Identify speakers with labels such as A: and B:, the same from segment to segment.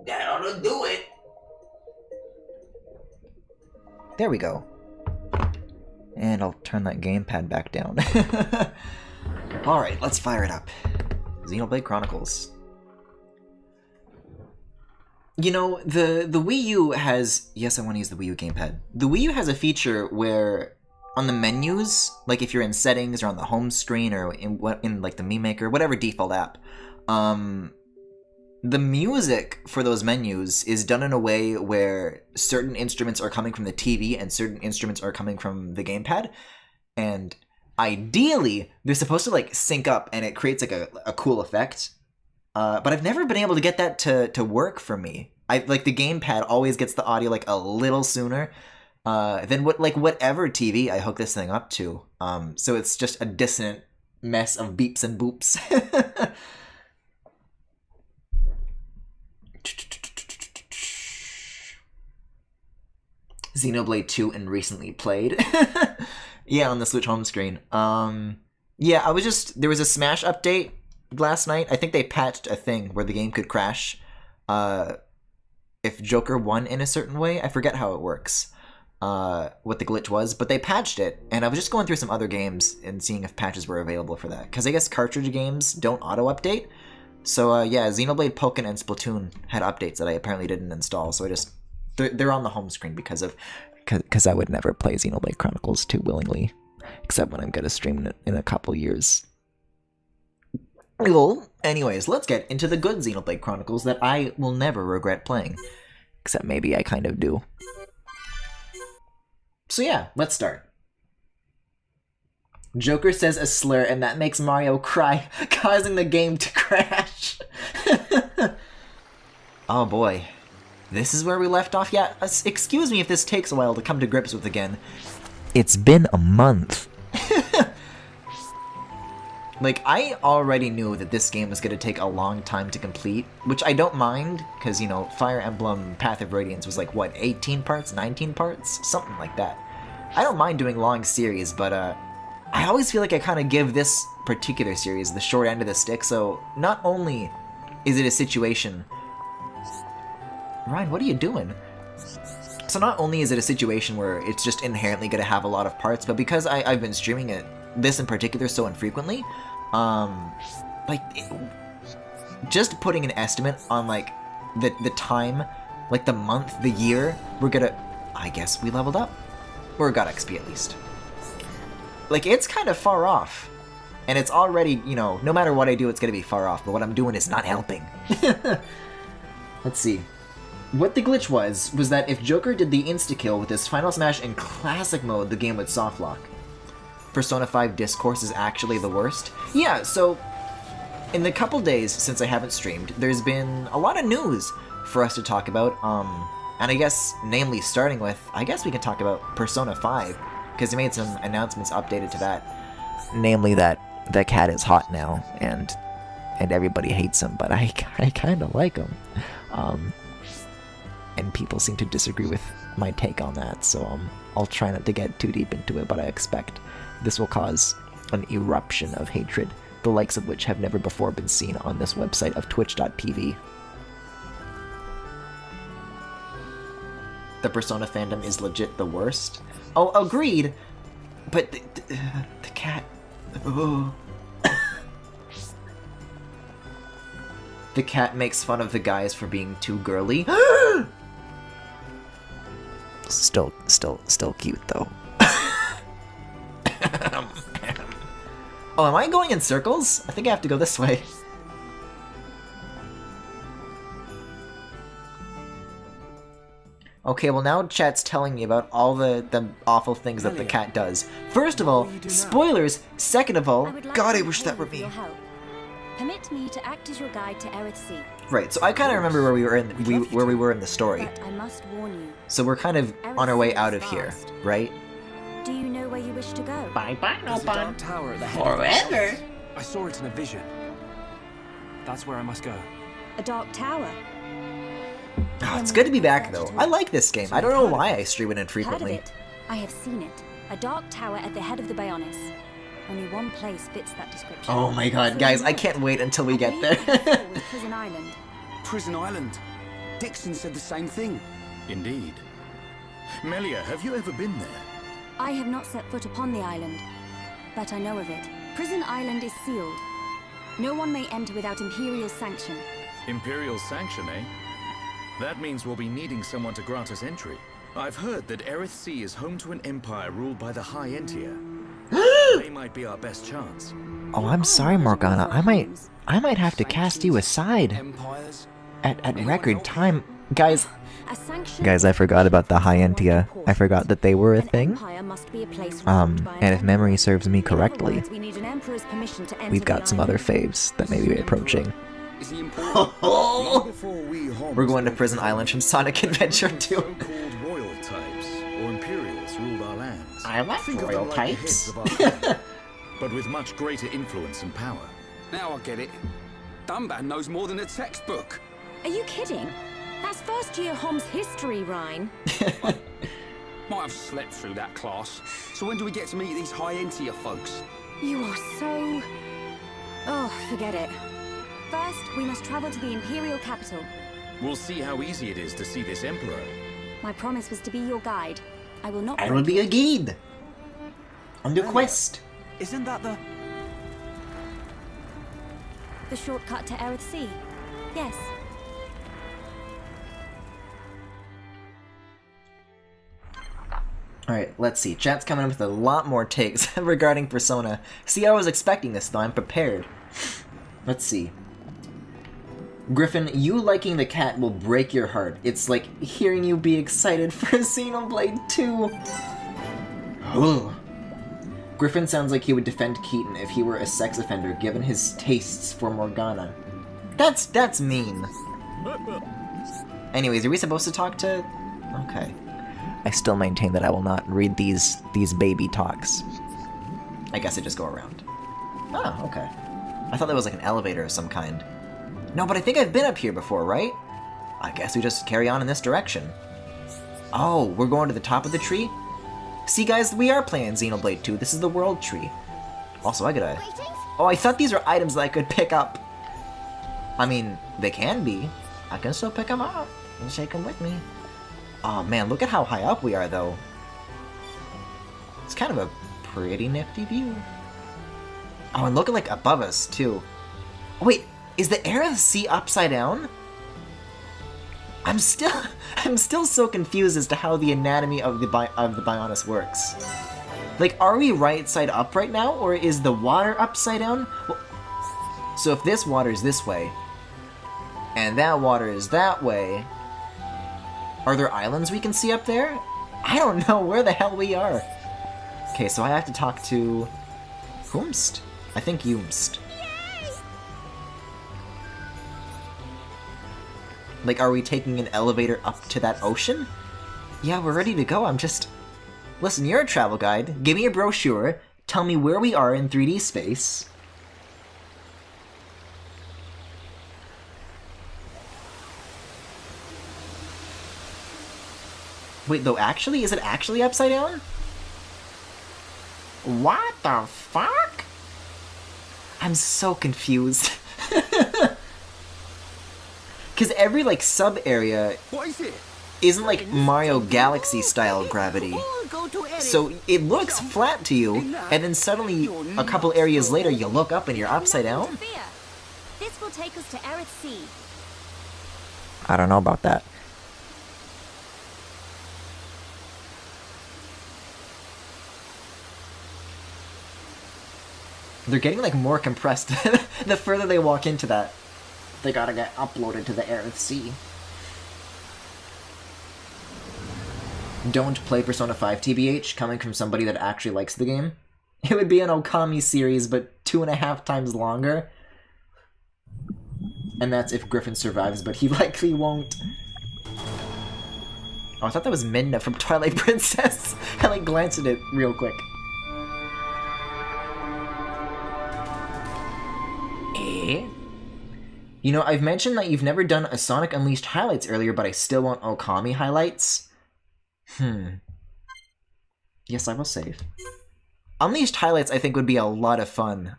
A: That ought to do it. There we go. And I'll turn that gamepad back down. Alright, let's fire it up. Xenoblade Chronicles. You know, the Wii U has... Yes, I want to use the Wii U gamepad. The Wii U has a feature where on the menus, like if you're in settings or on the home screen or in like the Mii Maker, whatever default app, the music for those menus is done in a way where certain instruments are coming from the TV and certain instruments are coming from the gamepad. And ideally, they're supposed to like sync up and it creates like a cool effect. But I've never been able to get that to work for me. Like the gamepad always gets the audio like a little sooner than whatever TV I hook this thing up to. So it's just a dissonant mess of beeps and boops. Xenoblade 2 and recently played. Yeah, on the Switch home screen. Yeah, there was a Smash update last night. I think they patched a thing where the game could crash if Joker won in a certain way. I forget how it works, what the glitch was, but they patched it, and I was just going through some other games and seeing if patches were available for that, because I guess cartridge games don't auto-update. So yeah, Xenoblade, Pokken, and Splatoon had updates that I apparently didn't install, so they're on the home screen because I would never play Xenoblade Chronicles 2 willingly, except when I'm gonna stream it in a couple years. Well, anyways, let's get into the good Xenoblade Chronicles that I will never regret playing. Except maybe I kind of do. So yeah, let's start. Joker says a slur and that makes Mario cry, causing the game to crash. Oh boy. This is where we left off? Yeah, excuse me if this takes a while to come to grips with again. It's been a month. Like, I already knew that this game was going to take a long time to complete, which I don't mind, because, you know, Fire Emblem Path of Radiance was like, what, 18 parts, 19 parts? Something like that. I don't mind doing long series, but, I always feel like I kind of give this particular series the short end of the stick, so not only is it a situation... Ryan, what are you doing? So not only is it a situation where it's just inherently going to have a lot of parts, but because I've been streaming it, this in particular, so infrequently, just putting an estimate on, like, the time, like, the month, the year, we're gonna... I guess we leveled up. Or got XP, at least. Like, it's kind of far off. And it's already, you know, no matter what I do, it's gonna be far off, but what I'm doing is not helping. Let's see. What the glitch was that if Joker did the insta-kill with his Final Smash in Classic mode, the game would softlock. Persona 5 Discourse is actually the worst. Yeah, so in the couple days since I haven't streamed, there's been a lot of news for us to talk about, and I guess, namely starting with, I guess we can talk about Persona 5, because they made some announcements updated to that. Namely that the cat is hot now, and everybody hates him, but I kind of like him. And people seem to disagree with my take on that, so I'll try not to get too deep into it, but I expect this will cause an eruption of hatred, the likes of which have never before been seen on this website of twitch.tv. The Persona fandom is legit the worst. Oh, agreed! But the cat... Oh. The cat makes fun of the guys for being too girly. Still cute, though. Oh, am I going in circles? I think I have to go this way. Okay, well now chat's telling me about all the awful things that the cat does. First of all, spoilers. Second of all, God, I wish that were me.
B: Permit me to act as your guide to Aerith Sea.
A: Right, so I kind of remember where we were in the story.
B: But I must warn you.
A: So we're kind of on our way out of here, right?
B: Do you know where you wish to go?
A: Bye-bye, no
C: There's a dark tower at the head
A: Forever.
C: of the I saw it in a vision. That's where I must go.
B: A dark tower.
A: Oh, it's good to be back, though. I like this game. I don't know why I stream it infrequently.
B: Heard of it? I have seen it. A dark tower at the head of the Bionis. Only one place fits that description.
A: Oh my god, guys, I can't wait until we get there.
B: Prison Island.
C: Prison Island? Dixon said the same thing.
D: Indeed. Melia, have you ever been there?
B: I have not set foot upon the island, but I know of it. Prison Island is sealed. No one may enter without Imperial sanction.
D: Imperial sanction, eh? That means we'll be needing someone to grant us entry. I've heard that Aerith Sea is home to an empire ruled by the High Entia. They might be our best chance.
A: Oh, I'm sorry, Morgana. I might have to cast you aside.
C: Empires.
A: At record time. Guys,
B: A sanction
A: I forgot about the High Entia. I forgot that they were a
B: An
A: thing.
B: empire must be a place ruled by an
A: And if memory
B: emperor.
A: serves me
B: In other
A: correctly,
B: words, we need an emperor's permission to enter
A: we've got
B: the
A: some other
B: island.
A: faves that may be approaching.
C: Is he important? Long before we Homs
A: We're going to
C: went
A: Prison
C: to
A: Island from Sonic Adventure 2.
D: So-called royal types, or Imperials, ruled our lands.
A: I like
D: Think of
A: royal
D: them like the
A: types.
D: heads of our clan, but with much greater influence and power.
C: Now I get it. Dunban knows more than a textbook.
B: Are you kidding? That's first year Hom's history, Ryan.
C: Might have slept through that class. So when do we get to meet these High Entia folks?
B: You are so... Oh, forget it. First, we must travel to the Imperial capital.
D: We'll see how easy it is to see this Emperor.
B: My promise was to be your guide. I will not
A: I
B: break
A: will be a
B: it.
A: guide on the quest.
C: Isn't that the...
B: The shortcut to Aerith Sea. Yes.
A: Alright, let's see. Chat's coming up with a lot more takes regarding Persona. See, I was expecting this, though. I'm prepared. Let's see. Griffin, you liking the cat will break your heart. It's like hearing you be excited for Xenoblade 2. Ugh. Griffin sounds like he would defend Keaton if he were a sex offender, given his tastes for Morgana. That's mean. Anyways, are we supposed to talk to... Okay. I still maintain that I will not read these baby talks. I guess I just go around. Oh, okay. I thought that was like an elevator of some kind. No, but I think I've been up here before, right? I guess we just carry on in this direction. Oh, we're going to the top of the tree? See, guys, we are playing Xenoblade 2. This is the world tree. Also, I gotta... Oh, I thought these were items that I could pick up. I mean, they can be. I can still pick them up and take them with me. Oh man, look at how high up we are, though. It's kind of a pretty nifty view. Oh, and look at, like, above us, too. Oh, wait, is the Aerith Sea upside down? I'm still so confused as to how the anatomy of the Bionis works. Like, are we right side up right now, or is the water upside down? Well, so if this water is this way, and that water is that way, are there islands we can see up there? I don't know where the hell we are. Okay, so I have to talk to... Whomst? I think Yumst. Like, are we taking an elevator up to that ocean? Yeah, we're ready to go, I'm just... Listen, you're a travel guide. Give me a brochure. Tell me where we are in 3D space. Wait, though, actually? Is it actually upside down? What the fuck? I'm so confused. Because every, like, sub-area
C: What is it?
A: isn't, like, Mario Galaxy-style gravity. So it looks flat to you, and then suddenly, a couple areas later, you look up and you're upside
B: Nothing
A: down?
B: to fear. This will take us to Aerith Sea.
A: I don't know about that. They're getting, like, more compressed the further they walk into that. They gotta get uploaded to the Aerith Sea. Don't play Persona 5 TBH, coming from somebody that actually likes the game. It would be an Okami series, but 2.5 times longer. And that's if Griffin survives, but he likely won't. Oh, I thought that was Midna from Twilight Princess. I, like, glanced at it real quick. Eh? You know, I've mentioned that you've never done a Sonic Unleashed highlights earlier, but I still want Okami highlights. Yes, I will save. Unleashed highlights, I think, would be a lot of fun.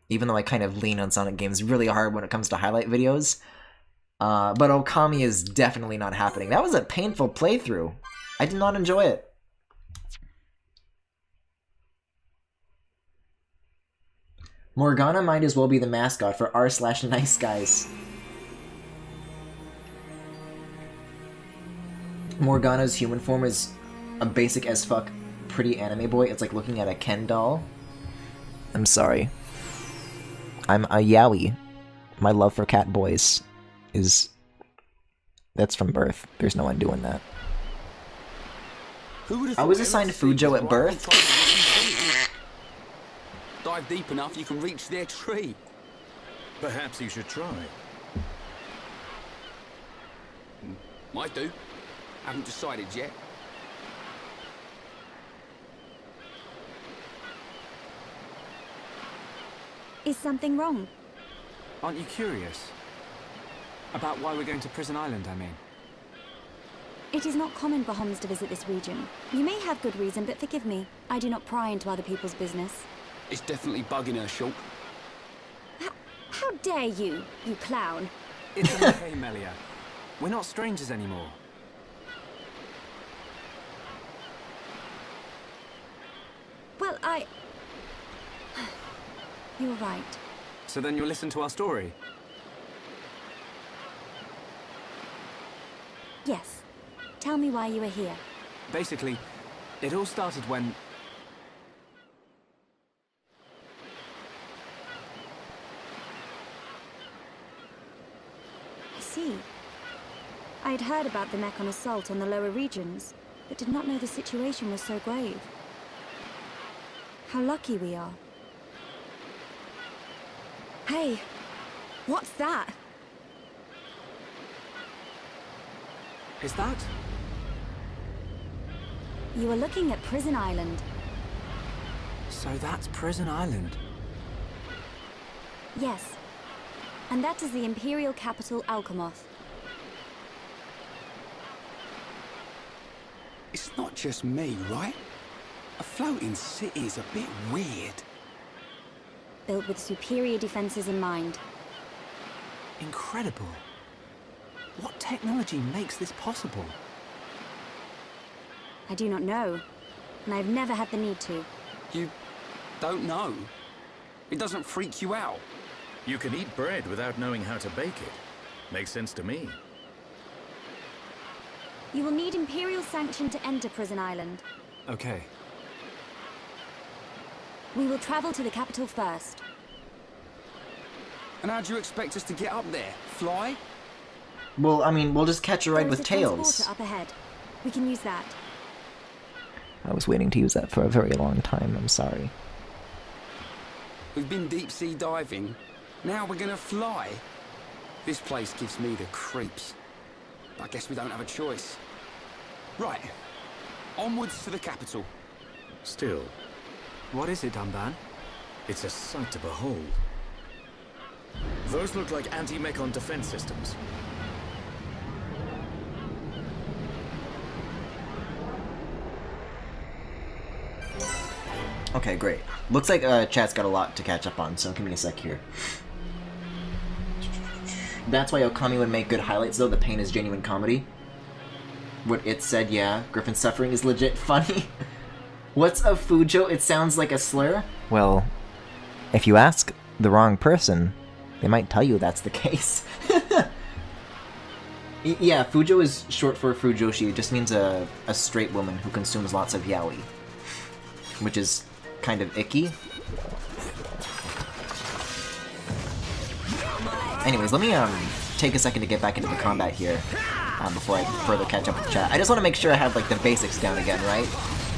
A: Even though I kind of lean on Sonic games really hard when it comes to highlight videos. But Okami is definitely not happening. That was a painful playthrough. I did not enjoy it. Morgana might as well be the mascot for r/nice guys. Morgana's human form is a basic as fuck pretty anime boy. It's like looking at a Ken doll. I'm sorry. I'm a yaoi. My love for cat boys is... that's from birth. There's no one doing that. I was assigned Fujo at birth.
C: Dive deep enough, you can reach their tree.
D: Perhaps you should try.
C: Might do. Haven't decided yet.
B: Is something wrong?
E: Aren't you curious? About why we're going to Prison Island, I mean.
B: It is not common for Homs to visit this region. You may have good reason, but forgive me. I do not pry into other people's business.
C: It's definitely bugging her, Shulk.
B: How dare you, you clown?
E: It's okay, Melia. We're not strangers anymore.
B: Well, You're right.
E: So then you'll listen to our story?
B: Yes. Tell me why you are here.
E: Basically, it all started when...
B: I see. I had heard about the Mechon assault on the lower regions, but did not know the situation was so grave. How lucky we are. Hey, what's that?
E: Is that?
B: You are looking at Prison Island.
E: So that's Prison Island.
B: Yes. And that is the Imperial capital, Alcamoth.
C: It's not just me, right? A floating city is a bit weird.
B: Built with superior defenses in mind.
E: Incredible. What technology makes this possible?
B: I do not know, and I've never had the need to.
C: You don't know? It doesn't freak you out?
D: You can eat bread without knowing how to bake it. Makes sense to me.
B: You will need Imperial sanction to enter Prison Island.
E: Okay.
B: We will travel to the capital first.
C: And how do you expect us to get up there? Fly?
A: Well, I mean, we'll just catch a ride with Tails.
B: Transporter up ahead. We can use that.
A: I was waiting to use that for a very long time, I'm sorry.
C: We've been deep sea diving. Now we're gonna fly. This place gives me the creeps. I guess we don't have a choice. Right. Onwards to the capital.
D: Still,
E: What is it, Dunban?
D: it's a sight to behold. Those look like anti-Mechon defense systems.
A: Okay, great. Looks like chat's got a lot to catch up on, so give me a sec here. That's why Okami would make good highlights, though. The pain is genuine comedy. What it said, yeah. Griffin's suffering is legit funny. What's a Fujo? It sounds like a slur. Well, if you ask the wrong person, they might tell you that's the case. Yeah, Fujo is short for Fujoshi. It just means a straight woman who consumes lots of yaoi. Which is kind of icky. Anyways, let me take a second to get back into the combat here before I further catch up with the chat. I just want to make sure I have like the basics down again, right?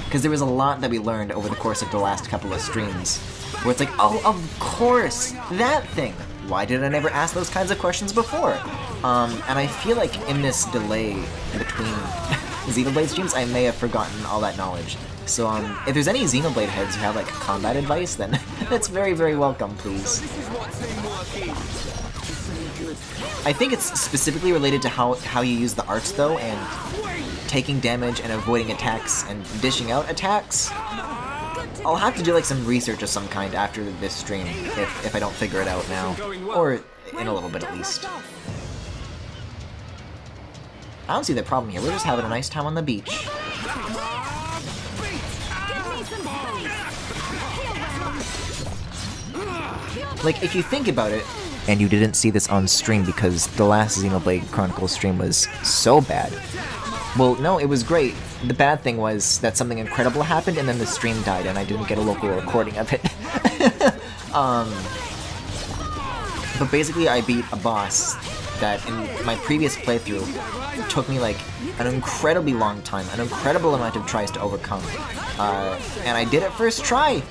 A: Because there was a lot that we learned over the course of the last couple of streams, where it's like, oh, of course, that thing. Why did I never ask those kinds of questions before? And I feel like in this delay between Xenoblade streams, I may have forgotten all that knowledge. So, if there's any Xenoblade heads who have, like, combat advice, then that's very, very welcome, please. I think it's specifically related to how you use the arts, though, and taking damage and avoiding attacks and dishing out attacks. I'll have to do, like, some research of some kind after this stream, if I don't figure it out now. Or in a little bit, at least. I don't see the problem here. We're just having a nice time on the beach.
B: Give me some space.
A: Like, if you think about it, and you didn't see this on stream because the last Xenoblade Chronicles stream was so bad. Well, no, it was great. The bad thing was that something incredible happened and then the stream died and I didn't get a local recording of it. But basically I beat a boss that in my previous playthrough took me like an incredibly long time, an incredible amount of tries to overcome. And I did it first try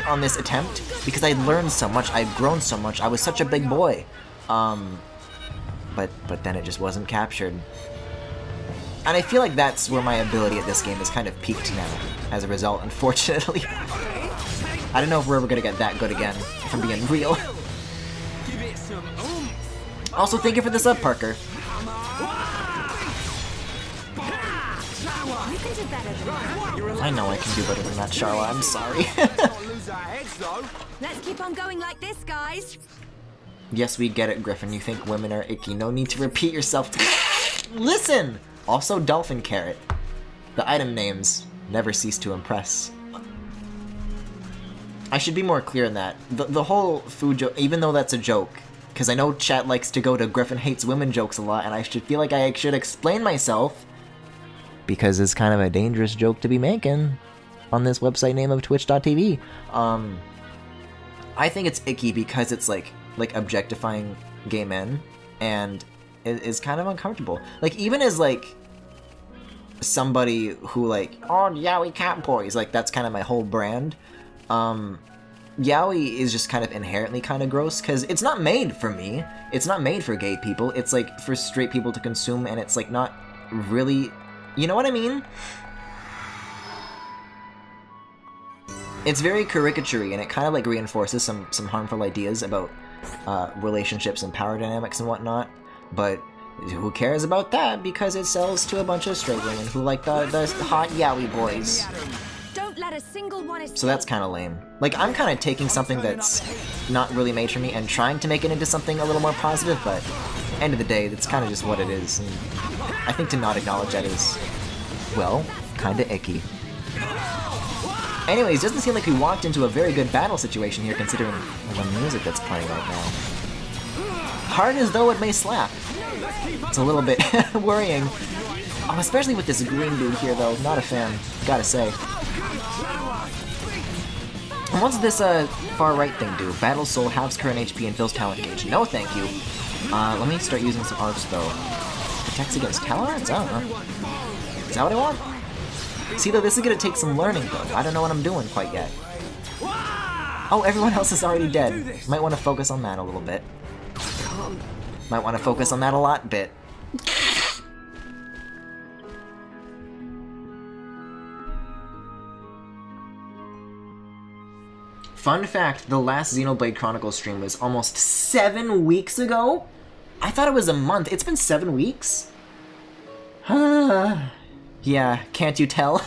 A: on this attempt because I'd learned so much, I'd grown so much, I was such a big boy. But then it just wasn't captured. And I feel like that's where my ability at this game is kind of peaked now, as a result, unfortunately. I don't know if we're ever gonna get that good again, if I'm being real. Also, thank you for the sub, Parker.
B: You can do better than that.
A: I know I can do better than that, Charlotte, I'm sorry.
B: Let's keep on going like this, guys.
A: Yes, we get it, Griffin. You think women are icky. No need to repeat yourself. Listen! Also, Dolphin Carrot. The item names never cease to impress. I should be more clear in that. The whole food joke, even though that's a joke, because I know chat likes to go to Griffin hates women jokes a lot, and I should feel like I should explain myself, because it's kind of a dangerous joke to be making on this website name of twitch.tv. I think it's icky because it's like objectifying gay men, and it is kind of uncomfortable. Like, even as like somebody who like, oh, yaoi cat boys, like that's kind of my whole brand. Yaoi is just kind of inherently kind of gross because it's not made for me. It's not made for gay people. It's like for straight people to consume, and it's like not really, you know what I mean? It's very caricature-y, and it kind of like reinforces some harmful ideas about relationships and power dynamics and whatnot. But who cares about that, because it sells to a bunch of straight women who like the hot yaoi boys.
B: Don't let a single one escape.
A: So that's kind of lame. Like, I'm kind of taking something that's not really made for me and trying to make it into something a little more positive, but end of the day, that's kind of just what it is. And I think to not acknowledge that is, well, kind of icky. Anyways, doesn't seem like we walked into a very good battle situation here, considering the music that's playing right now. Hard as though it may slap. It's a little bit worrying. Oh, especially with this green dude here, though. Not a fan, gotta say. And what's this far right thing do? Battle soul, halves current HP, and fills talent gauge. No thank you. Let me start using some arts, though. Protects against talent arts? I don't know. Is that what I want? See, though, this is gonna take some learning, though. I don't know what I'm doing quite yet. Oh, everyone else is already dead. Might want to focus on that a little bit. Might want to focus on that a lot bit. Fun fact, the last Xenoblade Chronicles stream was almost 7 weeks ago? I thought it was a month. It's been 7 weeks? Yeah, can't you tell?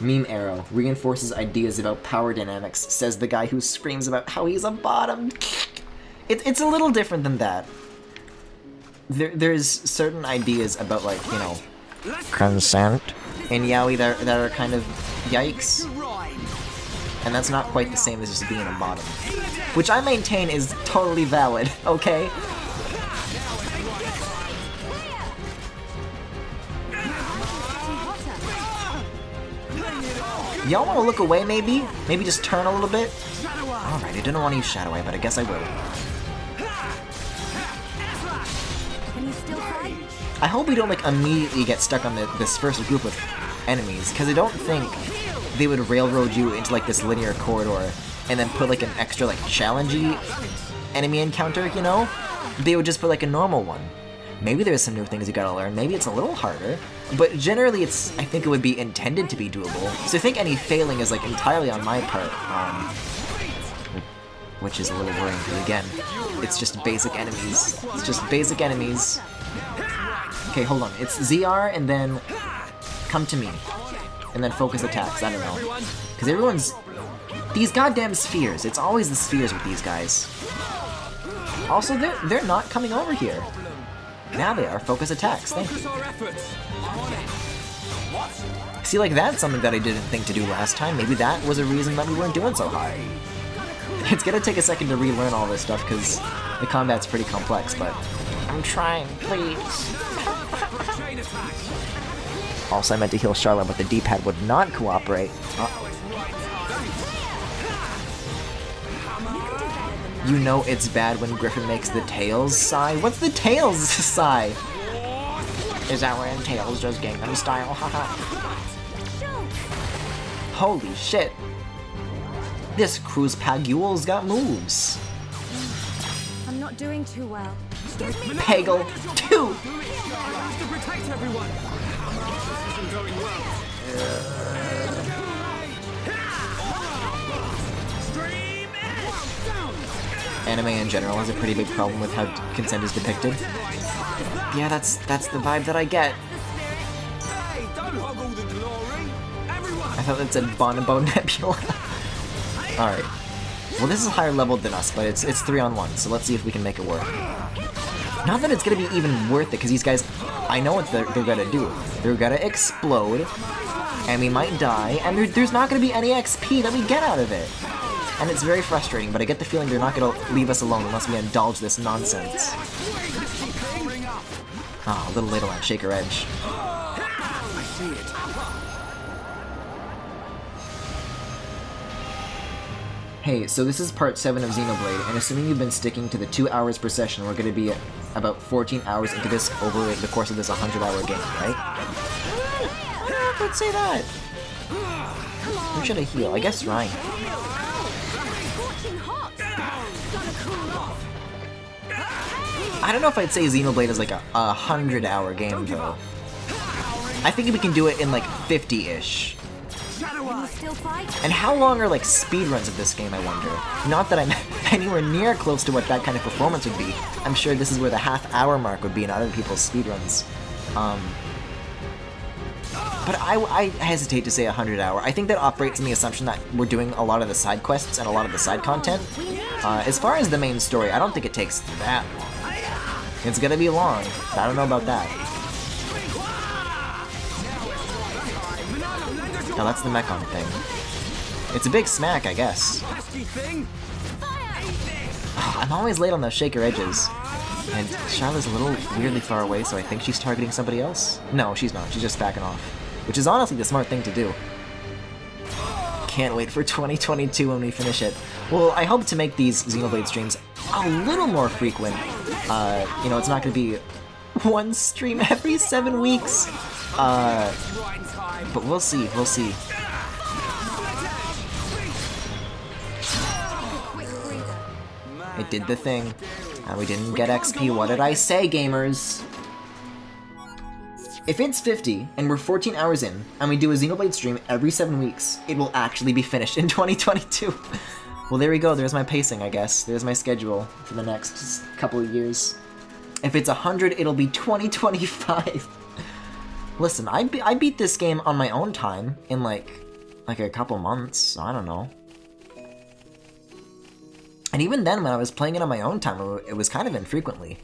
A: Meme arrow reinforces ideas about power dynamics, says the guy who screams about how he's a bottom. It's a little different than that. There's certain ideas about, like, you know, consent in yaoi that are kind of yikes. And that's not quite the same as just being a bottom. Which I maintain is totally valid, okay? Y'all want to look away, maybe? Maybe just turn a little bit? Alright, I didn't want to use Shadow Eye, but I guess I will.
B: Can you still fight?
A: I hope we don't, like, immediately get stuck on this first group of enemies, because I don't think they would railroad you into, like, this linear corridor and then put, like, an extra, like, challengey enemy encounter, you know? They would just put, like, a normal one. Maybe there's some new things you gotta learn, maybe it's a little harder, but generally I think it would be intended to be doable, so I think any failing is, like, entirely on my part, which is a little worrying, because again, it's just basic enemies. It's just basic enemies. Okay, hold on, it's ZR and then come to me, and then focus attacks, I don't know, because everyone's, these goddamn spheres, it's always the spheres with these guys. Also, they're not coming over here. Now they are. Focus attacks. Thank you.
C: Focus our efforts. I'm on it. What?
A: See, like, that's something that I didn't think to do last time. Maybe that was a reason that we weren't doing so high. It's gonna take a second to relearn all this stuff, because the combat's pretty complex, but... I'm trying, please.
C: Chain attack.
A: Also, I meant to heal Charlotte, but the D-pad would not cooperate. You know it's bad when Griffin makes the Tails sigh? What's the Tails sigh? Is that when Tails does Gangnam Style? Haha. Holy shit. This Cruz Pagul's got moves.
B: I'm not doing too well.
A: Peggle 2!
C: Have to protect everyone. This isn't going well.
A: Anime in general has a pretty big problem with how consent is depicted. Yeah, that's the vibe that I get.
C: Hey, don't hog all the glory. Everyone.
A: I thought that said Bonobo Nebula. Alright. Well, this is higher leveled than us, but it's 3-on-1, so let's see if we can make it work. Not that it's gonna be even worth it, because these guys, I know what they're gonna do. They're gonna explode, and we might die, and there's not gonna be any XP that we get out of it. And it's very frustrating, but I get the feeling they're not gonna leave us alone unless we indulge this nonsense. Ah, a little late on that Shaker Edge.
C: I see it.
A: Hey, so this is part 7 of Xenoblade, and assuming you've been sticking to the 2 hours per session, we're going to be about 14 hours into this over the course of this 100-hour game, right? Let's say that. Who should I heal? I guess Ryan. I don't know if I'd say Xenoblade is like a 100-hour game, though. I think we can do it in like 50-ish. And how long are like speedruns of this game, I wonder? Not that I'm anywhere near close to what that kind of performance would be. I'm sure this is where the half-hour mark would be in other people's speedruns. But I hesitate to say 100-hour. I think that operates on the assumption that we're doing a lot of the side quests and a lot of the side content. As far as the main story, I don't think it takes that long. It's gonna be long, but I don't know about that. Now that's the Mechon thing. It's a big smack, I guess. Oh, I'm always late on those Shaker Edges. And Charlotte's a little weirdly far away, so I think she's targeting somebody else? No, she's not. She's just backing off. Which is honestly the smart thing to do. Can't wait for 2022 when we finish it. Well, I hope to make these Xenoblade streams a little more frequent. You know, it's not gonna be one stream every 7 weeks. But we'll see, we'll see. It did the thing. And we didn't get XP. What did I say, gamers? If it's 50, and we're 14 hours in, and we do a Xenoblade stream every 7 weeks, it will actually be finished in 2022. Well, there we go. There's my pacing, I guess. There's my schedule for the next couple of years. If it's 100, it'll be 2025. Listen, I beat this game on my own time in like a couple months. I don't know. And even then, when I was playing it on my own time, it was kind of infrequently.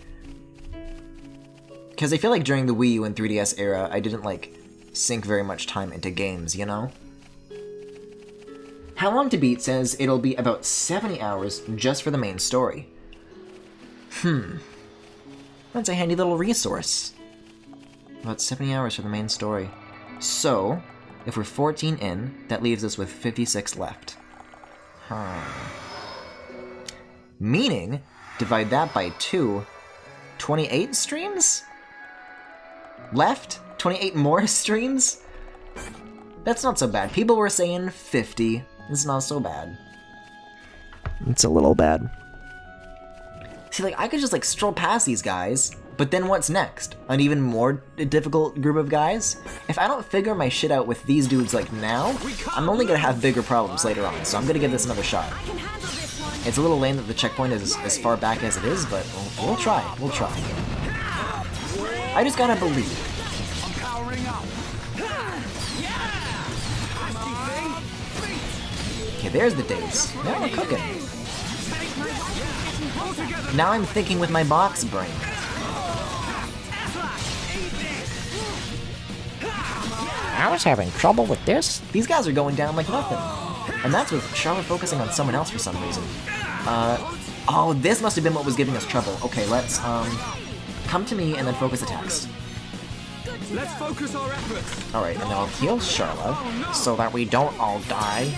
A: Because I feel like during the Wii U and 3DS era, I didn't like sink very much time into games, you know? How Long to Beat says it'll be about 70 hours just for the main story. That's a handy little resource. About 70 hours for the main story. So, if we're 14 in, that leaves us with 56 left. Meaning, divide that by 2, 28 streams? Left? 28 more streams? That's not so bad. People were saying 50. It's not so bad. It's a little bad. See, like, I could just, like, stroll past these guys, but then what's next? An even more difficult group of guys? If I don't figure my shit out with these dudes, like, now, I'm only gonna have bigger problems later on, so I'm gonna give this another shot. It's a little lame that the checkpoint is as far back as it is, but we'll try. We'll try. I just gotta believe. Okay, there's the days. Now we're cooking. Now I'm thinking with my box brain. I was having trouble with this. These guys are going down like nothing. And that's with Charlotte focusing on someone else for some reason. Oh, this must have been what was giving us trouble. Okay, let's, come to me and then focus attacks.
C: Let's focus our efforts.
A: Alright, and then I'll heal Charlotte, so that we don't all die.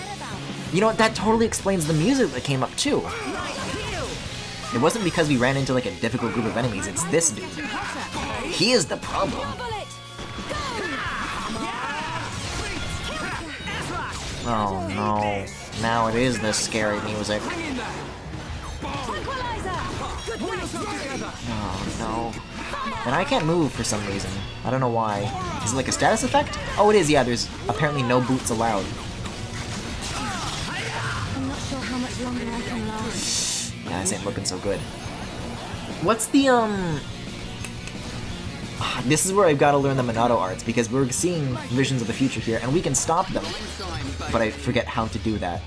A: You know what, that totally explains the music that came up too. It wasn't because we ran into like a difficult group of enemies, it's this dude. He is the problem. Oh no, now it is this scary music. Oh no. And I can't move for some reason. I don't know why. Is it like a status effect? Oh, it is, yeah, there's apparently no boots allowed.
B: I'm not sure how much longer I can last.
A: Yeah, this ain't looking so good. What's the, This is where I've got to learn the Monado arts, because we're seeing visions of the future here, and we can stop them. But I forget how to do that.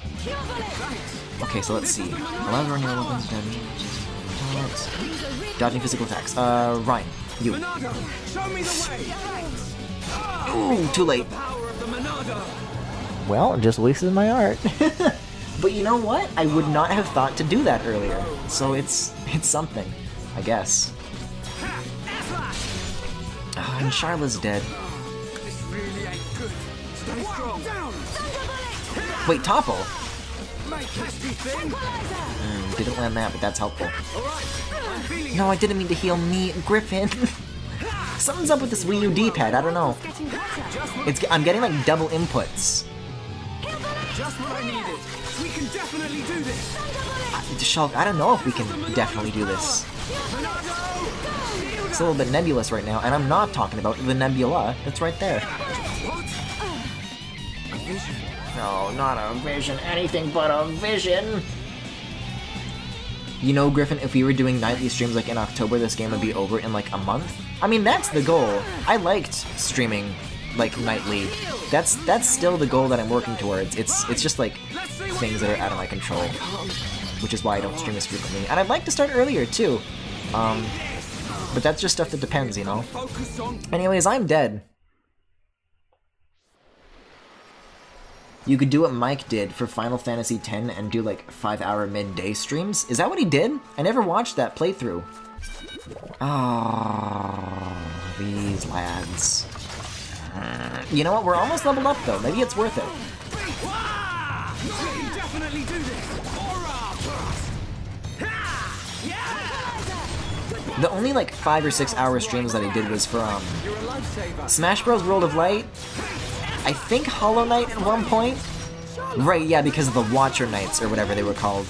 A: Okay, so let's see. Allows running weapons, damage. Dodging physical attacks. Ryan, you. Ooh, too late. Well, just wasted my art. But you know what? I would not have thought to do that earlier. So it's something, I guess. And Charla's dead. Wait, topple? Didn't land that, but that's helpful. No, I didn't mean to heal me, Griffin. Something's up with this Wii U D-pad, I don't know. I'm getting like double inputs.
C: Just what I needed. We can definitely do this.
A: Shulk, I don't know if we can definitely do this. It's a little bit nebulous right now, and I'm not talking about the nebula that's right there. No, not a vision, anything but a vision! You know, Griffin, if we were doing nightly streams like in October, this game would be over in like a month? I mean, that's the goal. I liked streaming like nightly. That's still the goal that I'm working towards. It's just like things that are out of my control, which is why I don't stream as frequently. And I'd like to start earlier too, but that's just stuff that depends, you know. Anyways, I'm dead. You could do what Mike did for Final Fantasy X and do like 5-hour midday streams. Is that what he did? I never watched that playthrough. Oh, these lads. You know what? We're almost leveled up though. Maybe it's worth it. The only like 5 or 6 hour streams that I did was for Smash Bros. World of Light. I think Hollow Knight at one point. Right, yeah, because of the Watcher Nights or whatever they were called.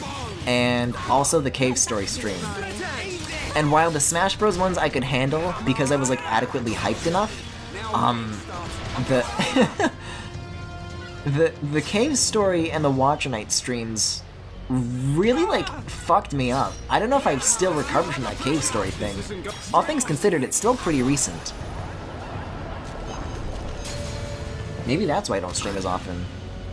A: And also the Cave Story stream. And while the Smash Bros. Ones I could handle because I was like adequately hyped enough, the Cave Story and the Watcher Night streams really like fucked me up. I don't know if I've still recovered from that Cave Story thing. All things considered, it's still pretty recent. Maybe that's why I don't stream as often.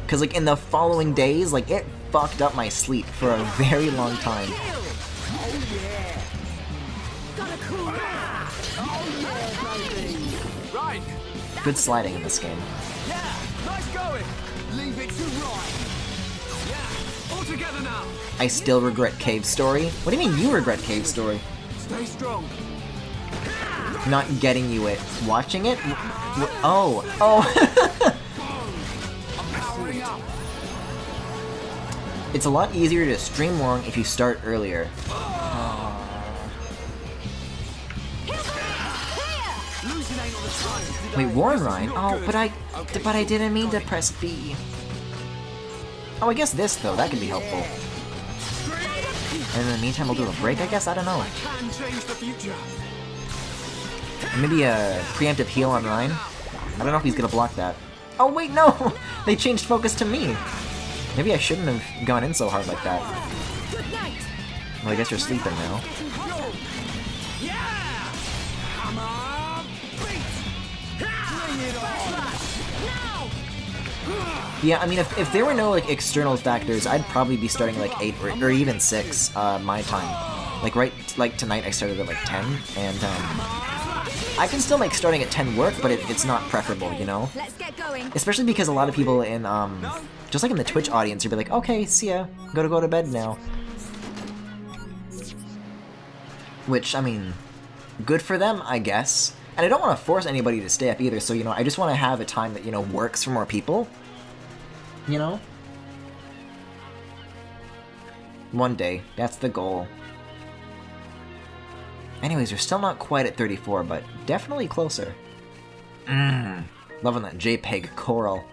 A: Cause like in the following days, like it fucked up my sleep for a very long time. Good sliding in this game. I still regret Cave Story. What do you mean you regret Cave Story?
C: Stay strong.
A: Not getting you it. Watching it? Oh. It's a lot easier to stream long if you start earlier. Wait, Warren Ryan? Oh, but I didn't mean to press B. Oh, I guess this though, that could be helpful. And in the meantime, we'll do a break, I guess? I don't know. Maybe a preemptive heal on Ryan? I don't know if he's gonna block that. Oh wait, no! They changed focus to me! Maybe I shouldn't have gone in so hard like that. Well, I guess you're sleeping now. Yeah, I mean, if there were no like external factors, I'd probably be starting like 8 or even 6 my time. Like tonight I started at like 10, and I can still make starting at 10 work, but it's not preferable, you know?
B: Let's get going.
A: Especially because a lot of people in, just like in the Twitch audience, you'll be like, okay, see ya, gotta go to bed now. Which, I mean, good for them, I guess. And I don't want to force anybody to stay up either, so, you know, I just want to have a time that, you know, works for more people. You know? One day, that's the goal. Anyways, we're still not quite at 34, but definitely closer. Loving that JPEG coral.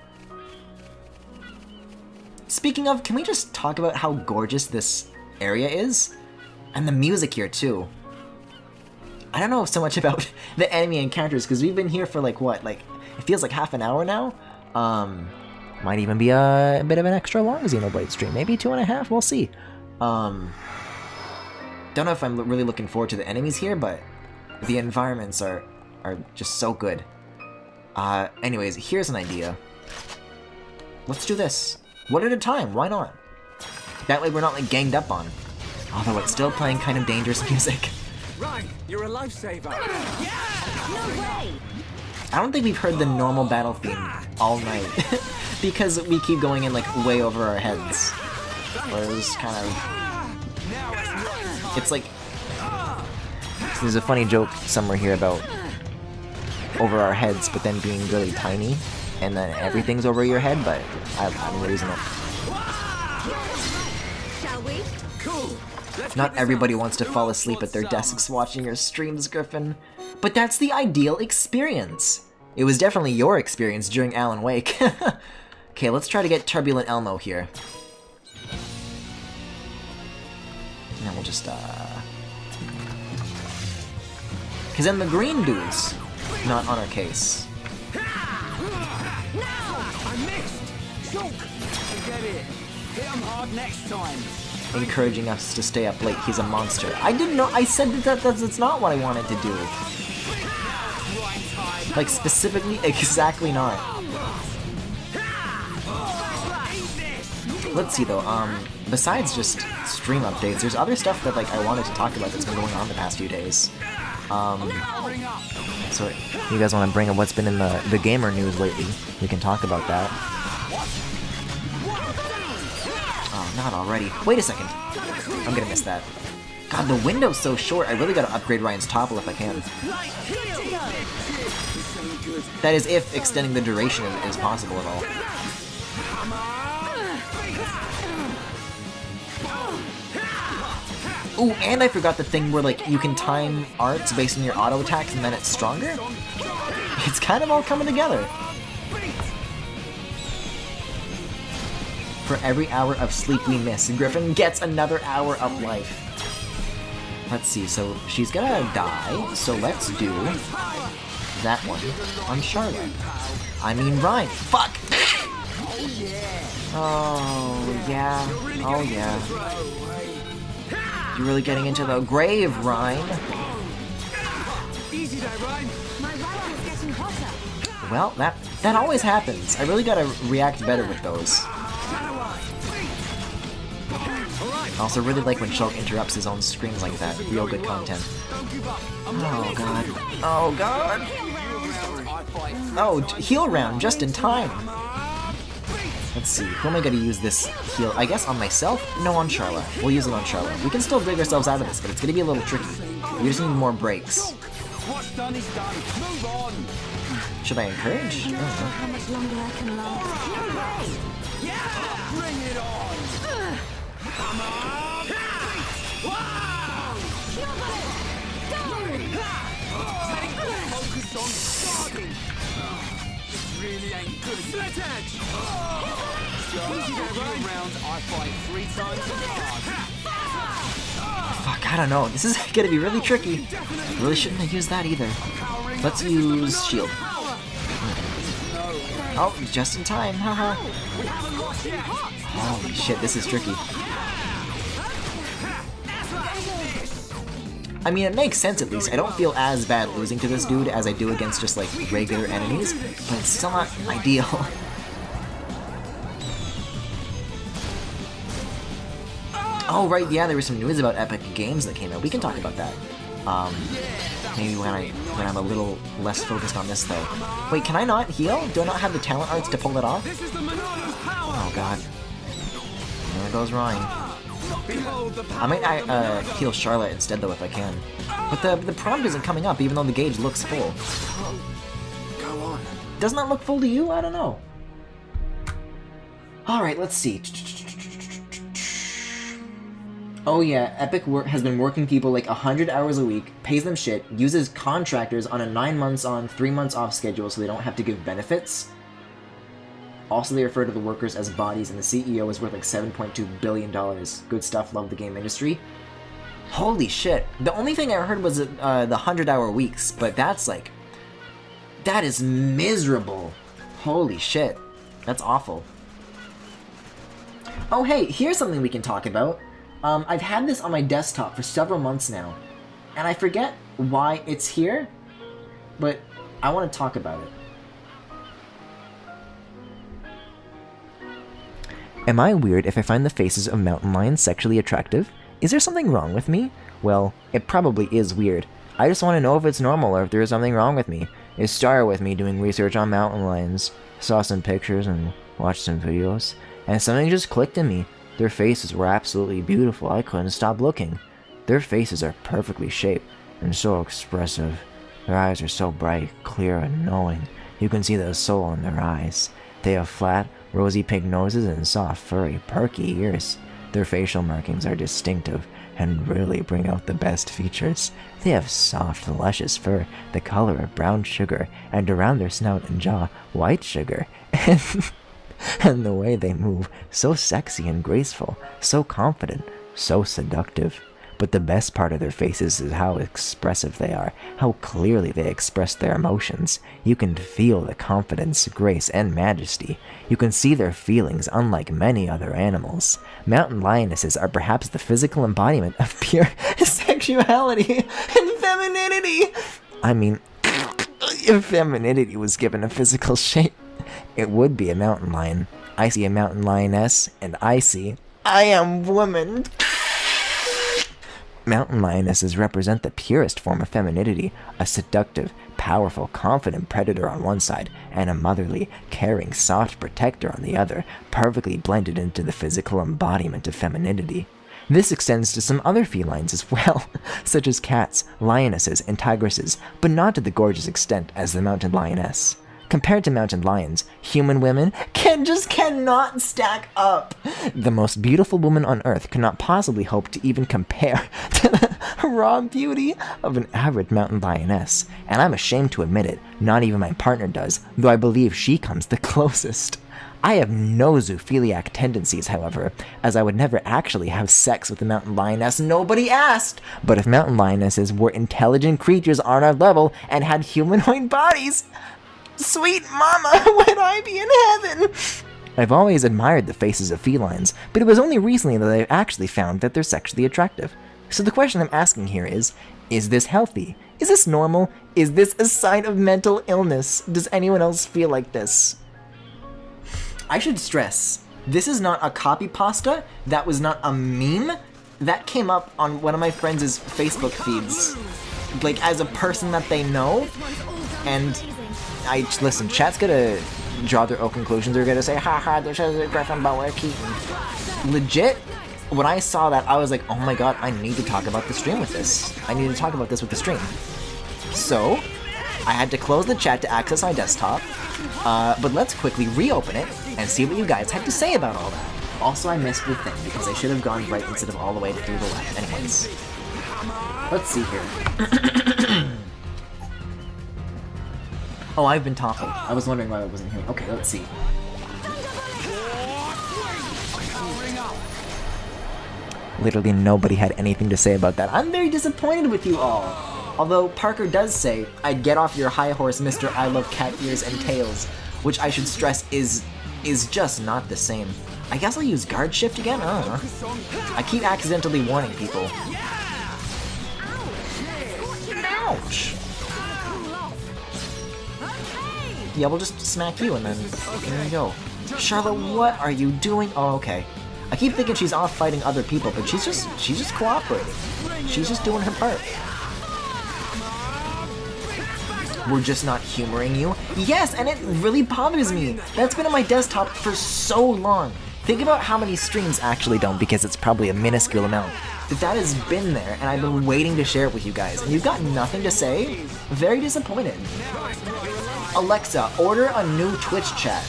A: Speaking of, can we just talk about how gorgeous this area is? And the music here, too. I don't know so much about the enemy encounters, because we've been here for, like, what? Like, it feels like half an hour now? Might even be a bit of an extra long Xenoblade stream. Maybe 2.5, we'll see. Don't know if I'm really looking forward to the enemies here, but the environments are just so good. Anyways, here's an idea. Let's do this. One at a time, why not? That way we're not, like, ganged up on. Although it's still playing kind of dangerous music.
E: Right, you're a lifesaver.
B: No way!
A: I don't think we've heard the normal battle theme all night. Because we keep going in, like, way over our heads. Or it was kind of... It's like... There's a funny joke somewhere here about over our heads, but then being really tiny, and then everything's over your head, but I'm losing it.
B: Shall we?
E: Cool.
A: Not everybody wants to fall asleep at their desks watching your streams, Griffin. But that's the ideal experience. It was definitely your experience during Alan Wake. Okay, let's try to get Turbulent Elmo here. And then we'll just, Because then the green dude's not on our case.
C: I missed! Choke! Forget it. Hit him hard next time.
A: Encouraging us to stay up late. He's a monster. I didn't know. I said that's not what I wanted to do. Like, specifically, exactly not. Let's see, though. Besides just stream updates, there's other stuff that, like, I wanted to talk about that's been going on the past few days. So, you guys want to bring up what's been in the gamer news lately? We can talk about that. Oh, not already. Wait a second. I'm gonna miss that. God, the window's so short. I really gotta upgrade Ryan's topple if I can. That is, if extending the duration is possible at all. Ooh, and I forgot the thing where, like, you can time arts based on your auto attacks and then it's stronger? It's kind of all coming together. For every hour of sleep we miss, Griffin gets another hour of life. Let's see, so she's gonna die, so let's do that one on Charlotte. I mean Ryan. Fuck! Oh, yeah. Oh, yeah. You're really getting into the grave, Ryan.
C: Easy there, Ryan.
B: My weapon's getting hotter.
A: Well, that always happens. I really gotta react better with those. I also really like when Shulk interrupts his own screams like that. Real good content. Oh god. Oh god. Oh, heal round just in time. Let's see, who am I gonna use this heal? I guess on myself? No, on Charlotte. We'll use it on Charlotte. We can still dig ourselves out of this, but it's gonna be a little tricky. We just need more breaks.
C: What's done is done. Move on.
A: Should I encourage? I don't know.
B: How much longer I can last?
C: Yeah! Bring it on. Come on. Wow! Focus on starting. This really ain't good. Split edge. Round, I fight 3 times as hard.
A: Fuck, I don't know. This is gonna be really tricky. Really shouldn't have used that either. Let's use shield. Oh, just in time, haha. Holy shit, this is tricky. I mean, it makes sense at least. I don't feel as bad losing to this dude as I do against just, like, regular enemies, but it's still not ideal. Oh, right, yeah, there was some news about Epic Games that came out. We can talk about that. Maybe when I'm a little less focused on this, though. Wait, can I not heal? Do I not have the talent arts to pull it off? Oh, God. There goes Ryan. I might heal Charlotte instead, though, if I can. But the prompt isn't coming up, even though the gauge looks full.
C: Go on.
A: Doesn't that look full to you? I don't know. Alright, let's see. Oh yeah, Epic has been working people like 100 hours a week, pays them shit, uses contractors on a 9 months on, 3 months off schedule so they don't have to give benefits. Also, they refer to the workers as bodies, and the CEO is worth like $7.2 billion. Good stuff, love the game industry. Holy shit. The only thing I heard was the 100-hour weeks, but that's like... that is miserable. Holy shit. That's awful. Oh hey, here's something we can talk about. I've had this on my desktop for several months now, and I forget why it's here, but I want to talk about it. Am I weird if I find the faces of mountain lions sexually attractive? Is there something wrong with me? Well, it probably is weird. I just want to know if it's normal or if there is something wrong with me. It started with me doing research on mountain lions, saw some pictures and watched some videos, and something just clicked in me. Their faces were absolutely beautiful. I couldn't stop looking. Their faces are perfectly shaped and so expressive. Their eyes are so bright, clear, and knowing. You can see the soul in their eyes. They have flat, rosy pink noses and soft, furry, perky ears. Their facial markings are distinctive and really bring out the best features. They have soft, luscious fur, the color of brown sugar, and around their snout and jaw, white sugar. And the way they move, so sexy and graceful, so confident, so seductive. But the best part of their faces is how expressive they are, how clearly they express their emotions. You can feel the confidence, grace, and majesty. You can see their feelings unlike many other animals. Mountain lionesses are perhaps the physical embodiment of pure sexuality and femininity. I mean, if femininity was given a physical shape, it would be a mountain lion. I see a mountain lioness, and I am woman. Mountain lionesses represent the purest form of femininity, a seductive, powerful, confident predator on one side, and a motherly, caring, soft protector on the other, perfectly blended into the physical embodiment of femininity. This extends to some other felines as well, such as cats, lionesses, and tigresses, but not to the gorgeous extent as the mountain lioness. Compared to mountain lions, human women cannot stack up. The most beautiful woman on Earth could not possibly hope to even compare to the raw beauty of an average mountain lioness. And I'm ashamed to admit it, not even my partner does, though I believe she comes the closest. I have no zoophiliac tendencies, however, as I would never actually have sex with a mountain lioness. Nobody asked! But if mountain lionesses were intelligent creatures on our level and had humanoid bodies, sweet mama, would I be in heaven? I've always admired the faces of felines, but it was only recently that I've actually found that they're sexually attractive. So the question I'm asking here is this healthy? Is this normal? Is this a sign of mental illness? Does anyone else feel like this? I should stress, this is not a copy pasta, that was not a meme, that came up on one of my friends' Facebook feeds, like as a person that they know, and listen, chat's gonna draw their own conclusions. They're gonna say, haha, there's a Griffin but we're Keaton. Legit, when I saw that, I was like, oh my god, I need to talk about the stream with this. I need to talk about this with the stream. So, I had to close the chat to access my desktop, but let's quickly reopen it and see what you guys had to say about all that. Also, I missed the thing, because I should have gone right instead of all the way through the left. Anyways, let's see here. Oh, I've been talking. I was wondering why I wasn't hearing. Okay, let's see. Literally nobody had anything to say about that. I'm very disappointed with you all. Although Parker does say, I'd get off your high horse, Mr. I love cat ears and tails, which I should stress is just not the same. I guess I'll use guard shift again? I don't know. I keep accidentally warning people. Ouch! Yeah, we'll just smack you and then there you go. Charlotte, what are you doing? Oh, okay. I keep thinking she's off fighting other people, but she's just cooperating. She's just doing her part. We're just not humoring you? Yes, and it really bothers me. That's been on my desktop for so long. Think about how many streams actually don't, because it's probably a minuscule amount. That has been there, and I've been waiting to share it with you guys, and you've got nothing to say? Very disappointed. Alexa, order a new Twitch chat.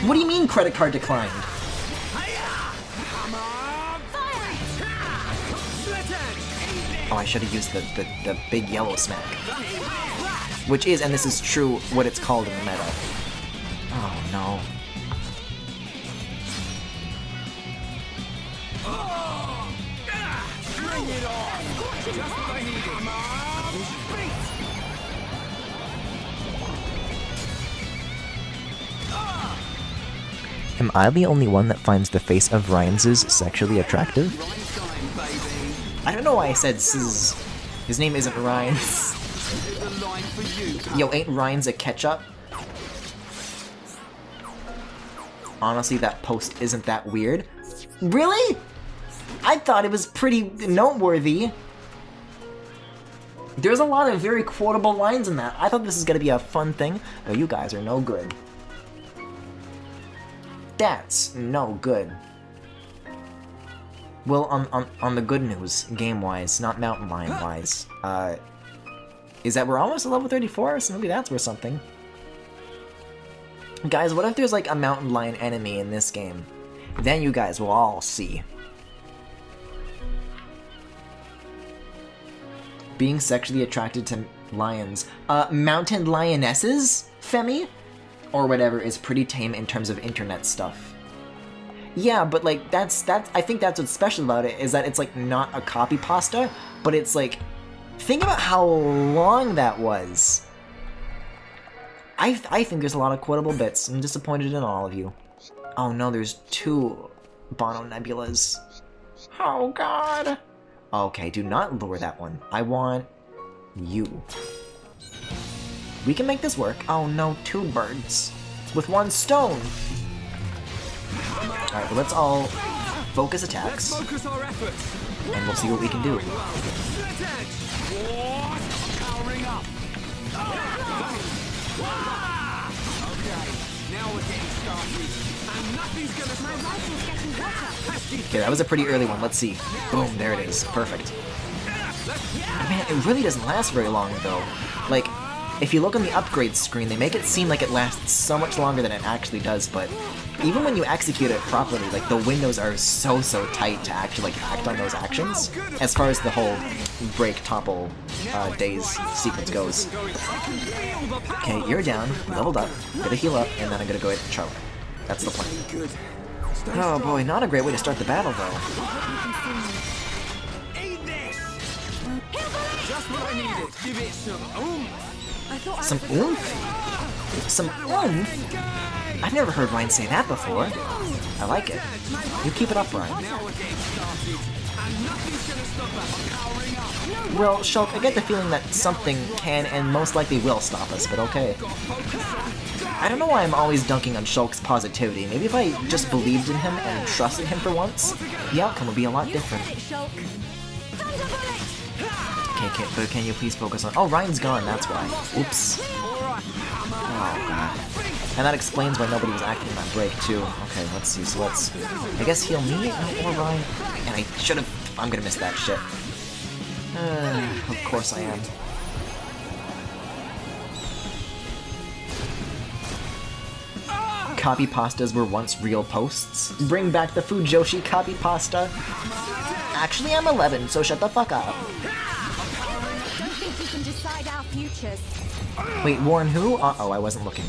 A: What do you mean credit card declined? Oh, I should have used the big yellow smack. Which is, and this is true, what it's called in the meta. Oh no. Am I the only one that finds the face of Ryan's sexually attractive? I don't know why I said sizz. His name isn't Ryan's. Yo, ain't Ryan's a ketchup? Honestly, that post isn't that weird. Really? I thought it was pretty noteworthy. There's a lot of very quotable lines in that. I thought this was gonna be a fun thing. Oh, you guys are no good. That's no good. Well, on the good news, game-wise, not mountain lion-wise, is that we're almost at level 34, so maybe that's worth something. Guys, what if there's like a mountain lion enemy in this game? Then you guys will all see. Being sexually attracted to lions. Mountain lionesses, Femi? Or whatever is pretty tame in terms of internet stuff. Yeah, but like that's I think that's what's special about it, is that it's like not a copy pasta, but it's like, think about how long that was. I think there's a lot of quotable bits. I'm disappointed in all of you. Oh no, there's 2 Bono Nebulas. Oh god. Okay, do not lower that one. I want you. We can make this work. Oh no, 2 birds with 1 stone. Alright, well, let's all focus attacks, and we'll see what we can do. Okay, that was a pretty early one. Let's see. Boom, there it is. Perfect. Man, it really doesn't last very long, though. Like, if you look on the upgrade screen, they make it seem like it lasts so much longer than it actually does, but even when you execute it properly, like, the windows are so tight to actually, like, act on those actions, as far as the whole break, topple, days sequence goes. Okay, you're down, leveled up, gonna heal up, and then I'm gonna go hit Charlie. That's the plan. Oh boy, not a great way to start the battle, though.
C: Just what I needed. Give it some oomph.
A: Some oomph? Some oomph? I've never heard Ryan say that before. I like it. You keep it up, Ryan. Well, Shulk, I get the feeling that something can and most likely will stop us, but okay. I don't know why I'm always dunking on Shulk's positivity. Maybe if I just believed in him and trusted him for once, the outcome would be a lot different. Okay, but can you please focus on... Oh, Ryan's gone, that's why. Oops. Oh, God. And that explains why nobody was acting on that break, too. Okay, let's see, so let's... I guess heal me or Ryan? And I should've... I'm gonna miss that shit. Of course I am. Copy pastas were once real posts. Bring back the Fujoshi copy pasta. Actually, I'm 11, so shut the fuck up. Wait, Warren who? Uh-oh, I wasn't looking.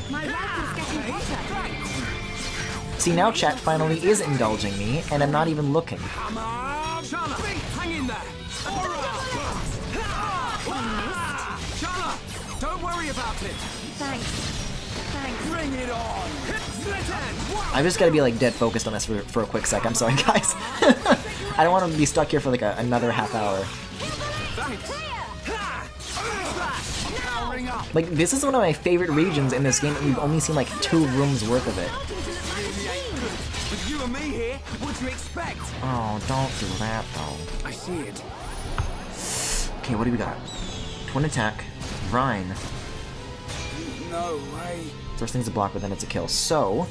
A: See, now chat finally is indulging me, and I'm not even looking.
C: Don't worry about it.
B: Thanks.
C: Bring it on.
A: I've just gotta be like dead focused on this for a quick sec. I'm sorry, guys. I don't want to be stuck here for like another half hour. Like, this is one of my favorite regions in this game, and we've only seen like 2 rooms worth of it.
C: What'd you expect?
A: Oh, don't do that though.
C: I see it.
A: Okay, what do we got? Twin attack, Rhine.
C: No way.
A: First thing's a block, but then it's a kill. So,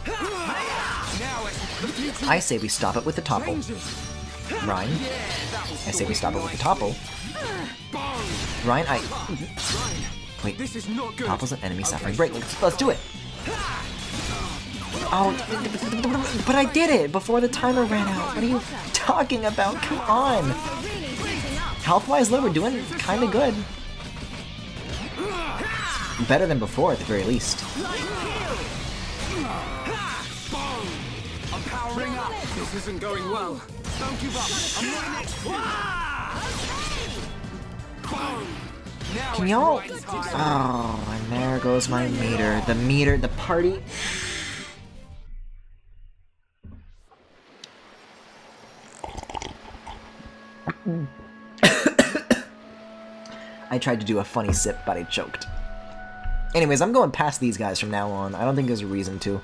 C: Now it's the future
A: I say we stop it with the topple.
C: changes.
A: Rhine.
C: Yeah, that was
A: I say we stop it with the
C: nice.
A: topple. Rhine, wait,
C: This is not good.
A: topple's an enemy suffering break. Let's do it. Oh, but I did it before the timer ran out. What are you talking about? Come on. Health-wise, though, we're doing kind of good. Better than before, at the very least.
C: I'm powering up. This isn't going well. Don't give up. I'm right next to you. Boom. Now
A: Can
C: it's
A: y'all?
C: right time.
A: Oh, and there goes my meter. The meter, the party. I tried to do a funny sip, but I choked. Anyways, I'm going past these guys from now on. I don't think there's a reason to.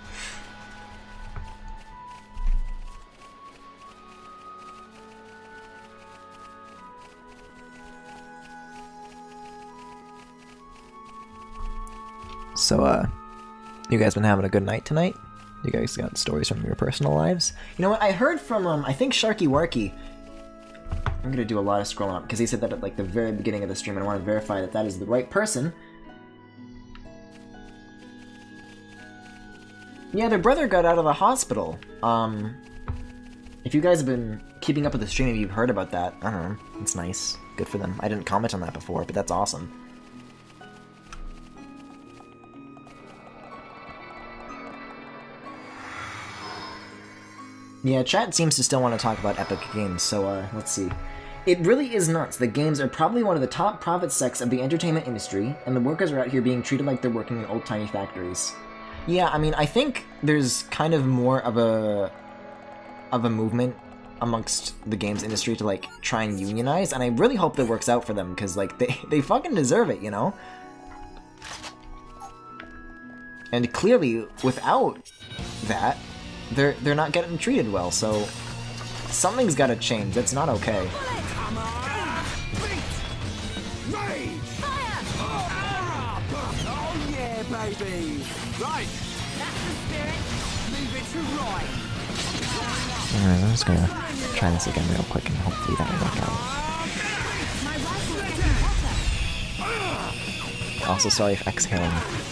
A: So, you guys been having a good night tonight? You guys got stories from your personal lives? You know what, I heard from, I think Sharky Warky. I'm gonna do a lot of scrolling up, because he said that at, like, the very beginning of the stream, and I want to verify that that is the right person. Yeah, their brother got out of the hospital. If you guys have been keeping up with the stream, you've heard about that. I don't know, it's nice. Good for them. I didn't comment on that before, but that's awesome. Yeah, chat seems to still want to talk about Epic Games, so let's see. It really is nuts. The games are probably one of the top profit sects of the entertainment industry, and the workers are out here being treated like they're working in old-timey factories. Yeah, I mean, I think there's kind of more of a movement amongst the games industry to, like, try and unionize, and I really hope that works out for them, because, like, they fucking deserve it, you know? And clearly, without that, they're not getting treated well, so something's gotta change. That's not okay.
C: Come on! Rage! Fire! Oh yeah, baby! Right!
B: That's the spirit.
C: Leave it to right!
A: Alright, I'm just gonna try this again real quick, and hopefully that'll work out.
B: My rifle's getting hotter.
A: Also, sorry if exhaling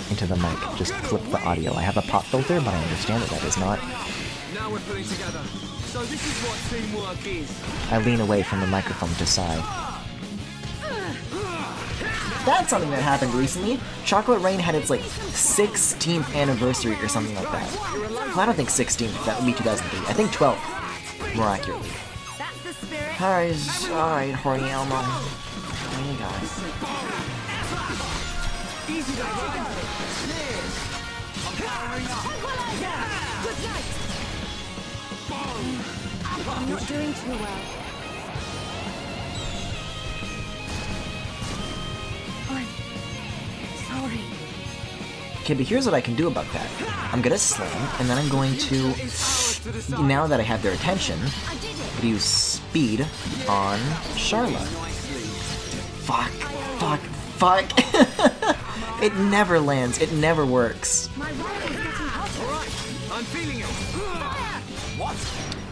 A: into the mic just clipped the audio. I have a pop filter, but I understand that is not.
C: Now we're putting together. So this is what teamwork is.
A: I lean away from the microphone to sigh. That's something that happened recently. Chocolate Rain had its, like, 16th anniversary or something like that. Well, I don't think 16th, that would be 2003. I think 12th, more accurately.
B: That's the spirit.
A: Alright, Horny Elmo. There you go.
C: Easy there, right? Cheers! I'm powering up.
B: Good night. I'm not doing too well. I'm sorry.
A: Okay, but here's what I can do about that. I'm gonna slam, and then I'm going to, now that I have their attention,
B: I did it.
A: I'm gonna use speed on Charlotte. Fuck, fuck, fuck. It never lands, it never works.
B: My rifle's getting hotter.
C: I'm feeling it. What?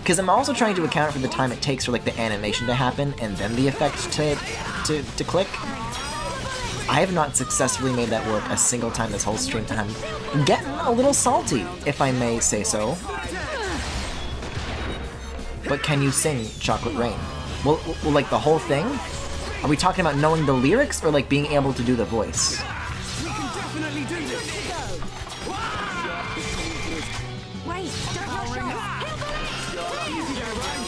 A: Because I'm also trying to account for the time it takes for, like, the animation to happen, and then the effect to click. I have not successfully made that work a single time this whole stream, and I'm getting a little salty, if I may say so. But can you sing Chocolate Rain? Well, like, the whole thing? Are we talking about knowing the lyrics, or, like, being able to do the voice?
C: We can definitely do this.
B: Wait, don't rush off.
C: Easy there, right?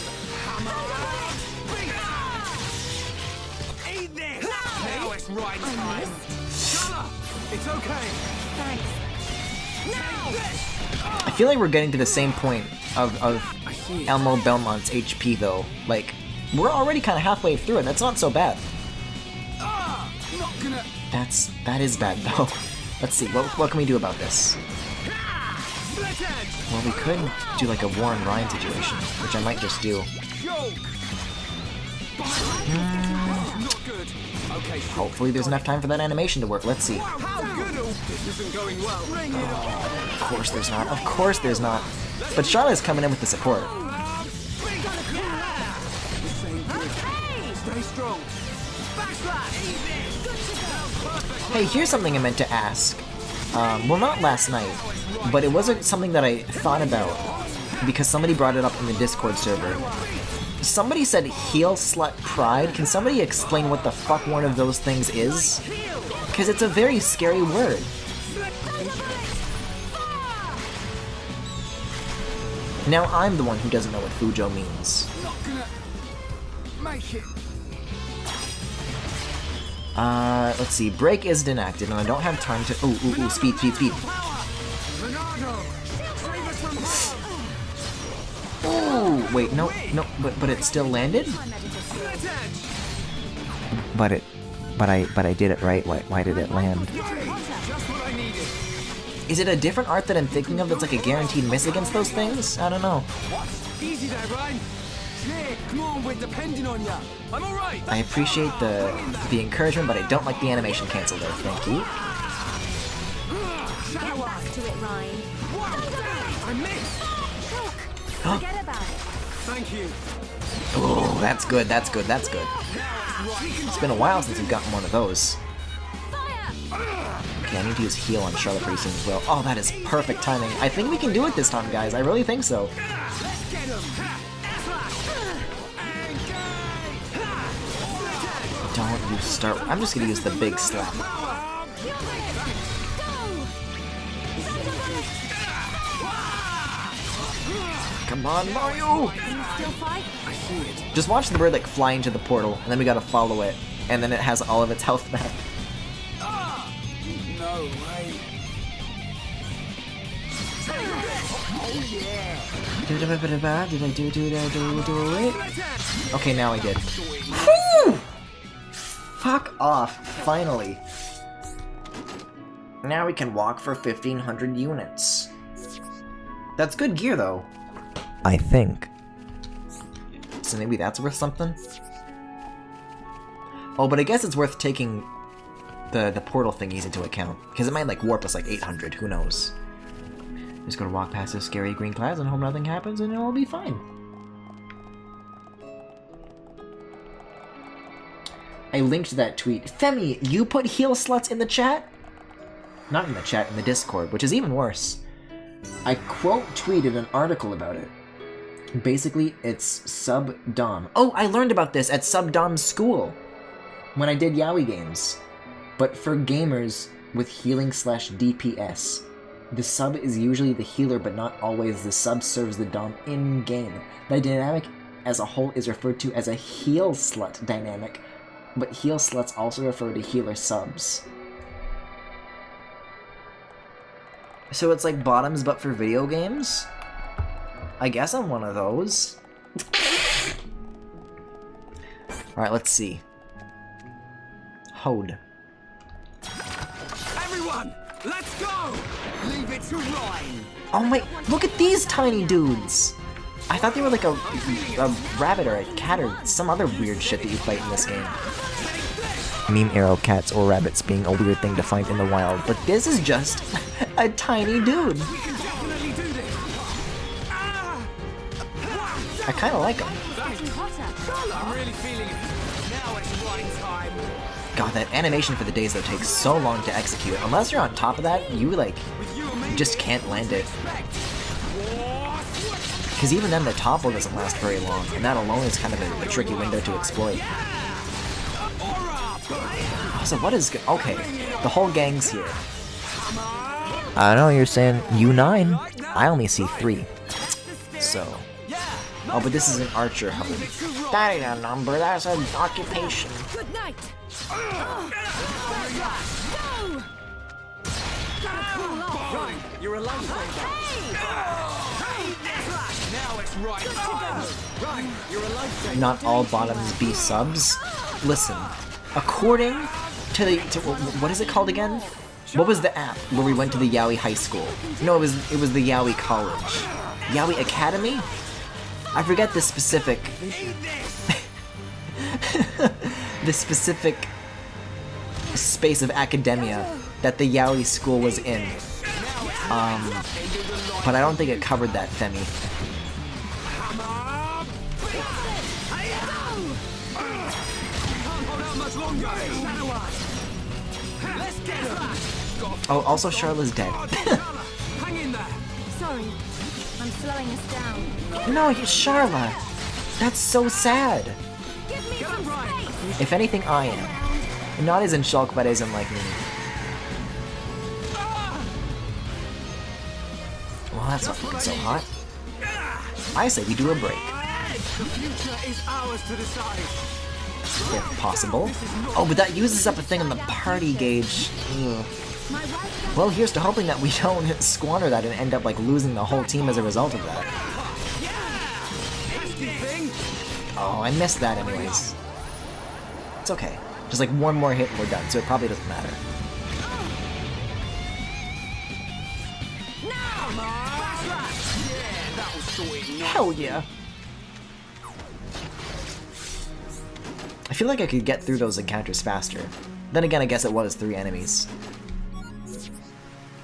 C: Eat this! Now it's right time. Charlotte, it's okay.
B: Thanks.
A: I feel like we're getting to the same point of Elmo Belmont's HP, though. Like, we're already kind of halfway through it. That's not so bad.
C: Not gonna.
A: That is bad, though. Let's see, what can we do about this?
C: Split edge!
A: Well, we could do like a Warren Ryan situation, which I might just do. Hopefully there's enough time for that animation to work. Let's see. Of course there's not. Of course there's not. But Charlotte's coming in with the support. Hey, here's something I meant to ask. Well, not last night, but it was something that I thought about because somebody brought it up in the Discord server. Somebody said heel slut pride. Can somebody explain what the fuck one of those things is? Because it's a very scary word. Now I'm the one who doesn't know what Fujo means. Let's see. Break is enacted, and I don't have time to. Ooh, speed. Ooh, wait, no, but it still landed. But I did it right. Why did it land? Is it a different art that I'm thinking of that's like a guaranteed miss against those things? I don't know.
C: Easy there, Ryan. Come on, we're depending on you. I'm all right.
A: I appreciate the encouragement, but I don't like the animation cancel there. Thank you.
B: Get back to it, Ryan.
C: I missed.
B: Forget about it.
C: Thank you.
A: Oh, that's good. It's been a while since we've gotten one of those. Okay, I need to use heal on Charlotte pretty soon as well. Oh, that is perfect timing. I think we can do it this time, guys. I really think so. Don't you start. I'm just gonna use the big slap. Come on, Mario! Just watch the bird like fly into the portal, and then we gotta follow it, and then it has all of its health back.
C: No way.
A: Did I do it? Okay, now I did. Whew! Fuck off, finally. Now we can walk for 1,500 units. That's good gear, though. I think. So maybe that's worth something? Oh, but I guess it's worth taking the portal thingies into account, because it might, like, warp us like 800, who knows. Just gonna walk past those scary green clouds and hope nothing happens and it'll be fine. I linked that tweet. Femi, you put heel sluts in the chat? Not in the chat, in the Discord, which is even worse. I quote tweeted an article about it. Basically, it's sub-dom. Oh, I learned about this at sub-dom school when I did Yaoi games. But for gamers with healing/DPS, the sub is usually the healer, but not always. The sub serves the dom in-game. The dynamic as a whole is referred to as a heal slut dynamic, but heal sluts also refer to healer subs. So it's like bottoms, but for video games? I guess I'm one of those. Alright, let's see. Hold.
C: Everyone, let's go! Leave it to Ryan.
A: Oh my, look at these tiny dudes! I thought they were like a rabbit or a cat or some other weird shit that you fight in this game. Meme arrow cats or rabbits being a weird thing to find in the wild, but this is just a tiny dude. I kinda like him.
C: I'm really feeling it. Now it's Ryan time.
A: God, that animation for the days though takes so long to execute. Unless you're on top of that, you like just can't land it. Because even then the topple doesn't last very long, and that alone is kind of a tricky window to exploit. So what is okay, the whole gang's here. I know you're saying you 9. I only see 3. So. Oh, but this is an archer hub. That ain't a number, that's an occupation.
B: Good night.
E: Ryan, you're a lifesaver.
C: Now it's Ryan.
E: Ryan, you're a lifesaver.
A: Not all bottoms be subs. Listen, according to what is it called again? What was the app where we went to the Yaoi High School? No, it was the Yaoi College. Yaoi Academy? I forget the specific... the specific space of academia that the Yaoi school was in. But I don't think it covered that, Femi. Oh, also Charlotte's dead.
B: Sorry, I'm slowing us down.
A: No, Charlotte! That's so sad!
B: Give me some space!
A: If anything, I am. Not as in Shulk, but as in, like, me. Well, that's not looking so hot. I say we do a break.
E: The future is ours to decide.
A: If possible. Oh, but that uses up a thing on the party gauge. Ugh. Well, here's to hoping that we don't squander that and end up, like, losing the whole team as a result of that. Oh, I missed that anyways. It's okay. Just, like, one more hit and we're done, so it probably doesn't matter. Hell yeah! I feel like I could get through those encounters faster. Then again, I guess it was 3 enemies.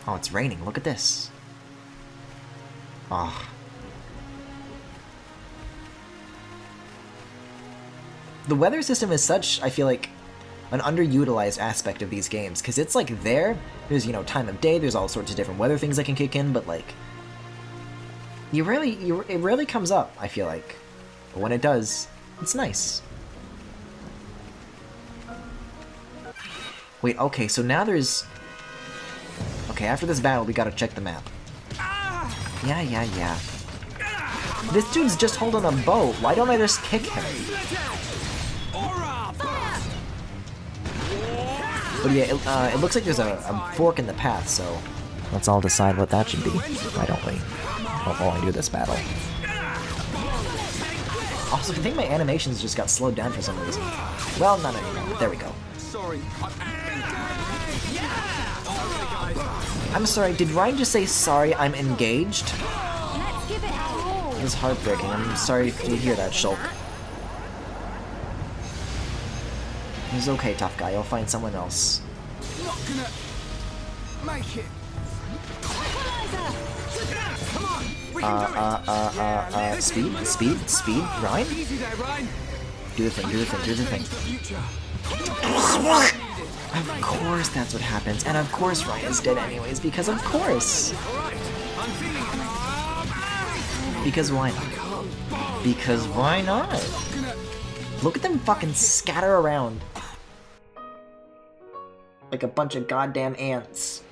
A: Oh, it's raining. Look at this. Ah. Oh. The weather system is such, I feel like, an underutilized aspect of these games, because it's like there's, you know, time of day, there's all sorts of different weather things that can kick in, but like, it rarely comes up, I feel like. But when it does, it's nice. Wait, okay, so now there's... Okay, after this battle, we gotta check the map. Yeah. This dude's just holding a bow. Why don't I just kick him? But yeah, it looks like there's a fork in the path, so... Let's all decide what that should be. Why don't we? While I do this battle. Also, I think my animations just got slowed down for some reason. Well, not anymore. There we go. I'm sorry, did Ryan just say, sorry, I'm engaged?
B: Let's give it a all.
A: It was heartbreaking. I'm sorry to hear that, Shulk. It's okay, tough guy. I'll find someone else.
C: Not gonna make it. Come on, we can do it.
A: Speed, Ryan?
C: Easy there, Ryan.
A: Do the thing. Of course that's what happens, and of course Ryan is dead anyways, because of course! Because why not? Because why not? Look at them fucking scatter around. Like a bunch of goddamn ants.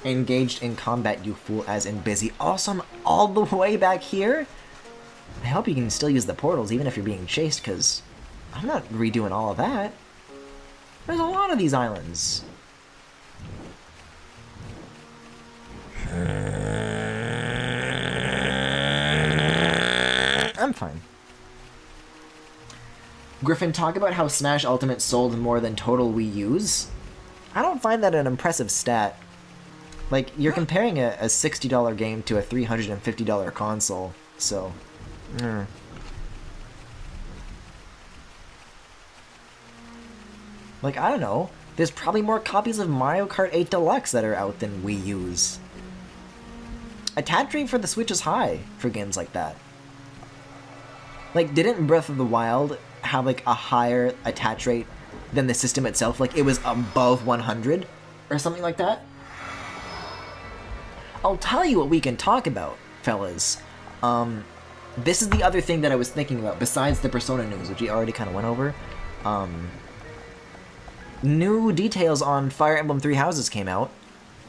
A: Engaged in combat, you fool, as in busy. Also, I'm all the way back here? I hope you can still use the portals even if you're being chased, because I'm not redoing all of that. There's a lot of these islands. I'm fine. Griffin, talk about how Smash Ultimate sold more than Total Wii U's. I don't find that an impressive stat. Like, you're comparing a $60 game to a $350 console, so... Like, I don't know. There's probably more copies of Mario Kart 8 Deluxe that are out than Wii U's. Attach rate for the Switch is high for games like that. Like, didn't Breath of the Wild have, like, a higher attach rate than the system itself? Like, it was above 100? Or something like that? I'll tell you what we can talk about, fellas. This is the other thing that I was thinking about, besides the Persona news, which we already kind of went over. New details on Fire Emblem Three Houses came out.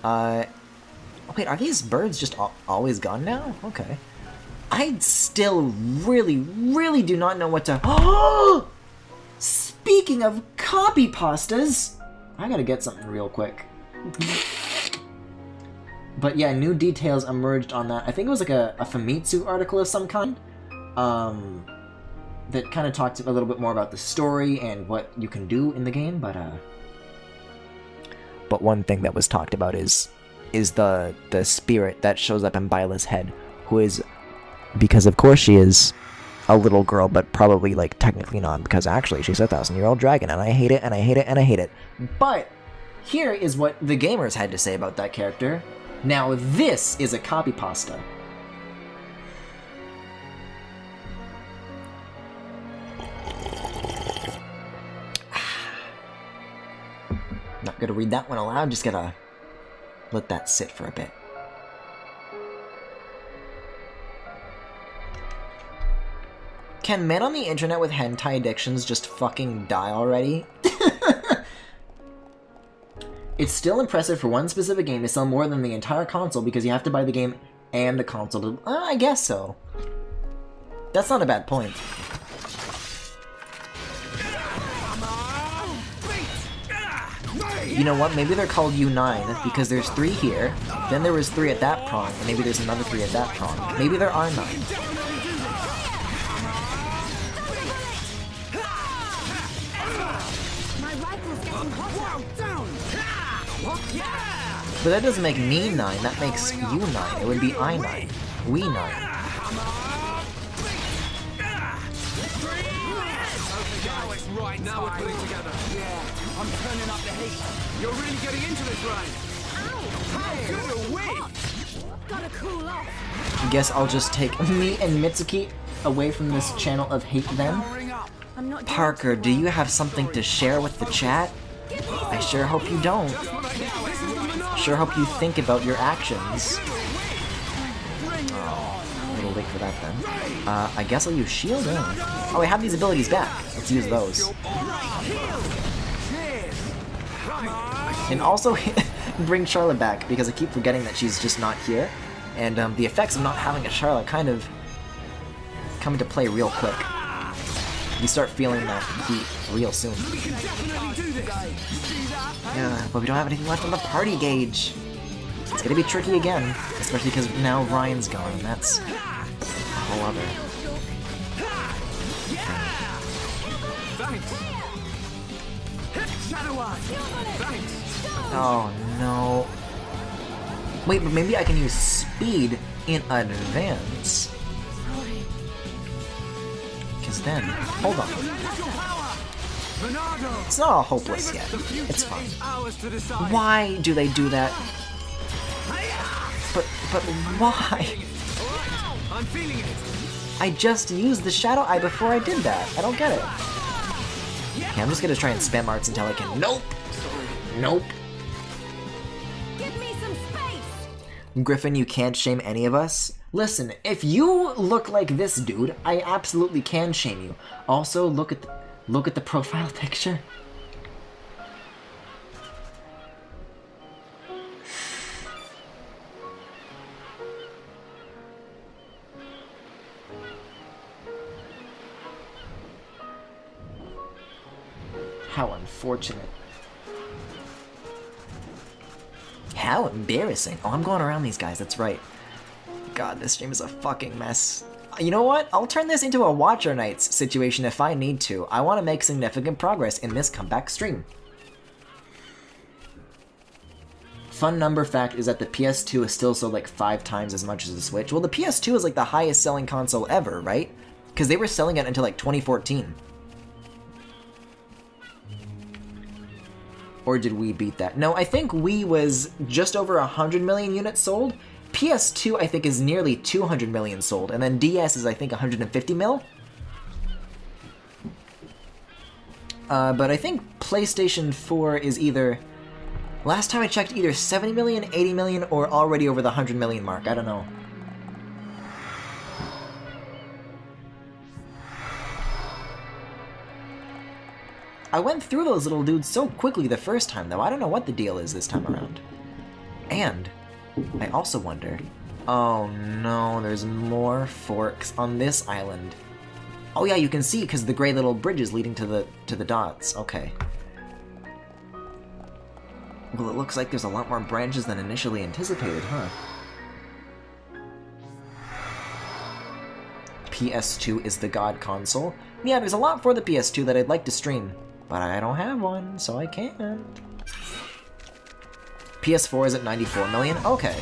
A: Wait, are these birds just always gone now? Okay. I still really do not know what to... Oh! Speaking of copy pastas! I gotta get something real quick. But yeah, new details emerged on that. I think it was like a Famitsu article of some kind. that kind of talked a little bit more about the story and what you can do in the game, but one thing that was talked about is the spirit that shows up in Byla's head, who is, because of course she is a little girl, but probably like technically not, because actually she's a 1,000-year-old dragon, and I hate it, and I hate it, and I hate it. But here is what the gamers had to say about that character. Now this is a copy pasta. Not gonna read that one aloud, just gotta let that sit for a bit. Can men on the internet with hentai addictions just fucking die already? It's still impressive for one specific game to sell more than the entire console because you have to buy the game and the console to... I guess so. That's not a bad point. You know what? Maybe they're called U9 because there's 3 here, then there was 3 at that prong, and maybe there's another 3 at that prong. Maybe there are 9. But that doesn't make me 9, that makes you 9. It would be I 9. We 9.
C: Right now we're putting together. Yeah, I'm turning up the heat. You're really getting into this, Ryan. How good a win!
B: Gotta cool off.
A: Guess I'll just take me and Mitsuki away from this channel of hate then.
B: I'm not
A: Parker, do you have something to share with the chat? I sure hope you don't. Sure hope you think about your actions. Oh, a little late for that then. I guess I'll use shield. Oh, I have these abilities back. Let's use those. And also bring Charlotte back, because I keep forgetting that she's just not here. And the effects of not having a Charlotte kind of come into play real quick. You start feeling that heat real soon. Yeah, but we don't have anything left on the party gauge. It's gonna be tricky again, especially because now Ryan's gone, and that's a whole other thing. Oh no. Wait, but maybe I can use speed in advance. Because then, hold on. It's not all hopeless yet. It's fine. Why do they do that? But why? I just used the Shadow Eye before I did that. I don't get it. Okay, I'm just gonna try and spam arts until I can. Nope! Nope!
B: Give me some space.
A: Griffin, you can't shame any of us. Listen, if you look like this dude, I absolutely can shame you. Also, look at the profile picture. How unfortunate. How embarrassing. Oh, I'm going around these guys, that's right. God, this stream is a fucking mess. You know what? I'll turn this into a Watcher Nights situation if I need to. I want to make significant progress in this comeback stream. Fun number fact is that the PS2 is still sold like 5 times as much as the Switch. Well, the PS2 is like the highest selling console ever, right? Because they were selling it until like 2014. Or did Wii beat that? No, I think Wii was just over 100 million units sold. PS2, I think, is nearly 200 million sold, and then DS is, I think, 150 mil? But I think PlayStation 4 is either... Last time I checked, either 70 million, 80 million, or already over the 100 million mark. I don't know. I went through those little dudes so quickly the first time, though. I don't know what the deal is this time around. And I also wonder... Oh no, there's more forks on this island. Oh yeah, you can see, because the gray little bridges leading to the dots. Okay. Well, it looks like there's a lot more branches than initially anticipated, huh? PS2 is the god console. Yeah, there's a lot for the PS2 that I'd like to stream, but I don't have one, so I can't. PS4 is at 94 million? Okay.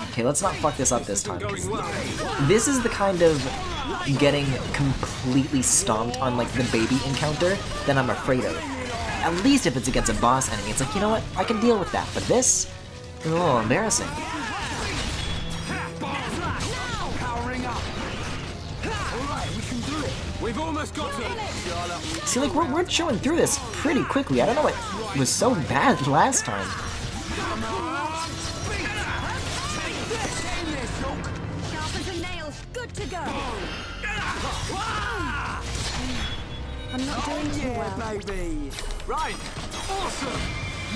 A: Okay, let's not fuck this up this time. This is the kind of getting completely stomped on like the baby encounter that I'm afraid of. At least if it's against a boss enemy, it's like, you know what, I can deal with that, but this is a little embarrassing.
C: We've almost got to.
A: See, like, we're chewing through this pretty quickly. I don't know what was so bad last time.
B: Sharpens and nails, good to go. I'm not doing too well.
C: Baby. Right. Awesome.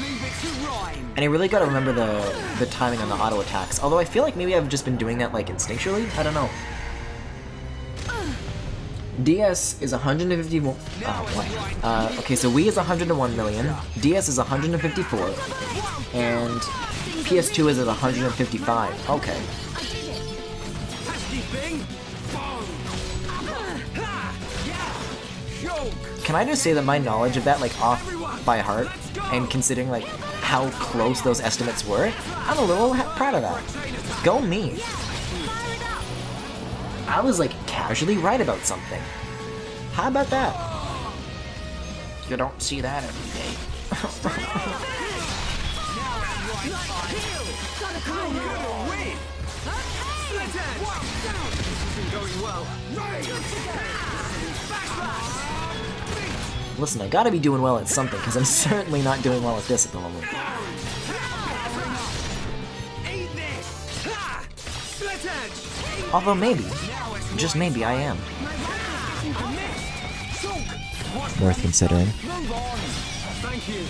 C: Leave it to rhyme.
A: And I really gotta remember the timing on the auto attacks. Although I feel like maybe I've just been doing that like instinctually. I don't know. DS is 151. Oh boy. Okay, so Wii is 101 million. DS is 154, and PS2 is at 155. Okay. Can I just say that my knowledge of that, like, off by heart, and considering, like, how close those estimates were, I'm a little proud of that. Go me. I was, like, casually right about something. How about that? You don't see that every day. Listen, I gotta be doing well at something, because I'm certainly not doing well at this at the moment. Although maybe, just maybe I am. Worth considering.
C: Thank you.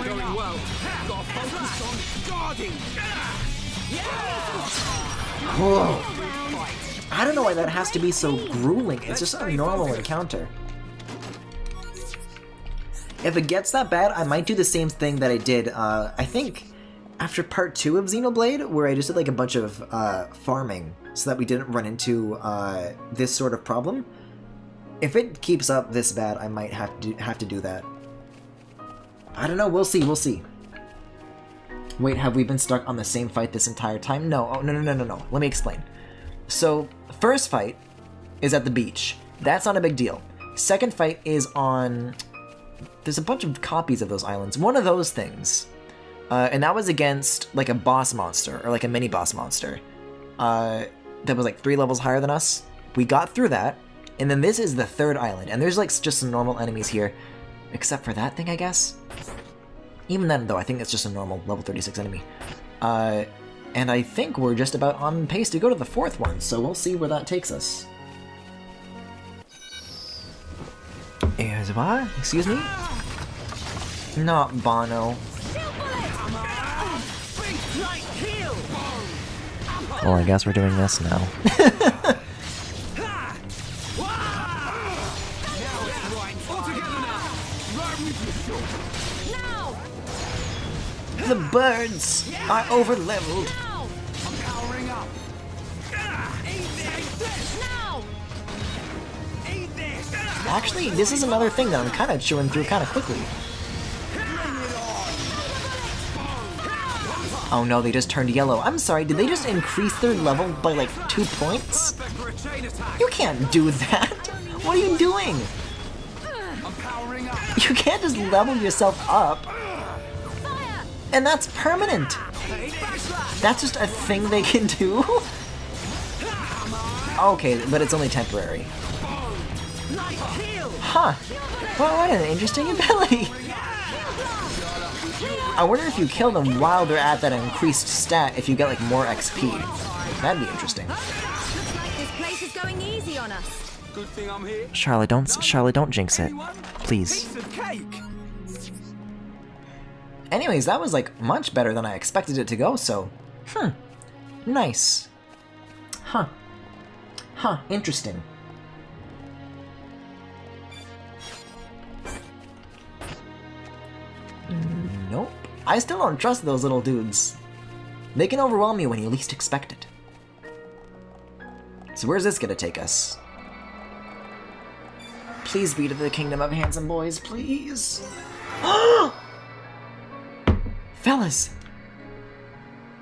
C: Going well. Got to focus on guarding.
A: Whoa. I don't know why that has to be so grueling. It's just a normal encounter. If it gets that bad, I might do the same thing that I did, I think, after part 2 of Xenoblade, where I just did like a bunch of farming so that we didn't run into this sort of problem. If it keeps up this bad, I might have to do that. I don't know, we'll see, we'll see. Wait, have we been stuck on the same fight this entire time? No, oh, no. Let me explain. So, first fight is at the beach. That's not a big deal. Second fight is on... There's a bunch of copies of those islands. One of those things. And that was against, like, a boss monster, or like a mini-boss monster. That was, like, 3 levels higher than us. We got through that. And then this is the third island. And there's, like, just some normal enemies here. Except for that thing, I guess? Even then, though, I think it's just a normal level 36 enemy. And I think we're just about on pace to go to the 4th one, so we'll see where that takes us. Excuse me? Not Bono. Well, I guess we're doing this now. The birds are over-leveled. Actually, this is another thing that I'm kind of chewing through kind of quickly. Oh no, they just turned yellow. I'm sorry, did they just increase their level by like 2 points? You can't do that! What are you doing? You can't just level yourself up. And that's permanent! That's just a thing they can do? Okay, but it's only temporary. Huh. Well, what an interesting ability! I wonder if you kill them while they're at that increased stat, if you get like more XP. That'd be interesting.
B: This place is going easy on us.
C: Good thing I'm here.
A: Charlotte, don't jinx it. Please.
C: Piece of cake.
A: Anyways, that was like much better than I expected it to go, so... Nice. Huh, interesting. Nope. I still don't trust those little dudes. They can overwhelm you when you least expect it. So where's this gonna take us? Please be to the kingdom of handsome boys, please. Fellas!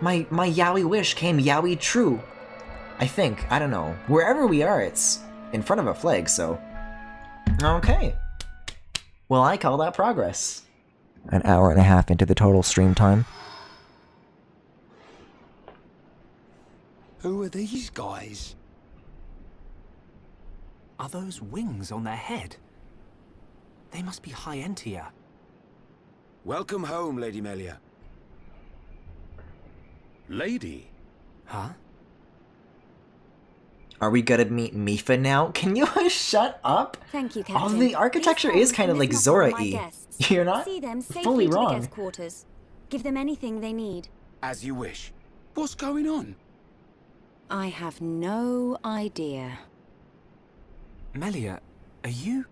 A: My yaoi wish came yaoi true. I think, I don't know. Wherever we are, it's in front of a flag, so... Okay. Well, I call that progress. An hour and a half into the total stream time.
C: Who are these guys?
E: Are those wings on their head? They must be high Entia.
F: Welcome home, Lady Melia.
D: Lady?
E: Huh?
A: Are we gonna meet Mifa now? Can you shut up?
B: Thank you, Captain.
A: Although the architecture is kind of like Zora-y. You're not
B: See them safely
A: fully
B: to the
A: wrong.
B: guest quarters. Give them anything they need.
F: As you wish.
C: What's going on?
B: I have no idea.
E: Melia, are you?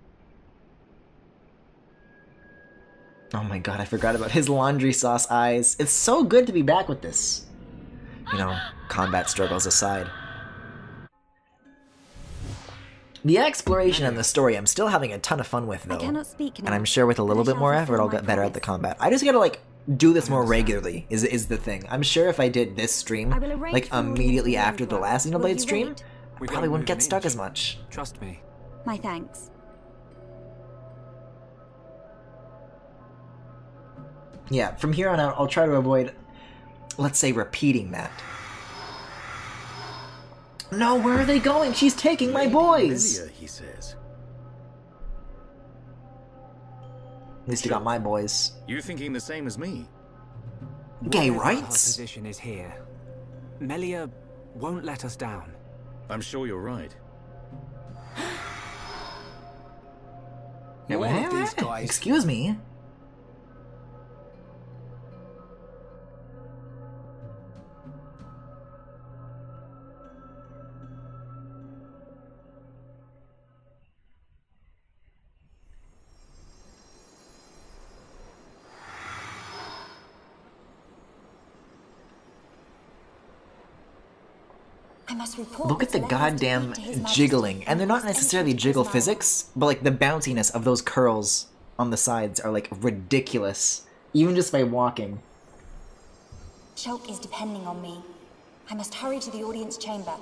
A: Oh my god, I forgot about his laundry sauce eyes. It's so good to be back with this. You know, combat struggles aside. The exploration and the story I'm still having a ton of fun with, though.
B: I cannot speak now.
A: And I'm sure with a little
B: but I
A: bit more
B: shall
A: effort, I'll
B: fulfill
A: get
B: my
A: better at the
B: promise.
A: combat. I just gotta, like, do this more regularly, is the thing. I'm sure if I did this stream,
B: I will arrange
A: like,
B: for all
A: immediately
B: the
A: after the
B: work.
A: last
B: Will
A: Xenoblade
B: you
A: stream,
B: wait?
A: I
E: We
A: probably
E: don't
A: wouldn't
E: move
A: get
E: an
A: stuck
E: inch.
A: as much.
E: Trust me.
B: My thanks.
A: Yeah, from here on out, I'll try to avoid, let's say, repeating that. No, where are they going? She's taking my
D: Lady
A: boys!
D: Melia, he says.
A: At least you got my boys.
D: You thinking the same as me?
A: Gay
E: Whatever Her
A: rights?
E: position is here. Melia won't let us down.
D: I'm sure you're right.
A: Yeah,
C: More of these guys.
A: Excuse me.
B: I must report
A: Look at the
B: Mr. Leonard's
A: goddamn
B: defeat to His Majesty
A: jiggling. And they're not
B: and his
A: necessarily
B: entrance to
A: jiggle
B: prison
A: physics, but like the bounciness of those curls on the sides are like ridiculous. Even just by walking.
B: Shulk is depending on me. I must hurry to the audience chamber.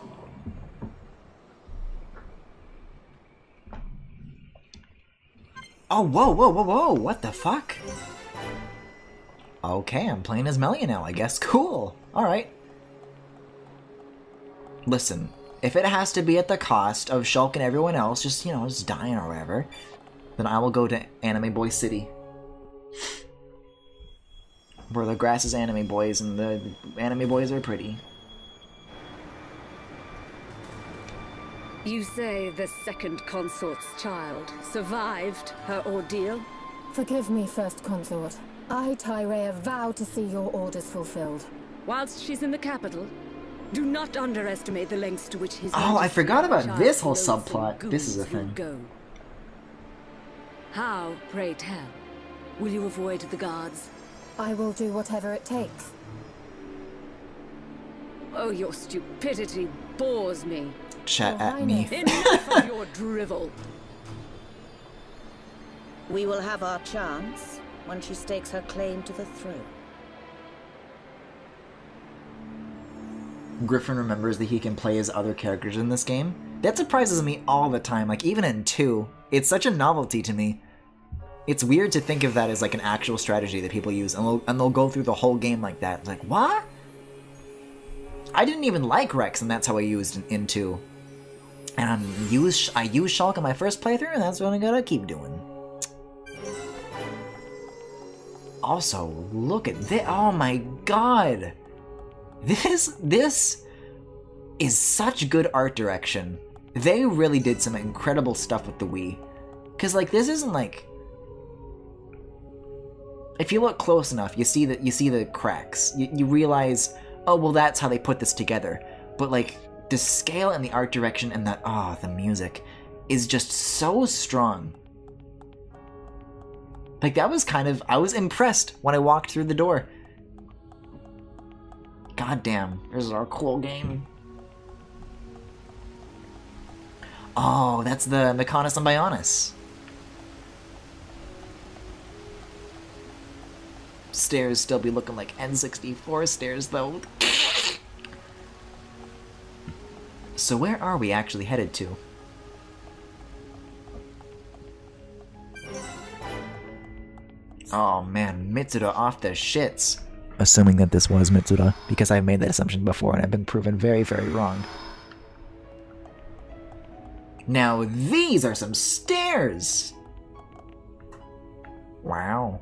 A: Oh, whoa, whoa, whoa, whoa, what the fuck? Okay, I'm playing as Melia now, I guess. Cool. Alright. Listen, if it has to be at the cost of Shulk and everyone else just, you know, just dying or whatever, then I will go to Anime Boy City. Where the grass is anime boys and the anime boys are pretty.
G: You say the second consort's child survived her ordeal?
H: Forgive me, First Consort. I, Tyrea, vow to see your orders fulfilled.
G: Whilst she's in the capital, do not underestimate the lengths to which his
A: Oh, I forgot about
G: child
A: this whole
G: loathsome
A: subplot. This is a
G: goons will
A: thing.
G: Go. How, pray tell, will you avoid the guards?
H: I will do whatever it takes.
G: Oh, your stupidity bores me.
A: Chat
H: Your
A: at me.
H: Highness.
G: Enough of your drivel.
I: We will have our chance when she stakes her claim to the throne.
A: Griffin remembers that he can play as other characters in this game. That surprises me all the time, like even in 2. It's such a novelty to me. It's weird to think of that as like an actual strategy that people use, and they'll go through the whole game like that. It's like, what? I didn't even like Rex, and that's how I used in 2. And I used Shulk in my first playthrough, and that's what I'm gonna keep doing. Also, look at this. Oh my god! This is such good art direction. They really did some incredible stuff with the Wii. Cause like this isn't like, if you look close enough, you see the cracks. You realize, oh well, that's how they put this together. But like the scale and the art direction and the music is just so strong. Like, that was kind of... I was impressed when I walked through the door. God damn, this is our cool game. Oh, that's the Mechonis and Bionis. Stairs still be looking like N64 stairs, though. So where are we actually headed to? Oh man, Mitsuda off the shits. Assuming that this was Mitsuda, because I've made that assumption before and I've been proven very, very wrong. Now these are some stairs! Wow.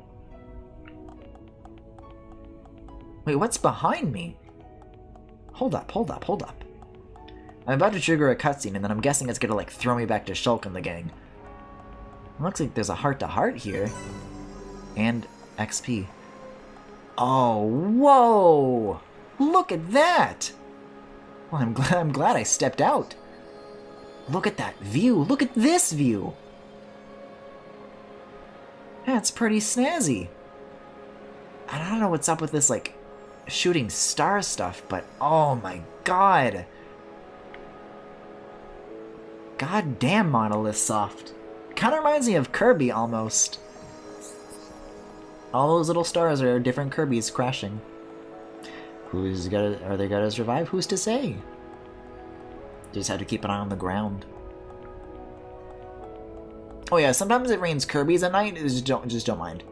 A: Wait, what's behind me? Hold up, hold up, hold up. I'm about to trigger a cutscene and then I'm guessing it's gonna like throw me back to Shulk and the gang. It looks like there's a heart-to-heart here. And XP. Oh, whoa! Look at that! Well, I'm glad I stepped out. Look at that view. Look at this view. That's pretty snazzy. I don't know what's up with this, like, shooting star stuff, but oh my god. God damn, Monolith Soft. Kinda reminds me of Kirby, almost. All those little stars are different Kirbys crashing. Are they gonna survive? Who's to say? Just have to keep an eye on the ground. Oh yeah, sometimes it rains Kirbys at night. Just don't mind.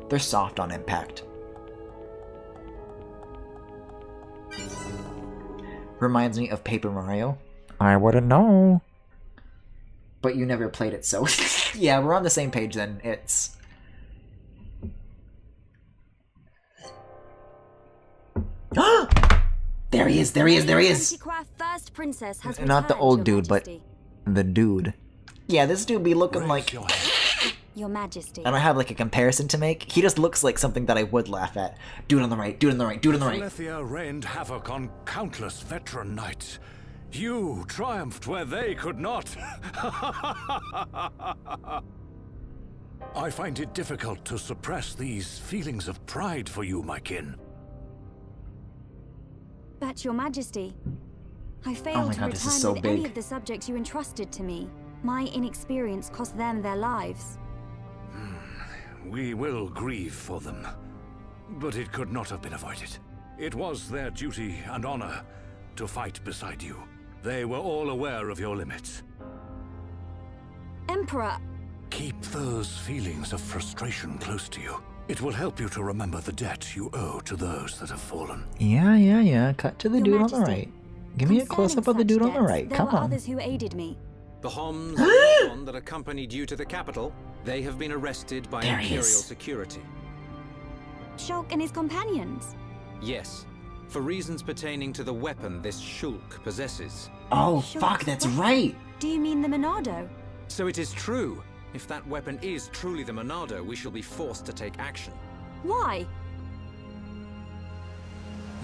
A: They're soft on impact. Reminds me of Paper Mario. I wouldn't know. But you never played it, so yeah, we're on the same page then. It's... There he is, there he is, there he is!
B: First princess has
A: Not the
B: returned,
A: old
B: Your
A: dude, but
B: Majesty.
A: the dude. Yeah, this dude be looking like...
B: Your Majesty.
A: I don't have like a comparison to make. He just looks like something that I would laugh at. Dude on the right, dude on the right, dude on the right.
J: Alethea rained havoc on countless veteran knights. You triumphed where they could not. I find it difficult to suppress these feelings of pride for you, my kin.
B: But Your Majesty, I
A: Oh
B: failed
A: my
B: to
A: god, this is
B: return
A: so
B: with any
A: big.
B: of the subjects you entrusted to me. My inexperience cost them their lives.
J: We will grieve for them, but it could not have been avoided. It was their duty and honor to fight beside you. They were all aware of your limits.
B: Emperor!
J: Keep those feelings of frustration close to you. It will help you to remember the debt you owe to those that have fallen.
A: Yeah. Cut to the
B: Your
A: dude on the
B: Majesty,
A: right. Give me a close-up of the
B: concerning
A: dude
B: such
A: on the
B: debts,
A: right.
B: there
A: Come
B: were
A: on.
B: others who aided me.
K: The Homs and Nopon that accompanied you to the capital, they have been arrested by
A: There he
K: Imperial
A: is.
K: security.
B: Shulk and his companions.
K: Yes, for reasons pertaining to the weapon this Shulk possesses.
A: Oh,
B: Shulk's
A: fuck, that's
B: weapon?
A: right.
B: Do you mean the Monado?
K: So it is true. If that weapon is truly the Monado, we shall be forced to take action.
B: Why?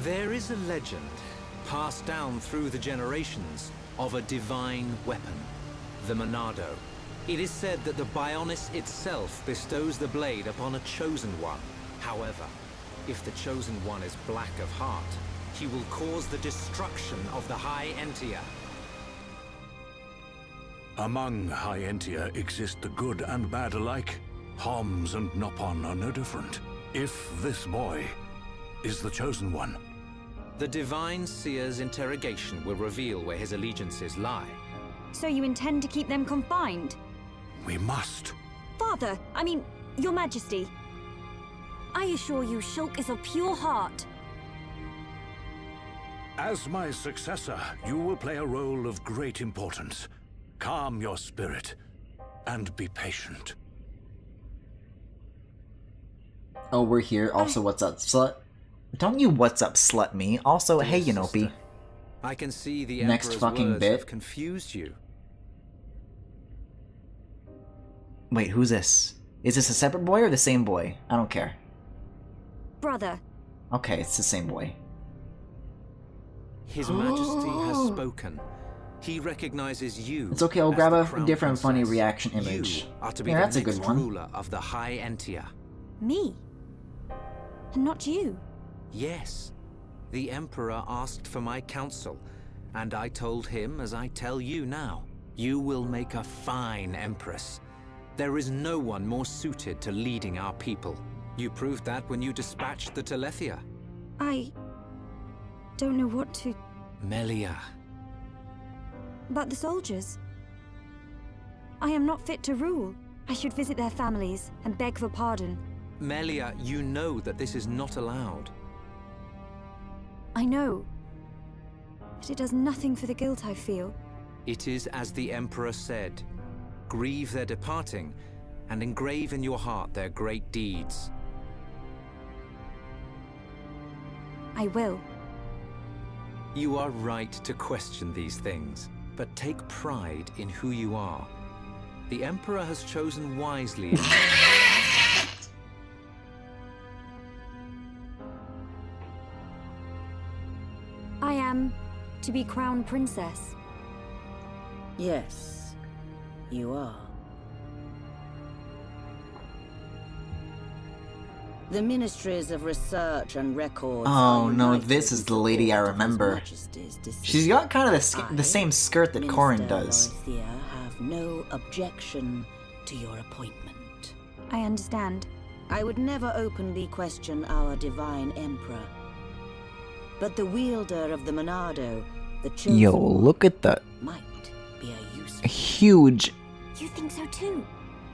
K: There is a legend, passed down through the generations, of a divine weapon, the Monado. It is said that the Bionis itself bestows the blade upon a chosen one. However, if the chosen one is black of heart, he will cause the destruction of the High Entia.
J: Among High Entia exist the good and bad alike. Homs and Nopon are no different. If this boy is the chosen one,
K: The Divine Seer's interrogation will reveal where his allegiances lie.
B: So you intend to keep them confined?
J: we must.
B: Father, I mean, Your Majesty. I assure you, Shulk is of pure heart.
J: As my successor, you will play a role of great importance. Calm your spirit and be patient.
A: Oh, we're here. Also, what's up, slut? Don't you what's up, slut me. Also, hey,
K: Dear
A: Yanopi.
K: sister, I can see the
A: Next
K: Emperor's
A: fucking
K: words
A: bit.
K: have confused you.
A: Wait, who's this? Is this a separate boy or the same boy? I don't care.
B: Brother,
A: Okay, it's the same boy.
K: His Majesty has spoken. He recognizes you.
A: It's okay, I'll
K: as
A: grab
K: the
A: a
K: crown
A: different funny
K: princess.
A: reaction image.
K: You are to be
A: Yeah,
K: the
A: that's a good
K: next
A: one.
K: ruler of the High Entia.
B: Me? And not you?
K: Yes. The Emperor asked for my counsel, and I told him as I tell you now. You will make a fine Empress. There is no one more suited to leading our people. You proved that when you dispatched the Telethia.
B: I don't know what to...
K: Melia.
B: But the soldiers? I am not fit to rule. I should visit their families and beg for pardon.
K: Melia, you know that this is not allowed.
B: I know. But it does nothing for the guilt I feel.
K: It is as the Emperor said. Grieve their departing, and engrave in your heart their great deeds.
B: I will.
K: You are right to question these things, but take pride in who you are. The Emperor has chosen wisely.
B: I am to be crown princess.
I: Yes, you are. The Ministries of Research and Records.
A: Oh no, this is the lady I remember. She's got kind of the same skirt that Corin does.
I: Minister have no objection to your appointment.
B: I understand.
I: I would never openly question our divine Emperor. But the wielder of the Monado, the chosen
A: Yo,
I: one,
A: look at the
I: might be a useful...
A: huge
B: You think so too?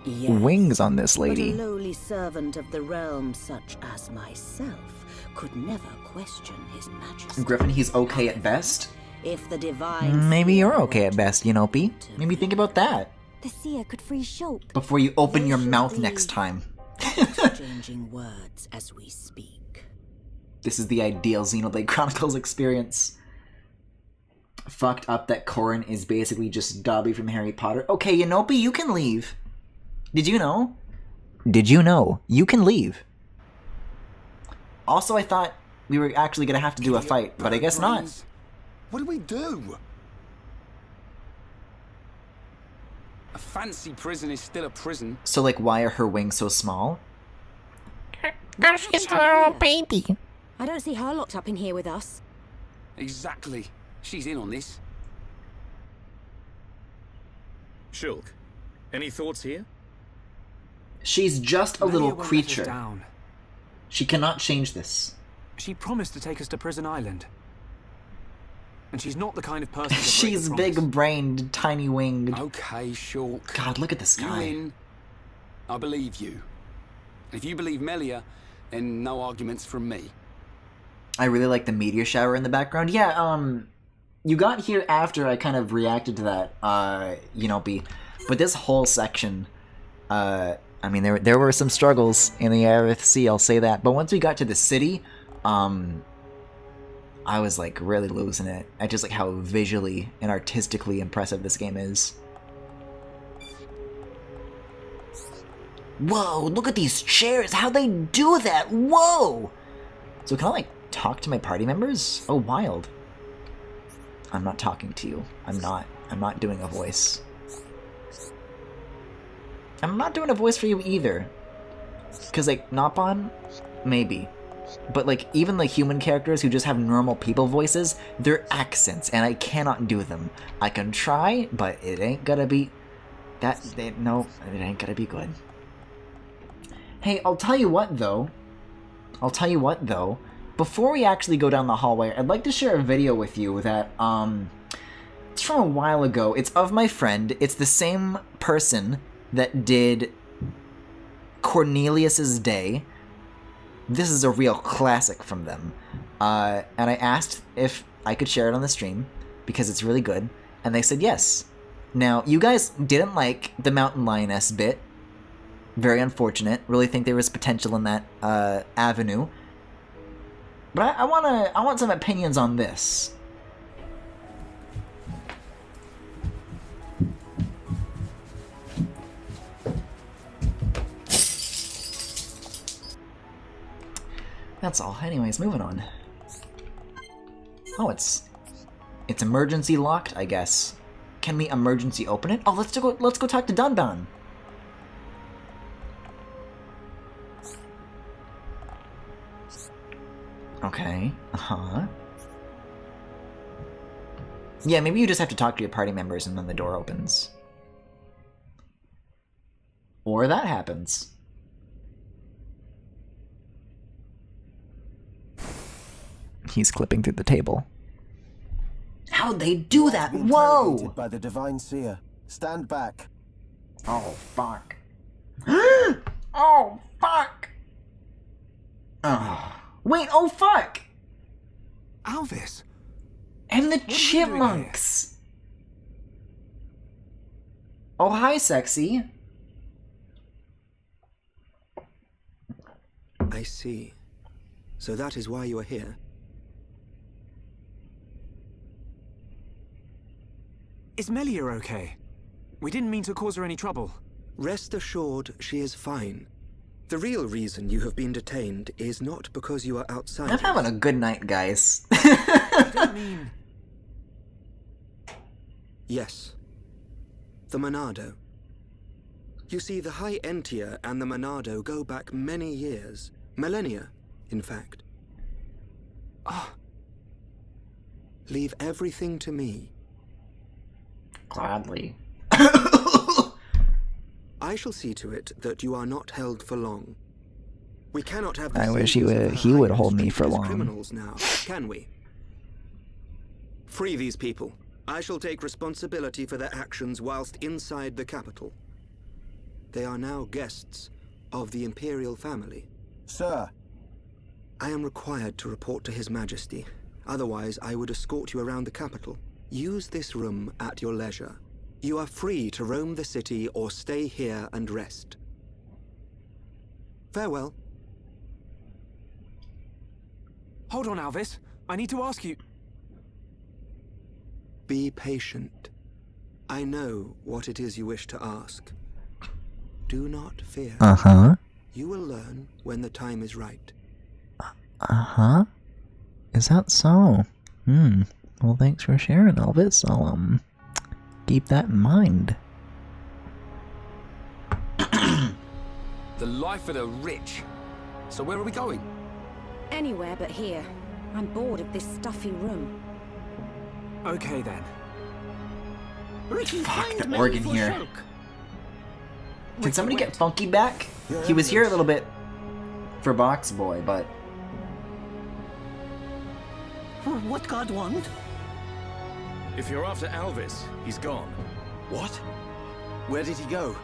I: Yes,
A: wings on this lady.
I: but a lowly servant of the realm such as myself could never question his majesty.
A: Griffin, he's okay at best.
I: If the divine...
A: Maybe you're okay at best, Yenopi. Maybe think about that
B: The seer could free Shulk.
A: before you open
I: They
A: your
I: shall
A: mouth
I: be
A: next time.
I: exchanging words as we speak.
A: This is the ideal Xenoblade Chronicles experience. Fucked up that Corin is basically just Dobby from Harry Potter. Okay, Yenopi, you can leave. Did you know? Did you know? You can leave. Also, I thought we were actually gonna have to do a fight, but I guess not.
C: What do we do? A fancy prison is still a prison.
A: So, like, why are her wings so small?
B: She's her old baby. I don't see her locked up in here with us.
C: Exactly. She's in on this.
D: Shulk, any thoughts here?
A: She's just a little
E: Melia won't let us
A: creature.
E: down.
A: She cannot change this.
E: She promised to take us to Prison Island. And she's not the kind of person to break
A: She's
E: a promise.
A: big-brained, tiny-winged.
C: Okay, Shulk.
A: God, look at the
C: You
A: sky.
C: in? I believe you. If you believe Melia, then no arguments from me.
A: I really like the meteor shower in the background. Yeah, you got here after I kind of reacted to that, Yenopi. But this whole section, I mean, there were some struggles in the Aerith Sea, I'll say that. But once we got to the city, I was, like, really losing it at just, like, how visually and artistically impressive this game is. Whoa, look at these chairs! How'd they do that? Whoa! So can I, like, talk to my party members? Oh, wild. I'm not talking to you. I'm not doing a voice. I'm not doing a voice for you either. Because, like, Nopon? Maybe. But, like, even the human characters who just have normal people voices, they're accents, and I cannot do them. I can try, but it ain't gonna be... No, it ain't gonna be good. Hey, I'll tell you what, though. Before we actually go down the hallway, I'd like to share a video with you that, it's from a while ago. It's of my friend. It's the same person that did Cornelius's Day. This is a real classic from them. And I asked if I could share it on the stream, because it's really good, and they said yes. Now, you guys didn't like the Mountain Lioness bit. Very unfortunate. Really think there was potential in that avenue. But I want some opinions on this. That's all. Anyways, moving on. Oh, it's emergency locked, I guess. Can we emergency open it? Oh, let's go talk to Dunban. Okay. Yeah, maybe you just have to talk to your party members and then the door opens. Or that happens. He's clipping through the table. How'd they do that? Whoa!
L: By the divine seer. Stand back.
A: Oh fuck. Oh fuck. Oh. Wait, oh fuck!
E: Alvis!
A: And the chipmunks! Oh, hi, sexy.
M: I see. So that is why you are here.
E: Is Melia okay? We didn't mean to cause her any trouble.
M: Rest assured, she is fine. The real reason you have been detained is not because you are outside.
A: I'm having a good night, guys.
E: I don't mean...
M: Yes. The Monado. You see, the High Entia and the Monado go back many years. Millennia, in fact.
E: Ah.
M: Leave everything to me.
A: Gladly.
M: I shall see to it that you are not held for long. We cannot have.
A: I wish he would hold me for long.
M: Criminals now, can we? Free these people. I shall take responsibility for their actions whilst inside the capital. They are now guests of the Imperial family.
L: Sir.
M: I am required to report to His Majesty. Otherwise, I would escort you around the capital. Use this room at your leisure. You are free to roam the city or stay here and rest. Farewell.
E: Hold on, Alvis. I need to ask you...
M: Be patient. I know what it is you wish to ask. Do not fear.
A: Uh-huh.
M: You will learn when the time is right.
A: Uh-huh. Is that so? Well, thanks for sharing, Elvis. I'll, keep that in mind.
C: The life of the rich. So where are we going?
B: Anywhere but here. I'm bored of this stuffy room.
E: Okay, then.
A: Fuck, the organ here. Can somebody get Funky back? He was here a little bit for Box Boy, but...
N: What God want?
D: If you're after Alvis, he's gone.
L: What? Where did he go?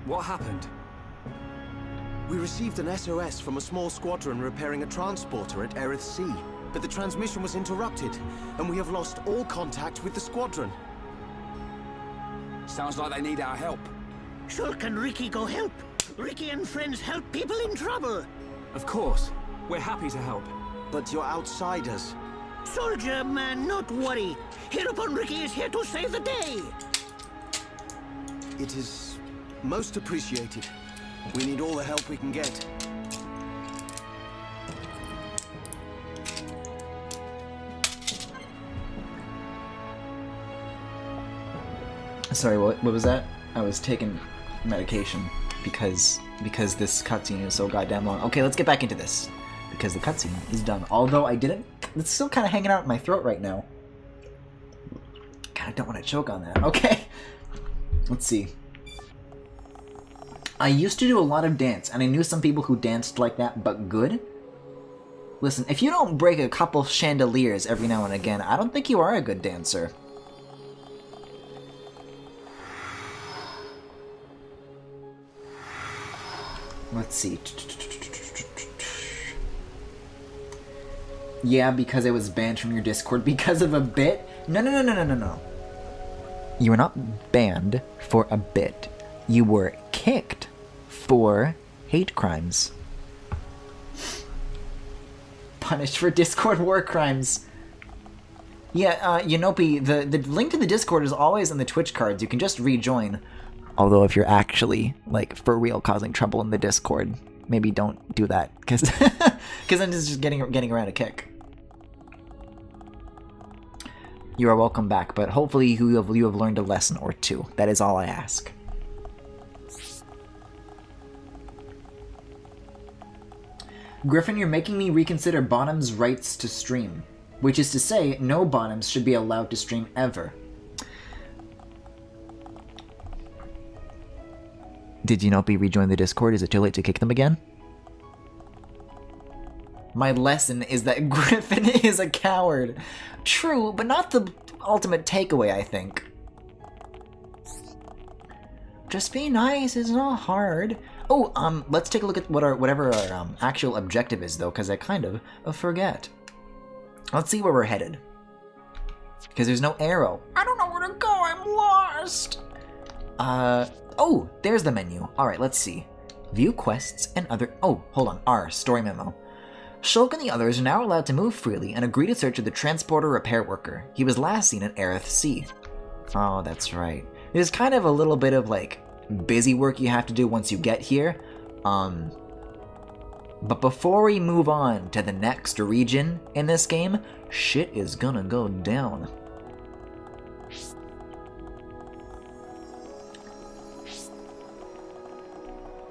E: What happened?
L: We received an SOS from a small squadron repairing a transporter at Erith Sea, but the transmission was interrupted, and we have lost all contact with the squadron.
C: Sounds like they need our help.
N: Sure can Ricky go help? Ricky and friends help people in trouble.
E: Of course. We're happy to help.
L: But you're outsiders.
N: Soldier man, not worry. Hereupon Ricky is here to save the day.
L: It is most appreciated. We need all the help we can get.
A: Sorry, what was that? I was taking medication because this cutscene is so goddamn long. Okay, let's get back into this because the cutscene is done. Although I didn't, it's still kind of hanging out in my throat right now. God, I don't want to choke on that. Okay, let's see. I used to do a lot of dance, and I knew some people who danced like that, but good. Listen, if you don't break a couple chandeliers every now and again, I don't think you are a good dancer. Let's see. Yeah, because it was banned from your Discord because of a bit? No. You were not banned for a bit. You were kicked for hate crimes. Punished for Discord war crimes. Yeah, Yonopi, the link to the Discord is always in the Twitch cards. You can just rejoin. Although if you're actually, like, for real causing trouble in the Discord, maybe don't do that, because then it's just getting around a kick. You are welcome back, but hopefully you have learned a lesson or two. That is all I ask. Griffin, you're making me reconsider Bonham's rights to stream. Which is to say, no Bonhams should be allowed to stream ever. Did you not rejoin the Discord? Is it too late to kick them again? My lesson is that Griffin is a coward. True, but not the ultimate takeaway, I think. Just be nice, it's not hard. Oh, let's take a look at whatever our actual objective is, though, because I kind of forget. Let's see where we're headed. Because there's no arrow. I don't know where to go, I'm lost! Oh, there's the menu. Alright, let's see. View quests and other... Oh, hold on. R, story memo. Shulk and the others are now allowed to move freely and agree to search for the transporter repair worker. He was last seen at Aerith Sea. Oh, that's right. There's kind of a little bit of, like, busy work you have to do once you get here. But before we move on to the next region in this game, shit is gonna go down.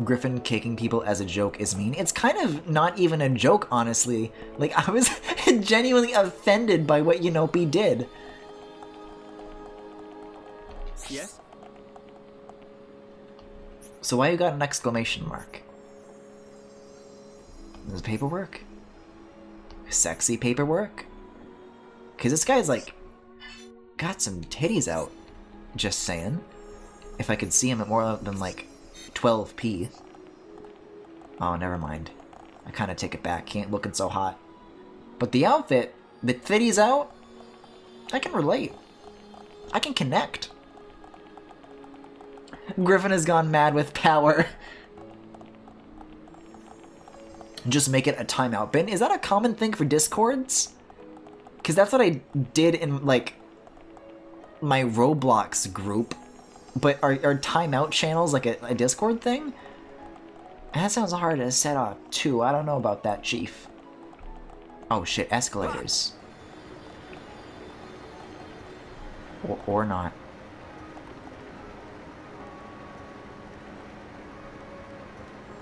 A: Griffin kicking people as a joke is mean. It's kind of not even a joke, honestly. Like, I was genuinely offended by what Yanopi did.
E: Yes?
A: So why you got an exclamation mark? This is paperwork? Sexy paperwork? Because this guy's, like, got some titties out. Just saying. If I could see him at more than, like, 12p. Oh, never mind. I kind of take it back. He ain't looking so hot. But the outfit, the titties out, I can relate. I can connect. Griffin has gone mad with power. Just make it a timeout bin. Is that a common thing for Discords? Because that's what I did in, like, my Roblox group. But are timeout channels like a Discord thing? That sounds hard to set up, too. I don't know about that, Chief. Oh, shit. Escalators. Or not.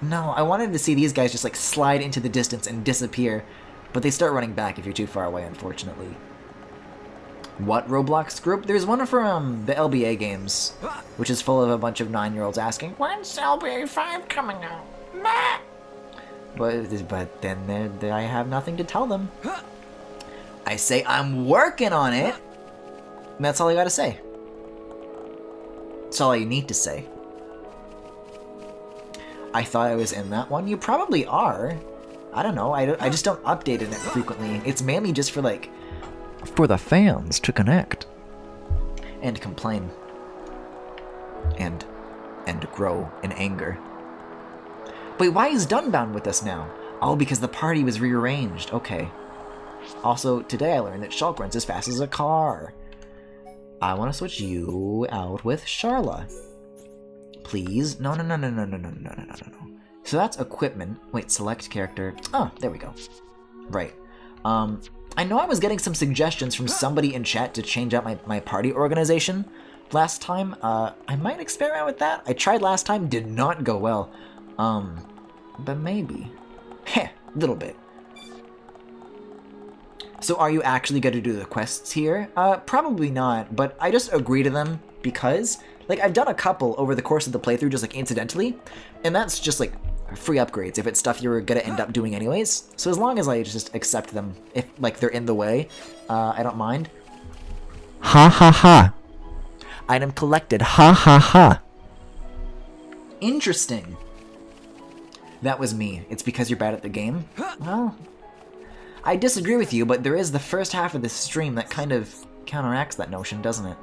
A: No, I wanted to see these guys just, like, slide into the distance and disappear. But they start running back if you're too far away, unfortunately. What Roblox group? There's one from the LBA games, which is full of a bunch of 9-year-olds asking, when's LBA 5 coming out? Bah! But then I have nothing to tell them. I say I'm working on it, and that's all I gotta say. That's all you need to say. I thought I was in that one. You probably are. I don't know. I just don't update it frequently. It's mainly just for, like, for the fans to connect and complain and grow in anger. Wait, why is Dunbound with us now? Oh, because the party was rearranged. Okay. Also, today I learned that Shulk runs as fast as a car. I want to switch you out with Sharla. Please? No. So that's equipment. Wait, select character. Oh, there we go. Right. I know I was getting some suggestions from somebody in chat to change out my party organization last time. I might experiment with that. I tried last time, did not go well. But maybe. Heh, little bit. So are you actually going to do the quests here? Probably not, but I just agree to them because, like, I've done a couple over the course of the playthrough just, like, incidentally, and that's just, like, free upgrades if it's stuff you're gonna end up doing anyways. So as long as I just accept them, if, like, they're in the way, I don't mind. Ha ha ha. Item collected. Ha ha ha. Interesting. That was me. It's because you're bad at the game? Well, I disagree with you, but there is the first half of this stream that kind of counteracts that notion, doesn't it?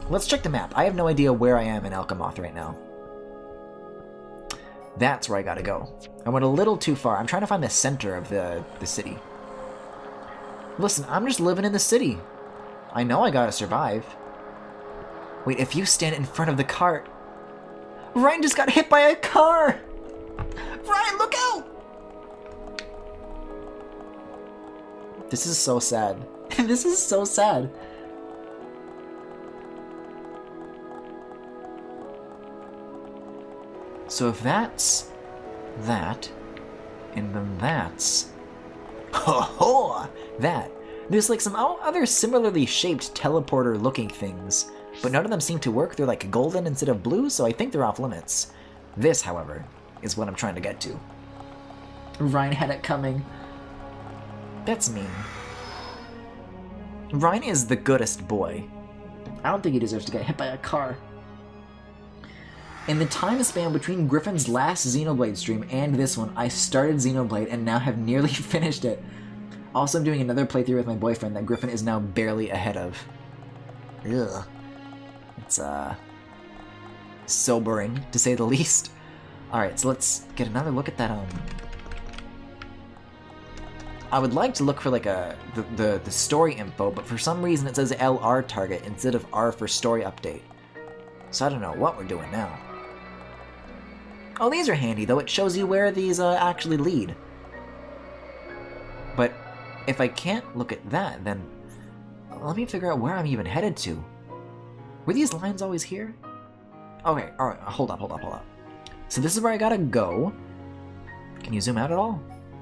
A: Let's check the map. I have no idea where I am in Alcamoth right now. That's where I gotta go. I went a little too far. I'm trying to find the center of the city. Listen, I'm just living in the city. I know I gotta survive. Wait, if you stand in front of the cart... Ryan just got hit by a car! Ryan, look out! This is so sad. This is so sad. So if that's that, and then that's... Ho-ho! That. There's like some other similarly shaped teleporter-looking things, but none of them seem to work. They're like golden instead of blue, so I think they're off limits. This, however, is what I'm trying to get to. Ryan had it coming. That's mean. Ryan is the goodest boy. I don't think he deserves to get hit by a car. In the time span between Griffin's last Xenoblade stream and this one, I started Xenoblade and now have nearly finished it. Also, I'm doing another playthrough with my boyfriend that Griffin is now barely ahead of. Ugh. It's, sobering, to say the least. Alright, so let's get another look at that, I would like to look for, like, the story info, but for some reason it says LR target instead of R for story update. So I don't know what we're doing now. Oh, these are handy, though. It shows you where these actually lead. But if I can't look at that, then let me figure out where I'm even headed to. Were these lines always here? Okay, alright, hold up. So this is where I gotta go. Can you zoom out at all?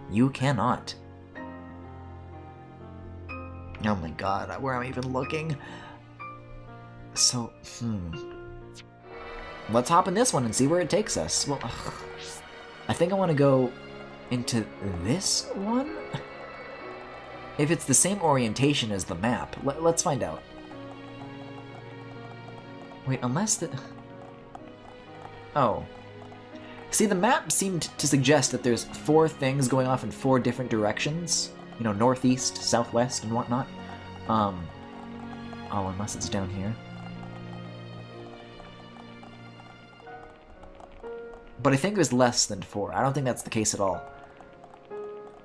A: You cannot. Oh my god, where am I even looking? So, let's hop in this one and see where it takes us. Well, I think I want to go into this one? If it's the same orientation as the map, let's find out. Wait, unless the... Oh. See, the map seemed to suggest that there's 4 things going off in 4 different directions. You know, northeast, southwest, and whatnot. Oh, unless it's down here. But I think it was less than 4. I don't think that's the case at all.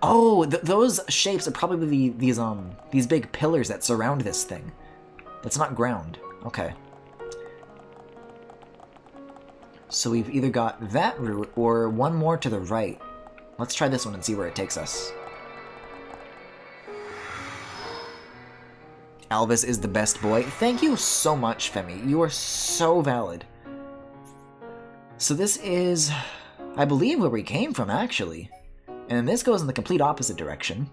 A: Oh, those shapes are probably these big pillars that surround this thing. That's not ground. Okay. So we've either got that route or one more to the right. Let's try this one and see where it takes us. Alvis is the best boy. Thank you so much, Femi. You are so valid. So this is, I believe, where we came from, actually. And this goes in the complete opposite direction.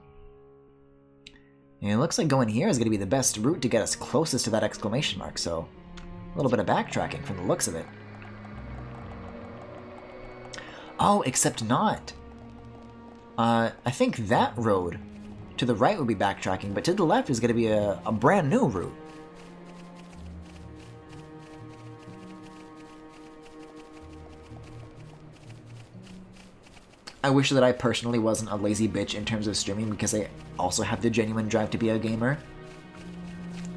A: And it looks like going here is going to be the best route to get us closest to that exclamation mark, so a little bit of backtracking from the looks of it. Oh, except not. I think that road to the right would be backtracking, but to the left is going to be a brand new route. I wish that I personally wasn't a lazy bitch in terms of streaming because I also have the genuine drive to be a gamer.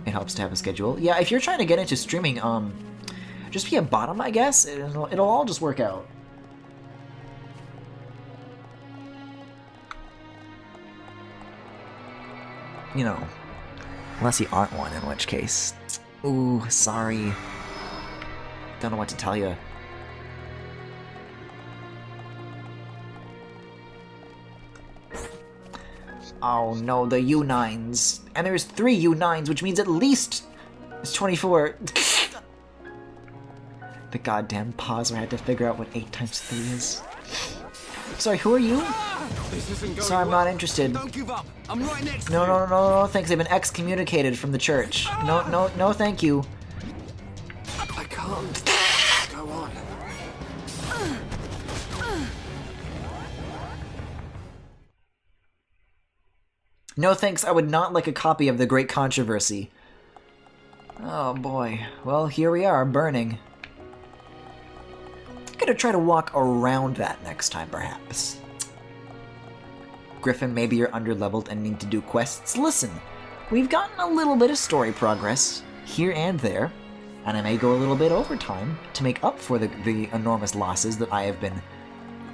A: It helps to have a schedule. Yeah, if you're trying to get into streaming, just be a bottom, I guess. It'll all just work out. You know, unless you aren't one, in which case... Ooh, sorry. Don't know what to tell you. Oh no, the U9s. And there's 3 U9s, which means at least it's 24. The goddamn pause where I had to figure out what 8 times 3 is. Sorry, who are you? Sorry, I'm not interested.
C: Don't give up. I'm right next to
A: No,
C: you.
A: no, no, no, no, thanks. I've been excommunicated from the church. No, no, no, thank you.
L: I can't. Go on.
A: No thanks, I would not like a copy of The Great Controversy. Oh boy. Well, here we are, burning. I'm gonna try to walk around that next time, perhaps. Griffin, maybe you're underleveled and need to do quests. Listen, we've gotten a little bit of story progress, here and there, and I may go a little bit over time to make up for the enormous losses that I have been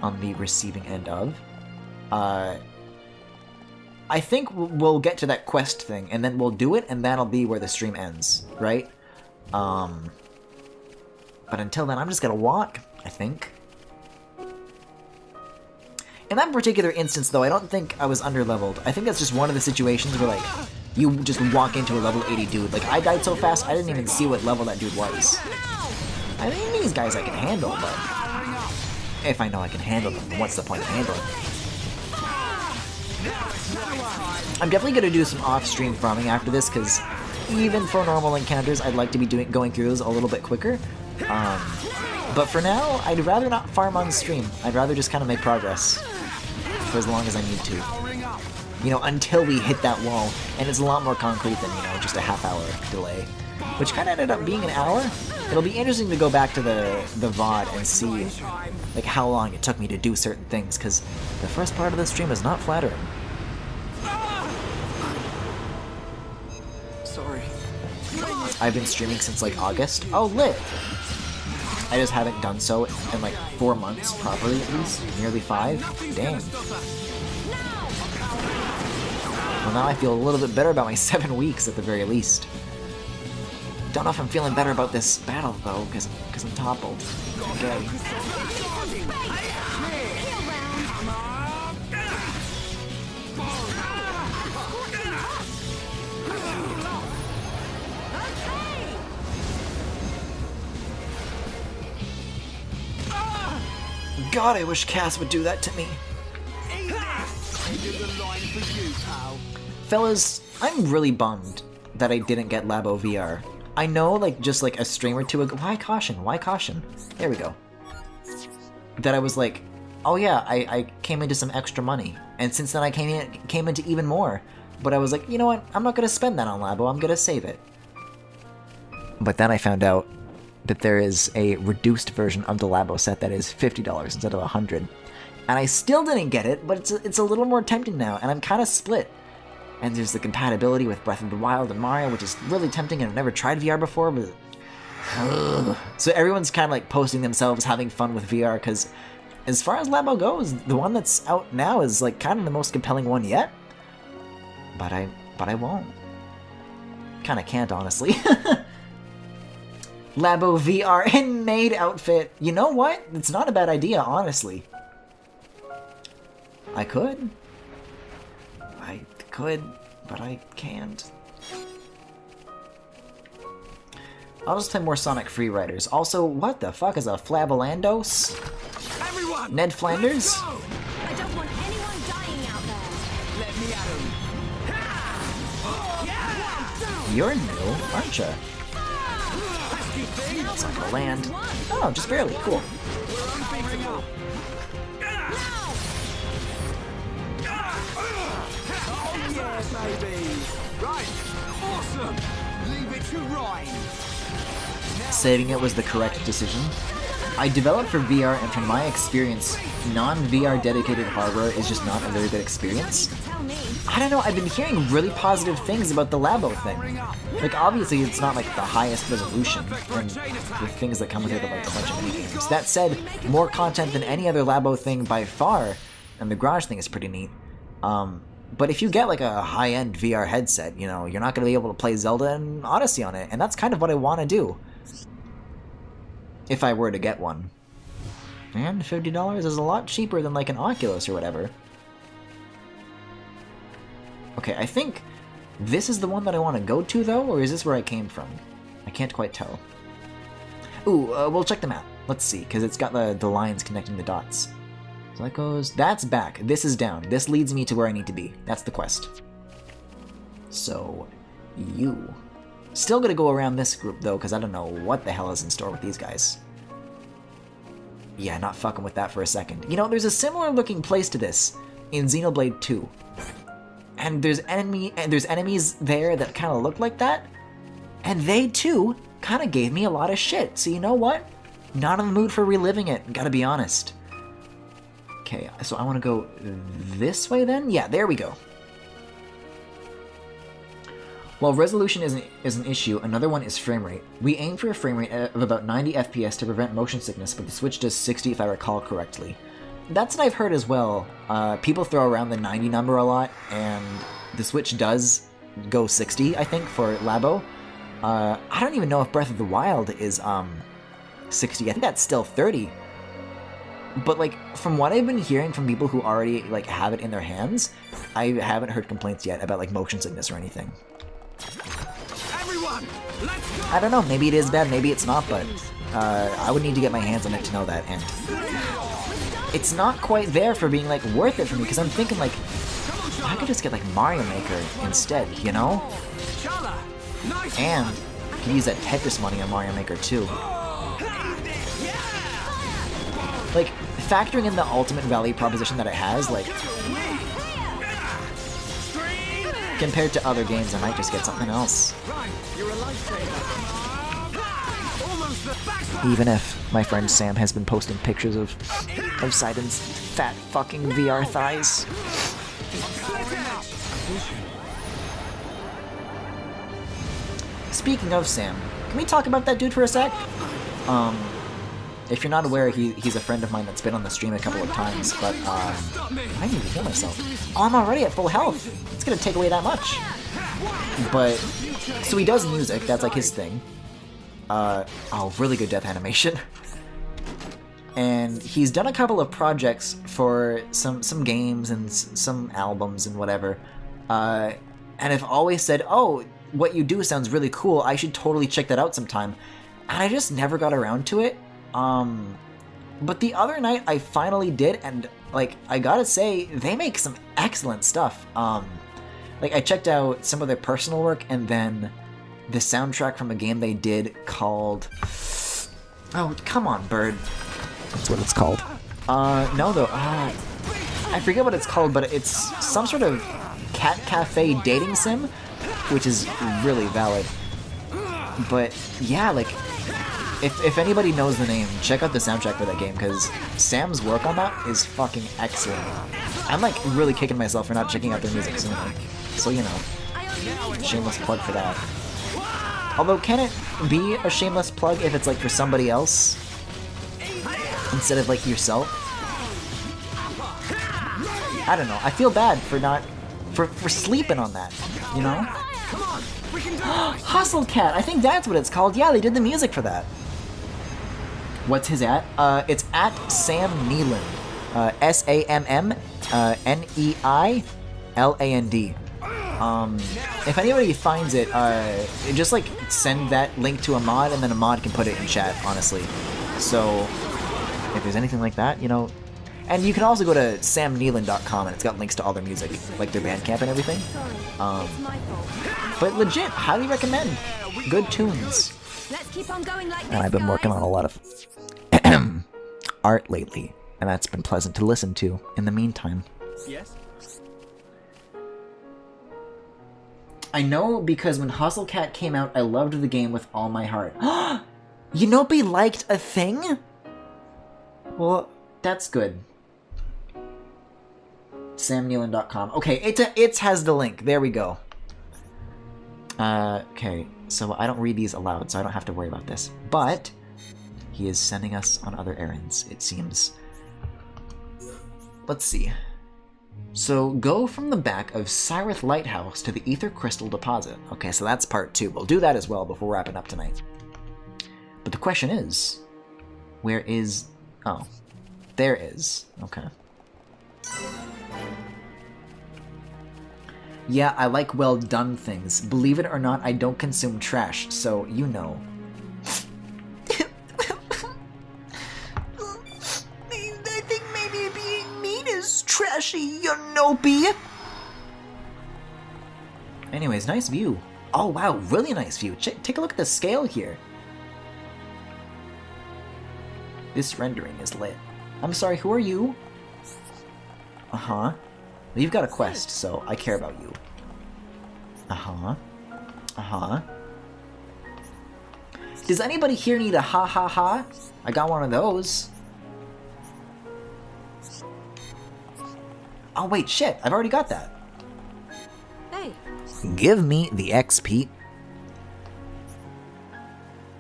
A: on the receiving end of. I think we'll get to that quest thing, and then we'll do it, and that'll be where the stream ends, right? But until then, I'm just gonna walk, I think. In that particular instance, though, I don't think I was underleveled. I think that's just one of the situations where, like, you just walk into a level 80 dude. Like, I died so fast, I didn't even see what level that dude was. I mean, these guys I can handle, but if I know I can handle them, then what's the point of handling them? I'm definitely going to do some off-stream farming after this, because even for normal encounters, I'd like to be doing through those a little bit quicker. But for now, I'd rather not farm on stream. I'd rather just kind of make progress for as long as I need to. You know, until we hit that wall, and it's a lot more concrete than, you know, just a half-hour delay. Which kind of ended up being an hour. It'll be interesting to go back to the VOD and see, like, how long it took me to do certain things, because the first part of the stream is not flattering.
L: Sorry.
A: I've been streaming since, like, August. Oh, lit! I just haven't done so in, like, 4 months properly, at least. Nearly 5. Dang. Well, now I feel a little bit better about my 7 weeks, at the very least. Don't know if I'm feeling better about this battle, though, because I'm toppled. Okay. God, I wish Cass would do that to me. Fellas, I'm really bummed that I didn't get Labo VR. I know, like, just like a stream or two ago. Why caution? Why caution? There we go. That I was like, oh yeah, I came into some extra money, and since then I came into even more. But I was like, you know what? I'm not gonna spend that on Labo. I'm gonna save it. But then I found out that there is a reduced version of the Labo set that is $50 instead of $100, and I still didn't get it. But it's a little more tempting now, and I'm kind of split. And there's the compatibility with Breath of the Wild and Mario, which is really tempting, and I've never tried VR before, but... So everyone's kind of like posting themselves having fun with VR, because as far as Labo goes, the one that's out now is like kind of the most compelling one yet. But I won't. Kind of can't, honestly. Labo VR in maid outfit. You know what? It's not a bad idea, honestly. I could, but I can't. I'll just play more Sonic Freeriders. Also, what the fuck is a Flavolandos? Everyone, Ned Flanders?
B: I don't want anyone dying out there.
N: Let me at him.
A: You're new, aren't you? It's like a land. Oh, just barely. Cool.
N: Right, awesome. Leave it to Ryan.
A: Saving it was the correct decision. I developed for VR, and from my experience, non-VR dedicated hardware is just not a very good experience. I don't know, I've been hearing really positive things about the Labo thing. Like, obviously it's not like the highest resolution, and with things that come with it are like a bunch of mini games. That said, more content than any other Labo thing by far, and the Garage thing is pretty neat. But if you get like a high-end VR headset, you know, you're not going to be able to play Zelda and Odyssey on it, and that's kind of what I want to do. If I were to get one. And $50 is a lot cheaper than like an Oculus or whatever. Okay, I think this is the one that I want to go to, though, or is this where I came from? I can't quite tell. Ooh, we'll check the map. Let's see, because it's got the lines connecting the dots. So that goes... That's back. This is down. This leads me to where I need to be. That's the quest. So, you. Still gonna go around this group, though, because I don't know what the hell is in store with these guys. Yeah, not fucking with that for a second. You know, there's a similar looking place to this in Xenoblade 2. And there's enemies there that kind of look like that. And they, too, kind of gave me a lot of shit. So you know what? Not in the mood for reliving it, gotta be honest. Okay, so I want to go this way then? Yeah, there we go. While resolution is an issue, another one is frame rate. We aim for a frame rate of about 90 FPS to prevent motion sickness, but the Switch does 60 if I recall correctly. That's what I've heard as well. People throw around the 90 number a lot, and the Switch does go 60, I think, for Labo. I don't even know if Breath of the Wild is 60. I think that's still 30. But like from what I've been hearing from people who already like have it in their hands, I haven't heard complaints yet about like motion sickness or anything.
C: Everyone, let's go!
A: I don't know, maybe it is bad, maybe it's not, but I would need to get my hands on it to know that, and it's not quite there for being like worth it for me, because I'm thinking like, I could just get like Mario Maker instead, you know? And I could use that Tetris money on Mario Maker too. Like, factoring in the ultimate value proposition that it has, like, compared to other games, I might just get something else. Even if my friend Sam has been posting pictures of Sidon's fat fucking VR thighs. Speaking of Sam, can we talk about that dude for a sec? If you're not aware, he's a friend of mine that's been on the stream a couple of times, but I need to heal myself. Oh, I'm already at full health. It's gonna take away that much. But, so he does music, that's like his thing. Oh, really good death animation. And he's done a couple of projects for some games and some albums and whatever. And I've always said, oh, what you do sounds really cool, I should totally check that out sometime. And I just never got around to it. But the other night I finally did, and like, I gotta say, they make some excellent stuff. Like, I checked out some of their personal work, and then the soundtrack from a game they did called... Oh, come on, Bird. That's what it's called. No, though. I forget what it's called, but it's some sort of cat cafe dating sim, which is really valid. But, yeah, like, if anybody knows the name, check out the soundtrack for that game, because Sam's work on that is fucking excellent. I'm, like, really kicking myself for not checking out their music sooner. So, you know, shameless plug for that. Although, can it be a shameless plug if it's, like, for somebody else? Instead of, like, yourself? I don't know. I feel bad for not... For sleeping on that, you know? Hustle Cat! I think that's what it's called. Yeah, they did the music for that. What's his at? It's at Sam Neeland. S-A-M-M-N-E-I-L-A-N-D. If anybody finds it, just like send that link to a mod, and then a mod can put it in chat, honestly. So, if there's anything like that, you know. And you can also go to samneeland.com, and it's got links to all their music, like their Bandcamp and everything. But legit, highly recommend. Good tunes.
B: Let's keep on going like this,
A: and I've been working on a lot of art lately, and that's been pleasant to listen to in the meantime.
E: Yes?
A: I know, because when Hustle Cat came out, I loved the game with all my heart. Yanobi liked a thing? Well, that's good. samneeland.com. Okay, it has the link. There we go. Okay, so I don't read these aloud, so I don't have to worry about this. But he is sending us on other errands, it seems. Let's see. So, go from the back of Cyrith Lighthouse to the Ether Crystal Deposit. Okay, so that's part 2. We'll do that as well before wrapping up tonight. But the question is, where is... Oh, there is. Okay. Yeah, I like well-done things. Believe it or not, I don't consume trash, so you know. I think maybe being mean is trashy, Yanobi. Anyways, nice view. Oh wow, really nice view. Take a look at the scale here. This rendering is lit. I'm sorry, who are you? Uh-huh. Well, you've got a quest, so I care about you. Uh-huh. Uh-huh. Does anybody here need a ha-ha-ha? I got one of those. Oh, wait, shit. I've already got that.
B: Hey.
A: Give me the XP.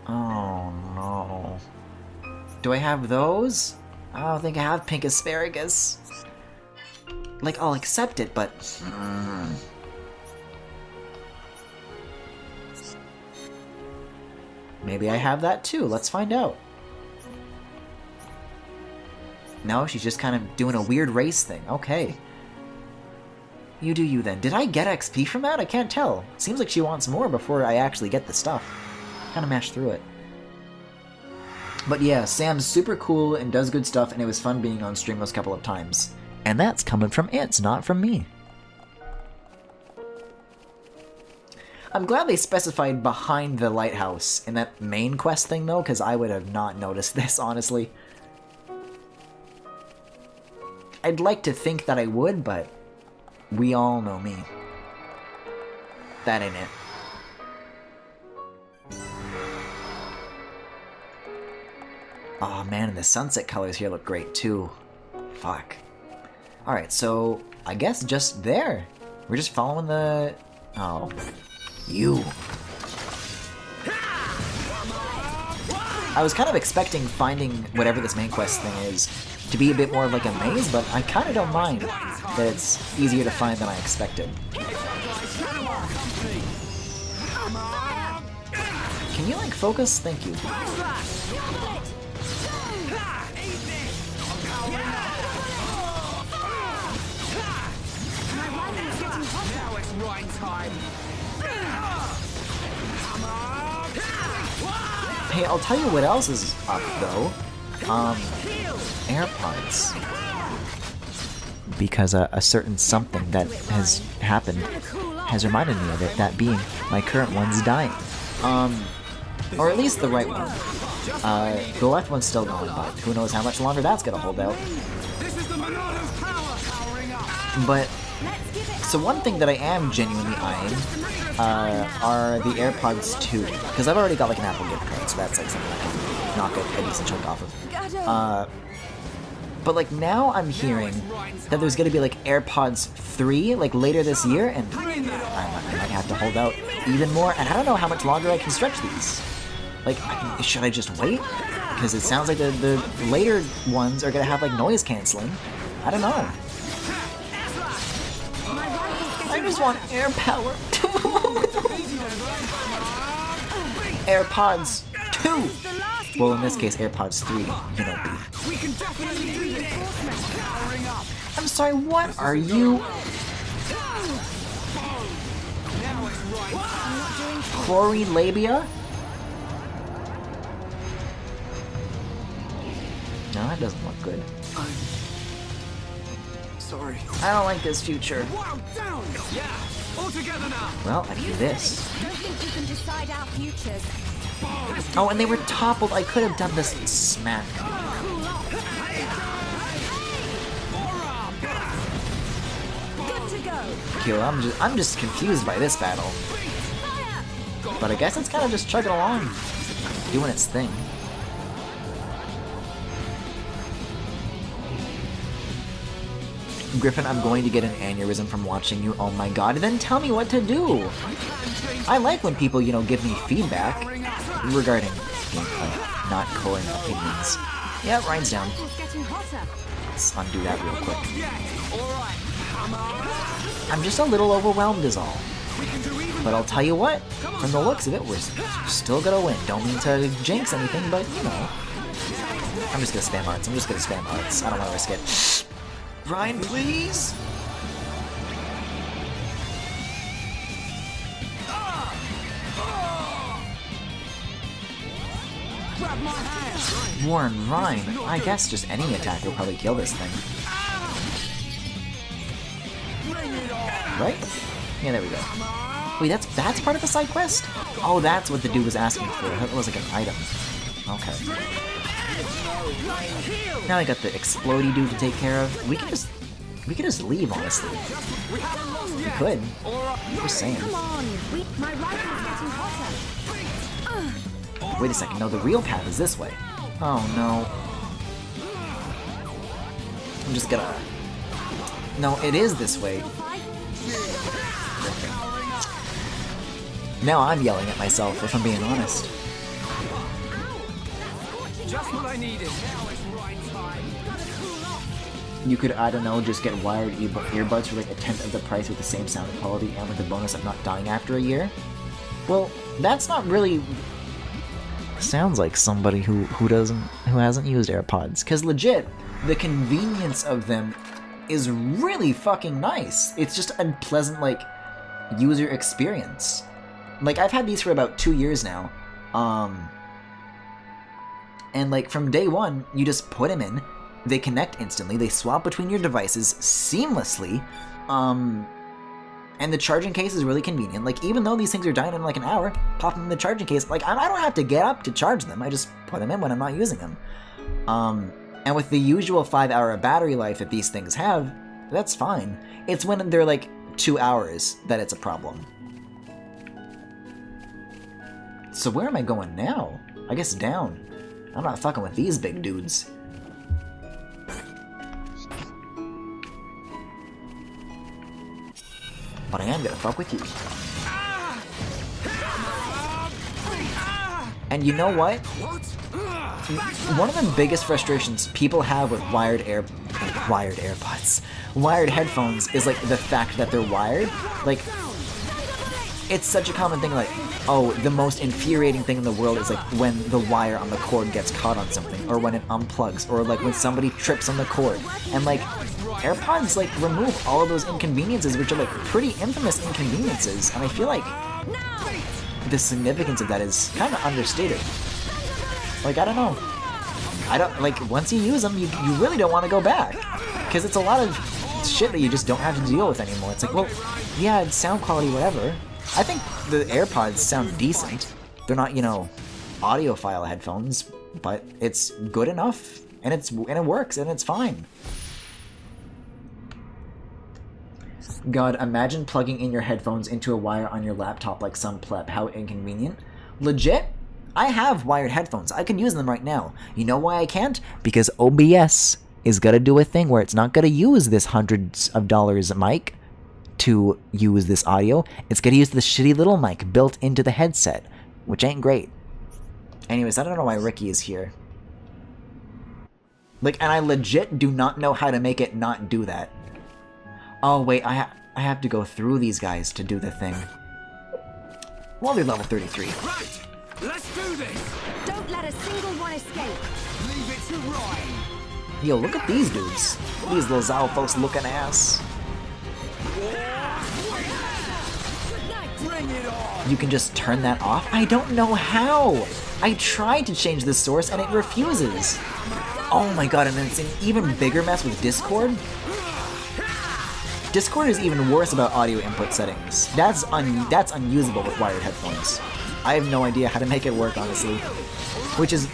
A: Oh, no. Do I have those? I don't think I have pink asparagus. Like, I'll accept it, but... Maybe I have that too. Let's find out. No, she's just kind of doing a weird race thing. Okay. You do you then. Did I get XP from that? I can't tell. Seems like she wants more before I actually get the stuff. Kind of mashed through it. But yeah, Sam's super cool and does good stuff, and it was fun being on stream those couple of times. And that's coming from it, not from me. I'm glad they specified behind the lighthouse in that main quest thing, though, because I would have not noticed this, honestly. I'd like to think that I would, but we all know me. That ain't it. Oh man, and the sunset colors here look great too. Fuck. Alright, so I guess just there. We're just following the... Oh. You. I was kind of expecting finding whatever this main quest thing is to be a bit more of like a maze, but I kind of don't mind that it's easier to find than I expected. Can you like focus? Thank you. Hey, I'll tell you what else is up though. AirPods. Because a certain something that has happened has reminded me of it, that being my current one's dying. Or at least the right one. The left one's still going, but who knows how much longer that's gonna hold out. But, so one thing that I am genuinely eyeing are the AirPods 2, because I've already got like an Apple gift card, so that's like something I can knock a decent chunk off of. But like now I'm hearing that there's gonna be like AirPods 3 like later this year, and I might have to hold out even more, and I don't know how much longer I can stretch these. Like, should I just wait? Because it sounds like the later ones are gonna have like noise canceling. I don't know. I just want air power. AirPods 2! Well, in this case, AirPods 3, you know, beef.
C: We can definitely do this. Powering up.
A: I'm sorry, what are you? Chlorine labia? No, that doesn't look good.
L: Sorry.
A: I don't like this future.
C: Down. Yeah. All together now.
A: Well, I can do this.
B: Don't think you can decide our futures.
A: Oh, and they were toppled. I could have done this smack.
B: Good to go.
A: Okay, well, I'm just confused by this battle. But I guess it's kind of just chugging along, doing its thing. Griffin, I'm going to get an aneurysm from watching you. Oh my god, then tell me what to do. I like when people, you know, give me feedback regarding gameplay, not current opinions. Yeah, Ryan's down. Let's undo that real quick. I'm just a little overwhelmed is all. But I'll tell you what, from the looks of it, we're still gonna win. Don't mean to jinx anything, but, you know. I'm just gonna spam arts. I don't want to risk it. Ryan, please? Warren, Ryan, I guess just any attack will probably kill this thing. Right? Yeah, there we go. Wait, that's part of the side quest? Oh, that's what the dude was asking for. That was like an item. Okay. Now I got the explodey dude to take care of. We could just leave, honestly. We could. Just saying. Wait a second, no, the real path is this way. Oh no. I'm just gonna... No, it is this way. Now I'm yelling at myself, if I'm being honest.
C: Just what I needed.
A: You could, I don't know, just get wired earbuds for like 1/10 of the price with the same sound quality and with the bonus of not dying after a year. Well, that's not really... Sounds like somebody who hasn't used AirPods. Cause legit, the convenience of them is really fucking nice. It's just a pleasant, like, user experience. Like, I've had these for about 2 years now. And like from day one, you just put them in, they connect instantly, they swap between your devices seamlessly, and the charging case is really convenient. Like, even though these things are dying in like an hour, pop them in the charging case. Like, I don't have to get up to charge them, I just put them in when I'm not using them. And with the usual 5-hour battery life that these things have, that's fine. It's when they're like 2 hours that it's a problem. So where am I going now? I guess down. I'm not fucking with these big dudes. But I am gonna fuck with you. And you know what? One of the biggest frustrations people have with wired headphones is like the fact that they're wired. Like, it's such a common thing, like, oh, the most infuriating thing in the world is like when the wire on the cord gets caught on something, or when it unplugs, or like when somebody trips on the cord. And like, AirPods like remove all of those inconveniences, which are like pretty infamous inconveniences, and I feel like the significance of that is kind of understated. Like, I don't know. Like, once you use them, you really don't want to go back, because it's a lot of shit that you just don't have to deal with anymore. It's like, well, yeah, it's sound quality, whatever. I think the AirPods sound decent. They're not, you know, audiophile headphones, but it's good enough, and it works, and it's fine. God, imagine plugging in your headphones into a wire on your laptop like some pleb. How inconvenient. Legit, I have wired headphones. I can use them right now. You know why I can't? Because OBS is gonna do a thing where it's not gonna use this hundreds of dollars mic to use this audio. It's gonna use the shitty little mic built into the headset, which ain't great. Anyways, I don't know why Ricky is here. Like, and I legit do not know how to make it not do that. Oh wait, I have to go through these guys to do the thing. Well, they're level 33.
C: Right, let's do this.
B: Don't let a single one escape.
C: Leave it to Ryan.
A: Yo, look at these dudes. These little Zalfos looking ass.
C: Bring it on.
A: You can just turn that off? I don't know how. I tried to change the source and it refuses. Oh my god, and then it's an even bigger mess with Discord. Discord is even worse about audio input settings. That's unusable with wired headphones. I have no idea how to make it work, honestly. Which is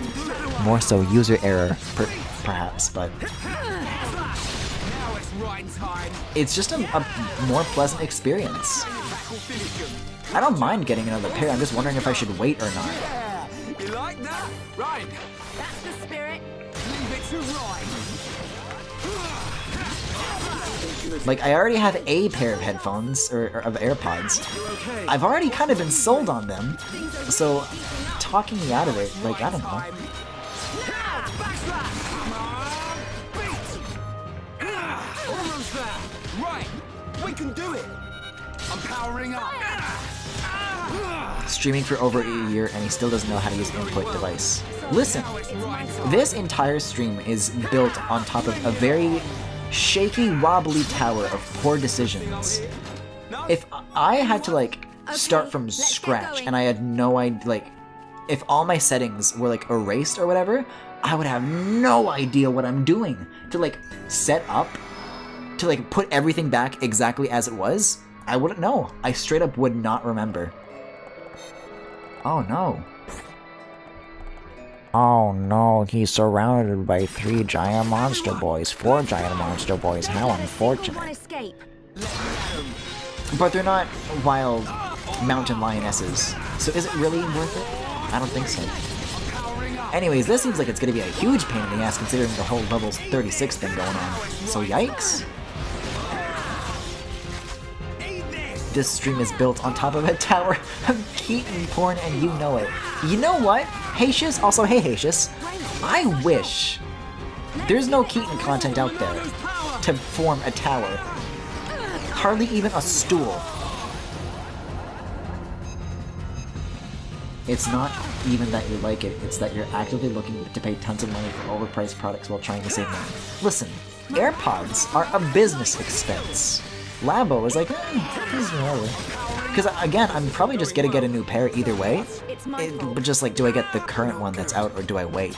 A: more so user error, perhaps, but it's just a more pleasant experience. I don't mind getting another pair, I'm just wondering if I should wait or not.
C: You like that? Right.
B: That's the spirit.
C: Leave it to Ryan.
A: Like, I already have a pair of headphones, or of AirPods. I've already kind of been sold on them, so talking me out of it, like, I don't know.
C: Almost there. Right. We can do it. I'm powering up.
A: Streaming for over a year and he still doesn't know how to use an input device. Listen, this entire stream is built on top of a very shaky, wobbly tower of poor decisions. If I had to, like, start from scratch and I had no idea, like, if all my settings were, like, erased or whatever, I would have no idea what I'm doing. To, like, set up, to, like, put everything back exactly as it was, I wouldn't know. I straight up would not remember. Oh no. Oh no, he's surrounded by 3 giant monster boys, 4 giant monster boys, how unfortunate. But they're not wild mountain lionesses, so is it really worth it? I don't think so. Anyways, this seems like it's gonna be a huge pain in the ass considering the whole level 36 thing going on, so yikes. This stream is built on top of a tower of Keaton porn and you know it. You know what? Haitius, also hey Haitius, I wish there's no Keaton content out there to form a tower. Hardly even a stool. It's not even that you like it, it's that you're actively looking to pay tons of money for overpriced products while trying to save money. Listen, AirPods are a business expense. Labo is like, because again, I'm probably just gonna get a new pair either way. But just like, do I get the current one that's out or do I wait?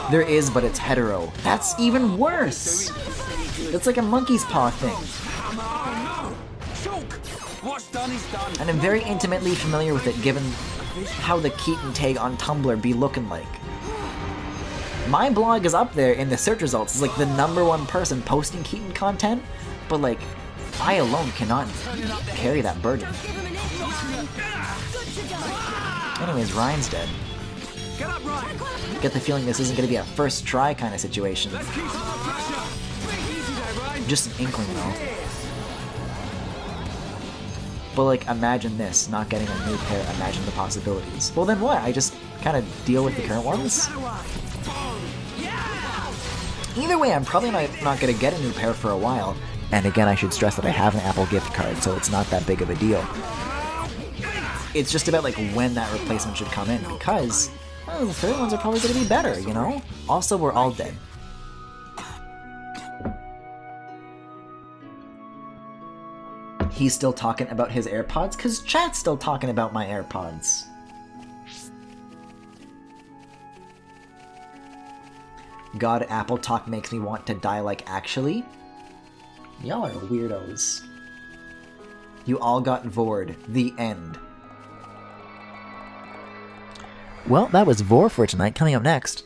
A: There is, but it's hetero. That's even worse! It's like a monkey's paw thing. And I'm very intimately familiar with it, given how the Keaton tag on Tumblr be looking like. My blog is up there in the search results. It's like the #1 person posting Keaton content, but like, I alone cannot carry that burden. Anyways, Ryan's dead. Get the feeling this isn't going to be a first try kind of situation. Just an inkling though. But like, imagine this, not getting a new pair, imagine the possibilities. Well then what? I just kind of deal with the current ones? Either way, I'm probably not going to get a new pair for a while. And again, I should stress that I have an Apple gift card, so it's not that big of a deal. It's just about like when that replacement should come in, because well, the third ones are probably going to be better, you know? Also, we're all dead. He's still talking about his AirPods, because chat's still talking about my AirPods. God, Apple talk makes me want to die like actually. Y'all are weirdos. You all got vored. The end. Well, that was Vor for tonight. Coming up next.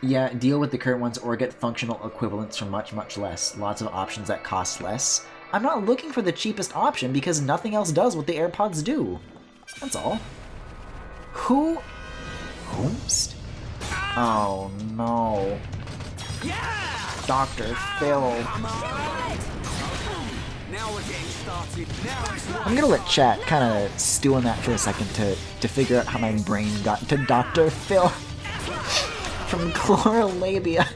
A: Yeah, deal with the current ones or get functional equivalents for much, much less. Lots of options that cost less. I'm not looking for the cheapest option because nothing else does what the AirPods do. That's all. Who? Host? Oh no. Dr. Phil. I'm gonna let chat kind of stew on that for a second to figure out how my brain got to Dr. Phil from Chlorolabia.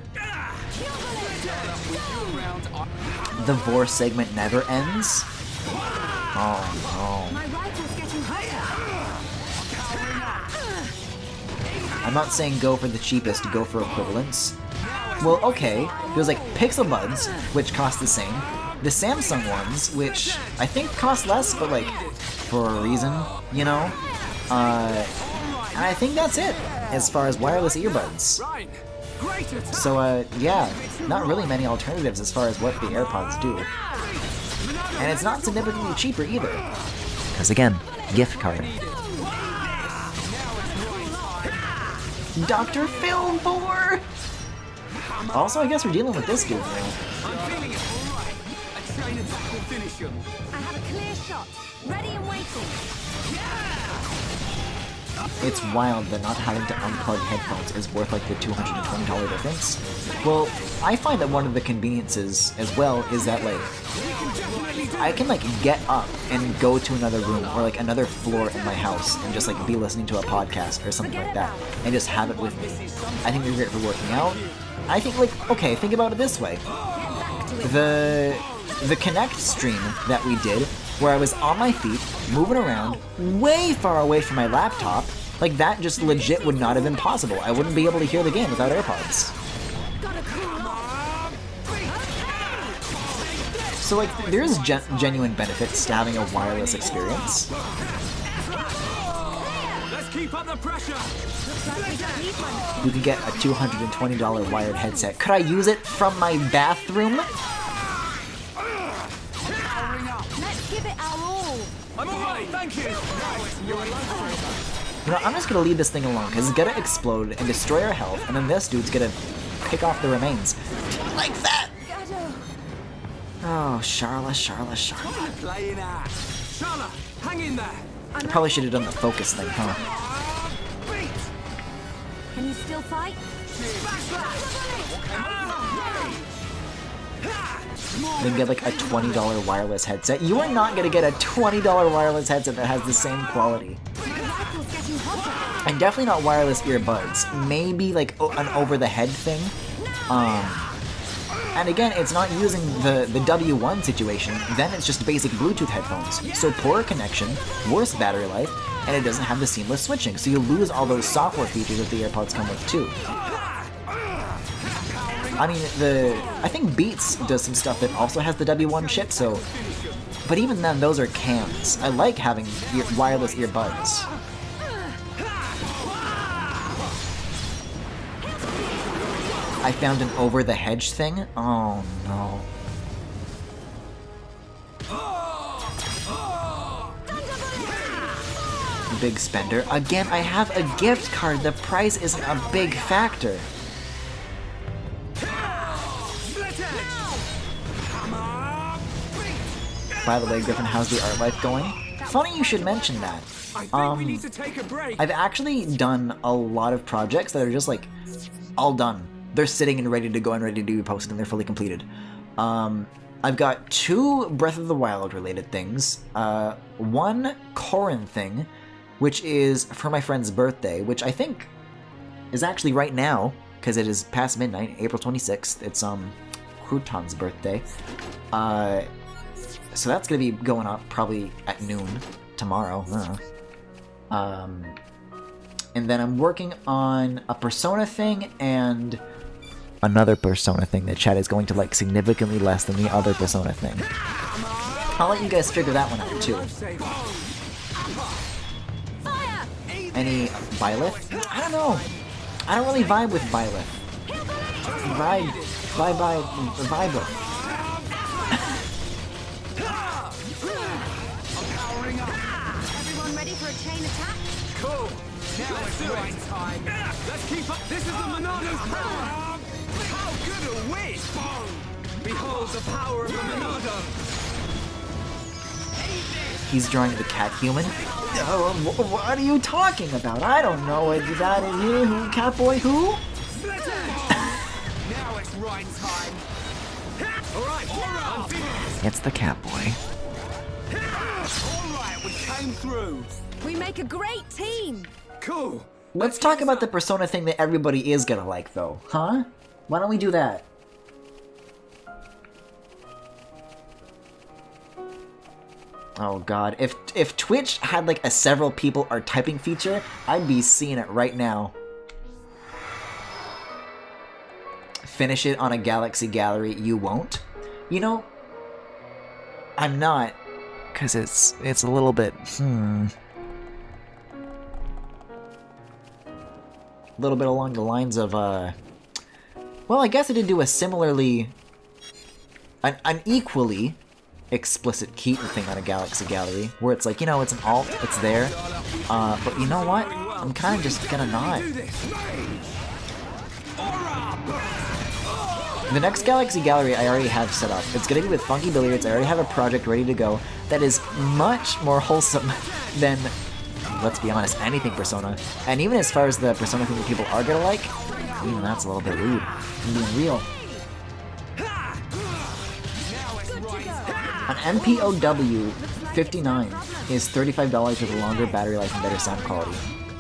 A: The Vor segment never ends? Oh no. I'm not saying go for the cheapest, go for equivalents. Well, okay, there's like Pixel Buds, which cost the same. The Samsung ones, which I think cost less, but like, for a reason, you know? And I think that's it, as far as wireless earbuds. So, yeah, not really many alternatives as far as what the AirPods do. And it's not significantly cheaper either. Because again, gift card. Dr. Phil 4! Also, I guess we're dealing with this dude now.
B: I have a clear shot, ready and waiting.
A: It's wild that not having to unplug headphones is worth like the $220 difference. Well, I find that one of the conveniences as well is that like I can like get up and go to another room or like another floor in my house and just like be listening to a podcast or something like that and just have it with me. I think they're great for working out. I think like, okay, think about it this way. The Connect stream that we did, where I was on my feet, moving around, way far away from my laptop, like that just legit would not have been possible. I wouldn't be able to hear the game without AirPods. So like, there's genuine benefits to having a wireless experience.
N: Let's keep up the pressure.
A: You could get a $220 wired headset. Could I use it from my bathroom?
B: Let's give it our all.
N: I'm alright, thank you.
A: You know, I'm just gonna leave this thing alone, because it's gonna explode and destroy our health, and then this dude's gonna pick off the remains. Like that! Oh, Charla.
N: Playing out. Charla, hang in there.
A: I probably should have done the focus thing, huh?
B: Can you still fight?
A: Then get like a $20 wireless headset. You are not gonna get a $20 wireless headset that has the same quality. And definitely not wireless earbuds. Maybe like an over-the-head thing. And again, it's not using the W1 situation, then it's just basic Bluetooth headphones. So poorer connection, worse battery life, and it doesn't have the seamless switching, so you lose all those software features that the AirPods come with too. I mean, I think Beats does some stuff that also has the W1 shit, so... But even then, those are cans. I like having wireless earbuds. I found an over-the-hedge thing? Oh no. Big spender. Again, I have a gift card. The price isn't a big factor. By the way, Griffin, how's the art life going? Funny you should mention that. I've actually done a lot of projects that are just like all done. They're sitting and ready to go and ready to be posted, and they're fully completed. I've got 2 Breath of the Wild related things, 1 Corrin thing, which is for my friend's birthday, which I think is actually right now, because it is past midnight, April 26th. It's Crouton's birthday. So that's gonna be going up probably at noon tomorrow. And then I'm working on a Persona thing and another Persona thing that chat is going to like significantly less than the other Persona thing. I'll let you guys figure that one out too. Any Byleth? I don't know. I don't really vibe with Byleth. Vibe with.
B: Everyone ready for a chain attack?
C: Cool. Now it's right time. Let's keep up. This is the Monado's power. How good a whiz! Behold the power of the Monado.
A: He's drawing the cat human? What are you talking about? I don't know what that is. Who? Catboy who?
C: Now it's right time. Alright,
A: It's the Catboy.
C: Alright, we came through.
B: We make a great team.
C: Cool.
A: Let's talk about the Persona thing that everybody is gonna like, though. Huh? Why don't we do that? Oh god, if Twitch had like a several people are typing feature, I'd be seeing it right now. Finish it on a Galaxy Gallery, you won't? You know, I'm not, cause it's a little bit, a little bit along the lines of, well, I guess I did do a similarly, an equally explicit Keaton thing on a Galaxy Gallery, where it's like, you know, it's an alt, it's there, but you know what? I'm kind of just gonna not. The next Galaxy Gallery I already have set up. It's gonna be with Funky Billiards. I already have a project ready to go that is much more wholesome than, let's be honest, anything Persona. And even as far as the Persona thing that people are gonna like, even that's a little bit rude. I'm being real. An MPOW 59 is $35 with a longer battery life and better sound quality.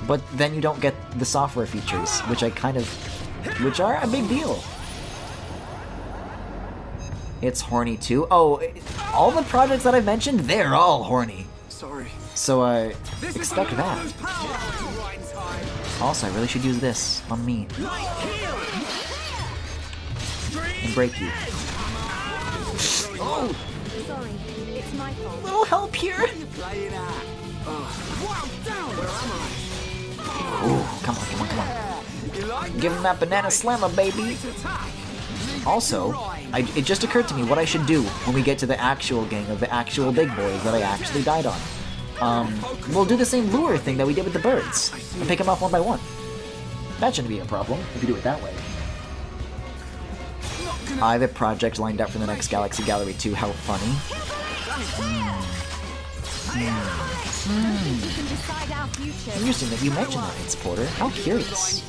A: But then you don't get the software features, which which are a big deal. It's horny too. Oh, all the projects that I've mentioned, they're all horny.
L: Sorry.
A: So, expect that. Also, I really should use this on me. And break you. Oh!
B: Sorry, it's my fault.
A: Little help here! Ooh, come on. Give him that banana slammer, baby! Also, it just occurred to me what I should do when we get to the actual gang of the actual big boys that I actually died on. We'll do the same lure thing that we did with the birds, and pick them off one by one. That shouldn't be a problem, if you do it that way. I have a project lined up for the next Galaxy Gallery 2, how funny. Interesting that you mentioned that, It's Porter. How curious.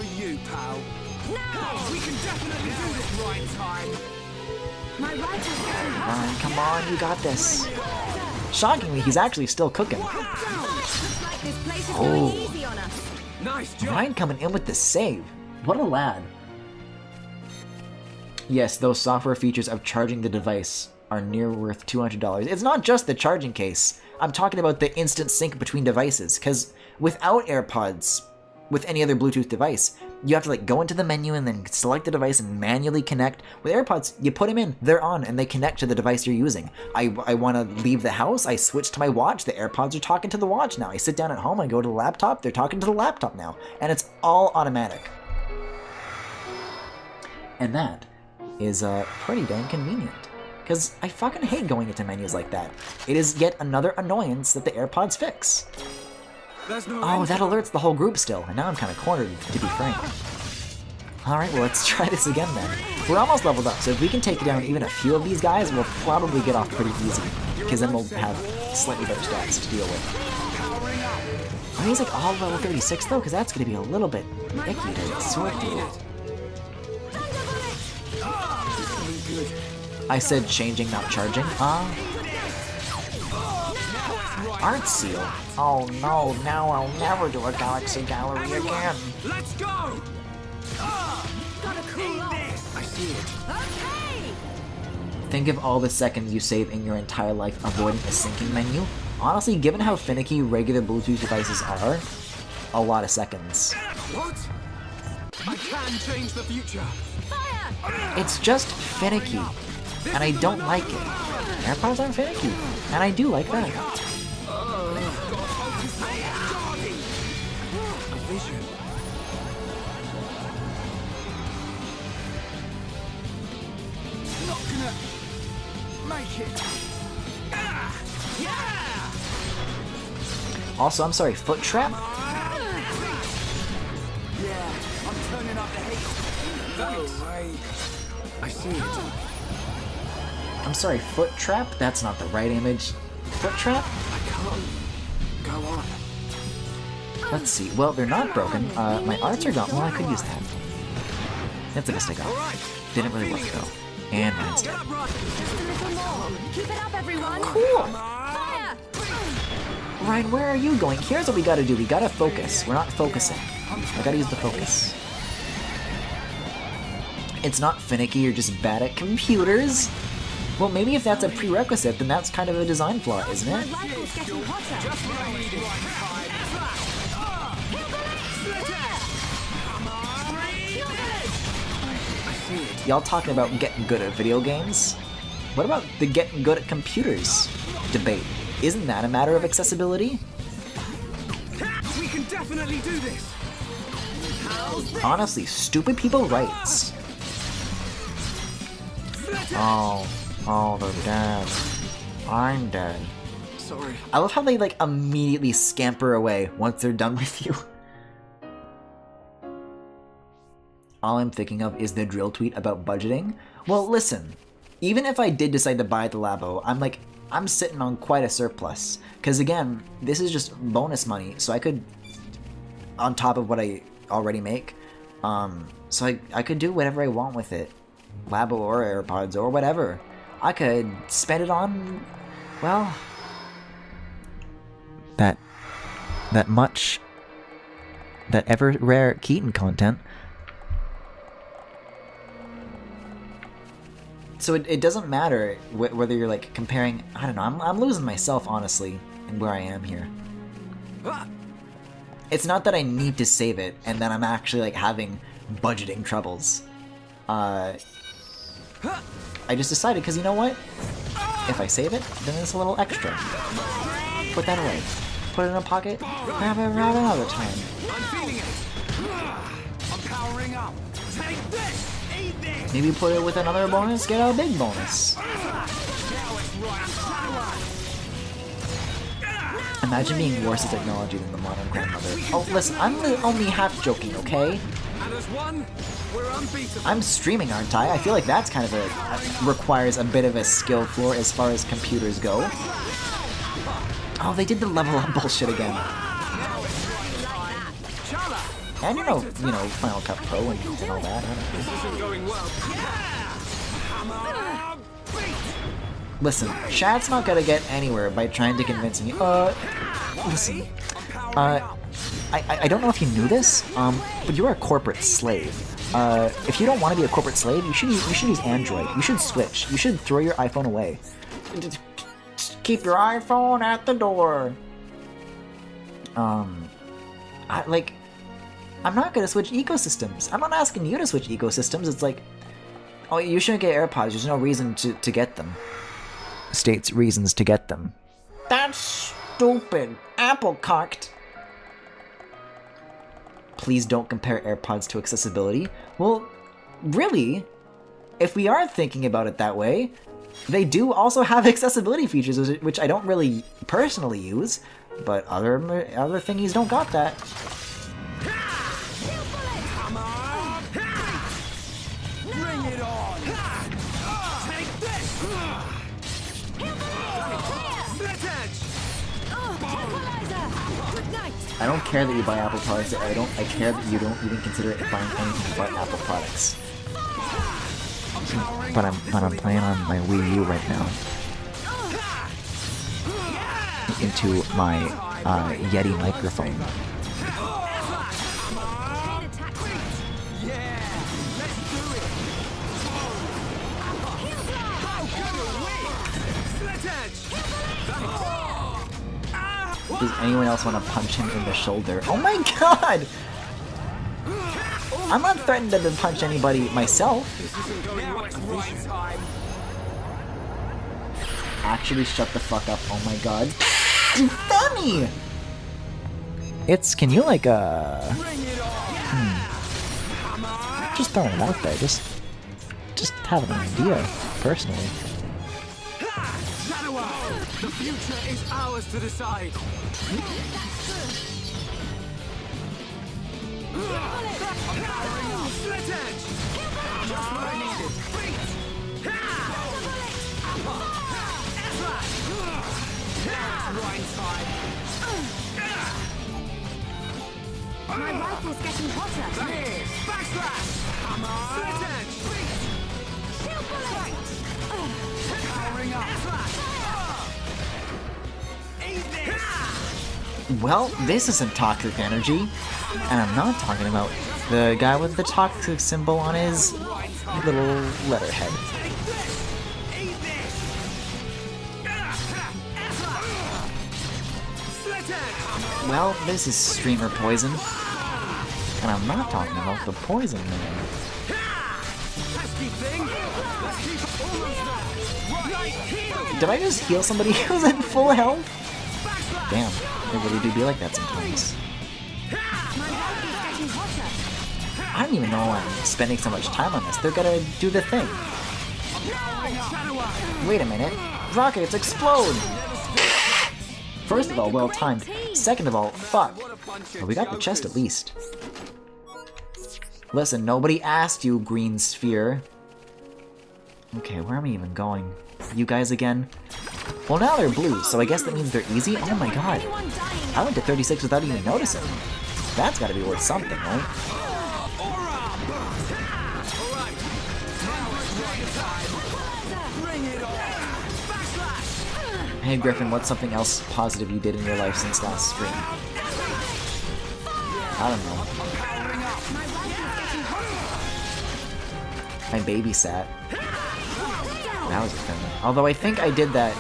A: Ryan, come on, you got this. Shockingly, he's actually still cooking. Oh. Ryan coming in with the save. What a lad. Yes, those software features of charging the device are near worth $200. It's not just the charging case. I'm talking about the instant sync between devices, because without AirPods, with any other Bluetooth device, you have to like go into the menu and then select the device and manually connect. With AirPods, you put them in, they're on, and they connect to the device you're using. I want to leave the house, I switch to my watch, the AirPods are talking to the watch now. I sit down at home, I go to the laptop, they're talking to the laptop now. And it's all automatic. And that is pretty dang convenient. Because I fucking hate going into menus like that. It is yet another annoyance that the AirPods fix. Oh, that alerts the whole group still, and now I'm kind of cornered, to be frank. Alright, well let's try this again then. We're almost leveled up, so if we can take down even a few of these guys, we'll probably get off pretty easy. Because then we'll have slightly better stats to deal with. Are these like all level 36 though? Because that's going to be a little bit icky to sort through. I said changing, not charging. Art seal. Oh no, now I'll never do a galaxy gallery again.
N: Let's go!
B: Gotta cool off.
N: I see it.
B: Okay!
A: Think of all the seconds you save in your entire life avoiding a syncing menu. Honestly, given how finicky regular Bluetooth devices are, a lot of seconds.
N: What? I can change the future.
B: Fire!
A: It's just finicky, and I don't like it. AirPods aren't finicky, and I do like that.
N: A vision. Not gonna make it. Yeah!
A: Also, I'm sorry, foot trap?
N: Yeah, I'm turning up the heat. No way. I see it.
A: I'm sorry, foot trap? That's not the right image. Foot trap?
N: I can't go on.
A: Let's see. Well, they're not broken. My arts are gone. Well, I could use that. That's a mistake. Didn't really work, though. And mine's dead.
B: Just a little more. Keep it up, everyone.
A: Cool!
B: Fire!
A: Ryan, where are you going? Here's what we gotta do. We gotta focus. We're not focusing. I gotta use the focus. It's not finicky, you're just bad at computers. Well, maybe if that's a prerequisite, then that's kind of a design flaw, isn't it?
B: My rifle's getting hotter.
A: Y'all talking about getting good at video games? What about the getting good at computers debate? Isn't that a matter of accessibility?
N: We can definitely do this.
A: Honestly, stupid people rights. Oh, they're dead. I'm dead.
N: Sorry.
A: I love how they like immediately scamper away once they're done with you. All I'm thinking of is the drill tweet about budgeting. Well, listen, even if I did decide to buy the Labo, I'm sitting on quite a surplus. Because again, this is just bonus money, so I could, on top of what I already make, so I could do whatever I want with it. Labo or AirPods or whatever. I could spend it on, well, that ever rare Keaton content. So it doesn't matter whether you're like comparing, I don't know, I'm losing myself honestly in where I am here. It's not that I need to save it and that I'm actually like having budgeting troubles. I just decided, because you know what? If I save it, then it's a little extra. Put that away. Put it in a pocket. Grab it around another time.
N: I'm feeling it. I'm powering up. Take this. Eat this.
A: Maybe put it with another bonus, get a big bonus. Imagine being worse at technology than the modern grandmother. Oh, listen, I'm only half joking, okay?
N: And as one, we're unbeatable.
A: I'm streaming, aren't I? I feel like that's kind of requires a bit of a skill floor as far as computers go. Oh, they did the level up bullshit again. And you know, Final Cut Pro and all that.
N: This isn't going well.
A: Listen, chat's not gonna get anywhere by trying to convince me. Listen. I don't know if you knew this, but you're a corporate slave. if you don't want to be a corporate slave, you should use Android. You should switch. You should throw your iPhone away. Keep your iPhone at the door. I'm not gonna switch ecosystems. I'm not asking you to switch ecosystems. It's like, oh, you shouldn't get AirPods. There's no reason to get them. States reasons to get them. That's stupid. Apple cocked. Please don't compare AirPods to accessibility. Well, really, if we are thinking about it that way, they do also have accessibility features, which I don't really personally use, but other thingies don't got that.
N: Come on! Bring it on! Take this! Split edge!
B: Good night.
A: I don't care that you buy Apple products. I care that you don't even consider it buying anything but Apple products. But I'm playing on my Wii U right now. Into my Yeti microphone. Does anyone else want to punch him in the shoulder? Oh my god! I'm not threatened to punch anybody myself. Actually, shut the fuck up. Oh my god. You funny! Can you like, just throwing it out there. Just having an idea, personally.
N: The future is ours to decide. Split edge. Just what I needed. Right side.
B: My rifle's getting hotter.
N: Backslash. Come on. Split edge.
B: Shield bullet.
N: Powering up.
A: Well, this isn't toxic energy, and I'm not talking about the guy with the toxic symbol on his little letterhead. Well, this is streamer poison, and I'm not talking about the poison man. Did I just heal somebody who's in full health? Damn, they really do be like that sometimes. I don't even know why I'm spending so much time on this. They're gonna do the thing. Wait a minute. Rockets explode! First of all, well timed. Second of all, fuck. Well, we got the chest at least. Listen, nobody asked you, green sphere. Okay, where am I even going? You guys again? Well, now they're blue, so I guess that means they're easy? Oh my god. I went to 36 without even noticing. That's gotta be worth something, right? Hey Griffin, what's something else positive you did in your life since last stream? I don't know. I babysat. That was a thing. Although I think I did that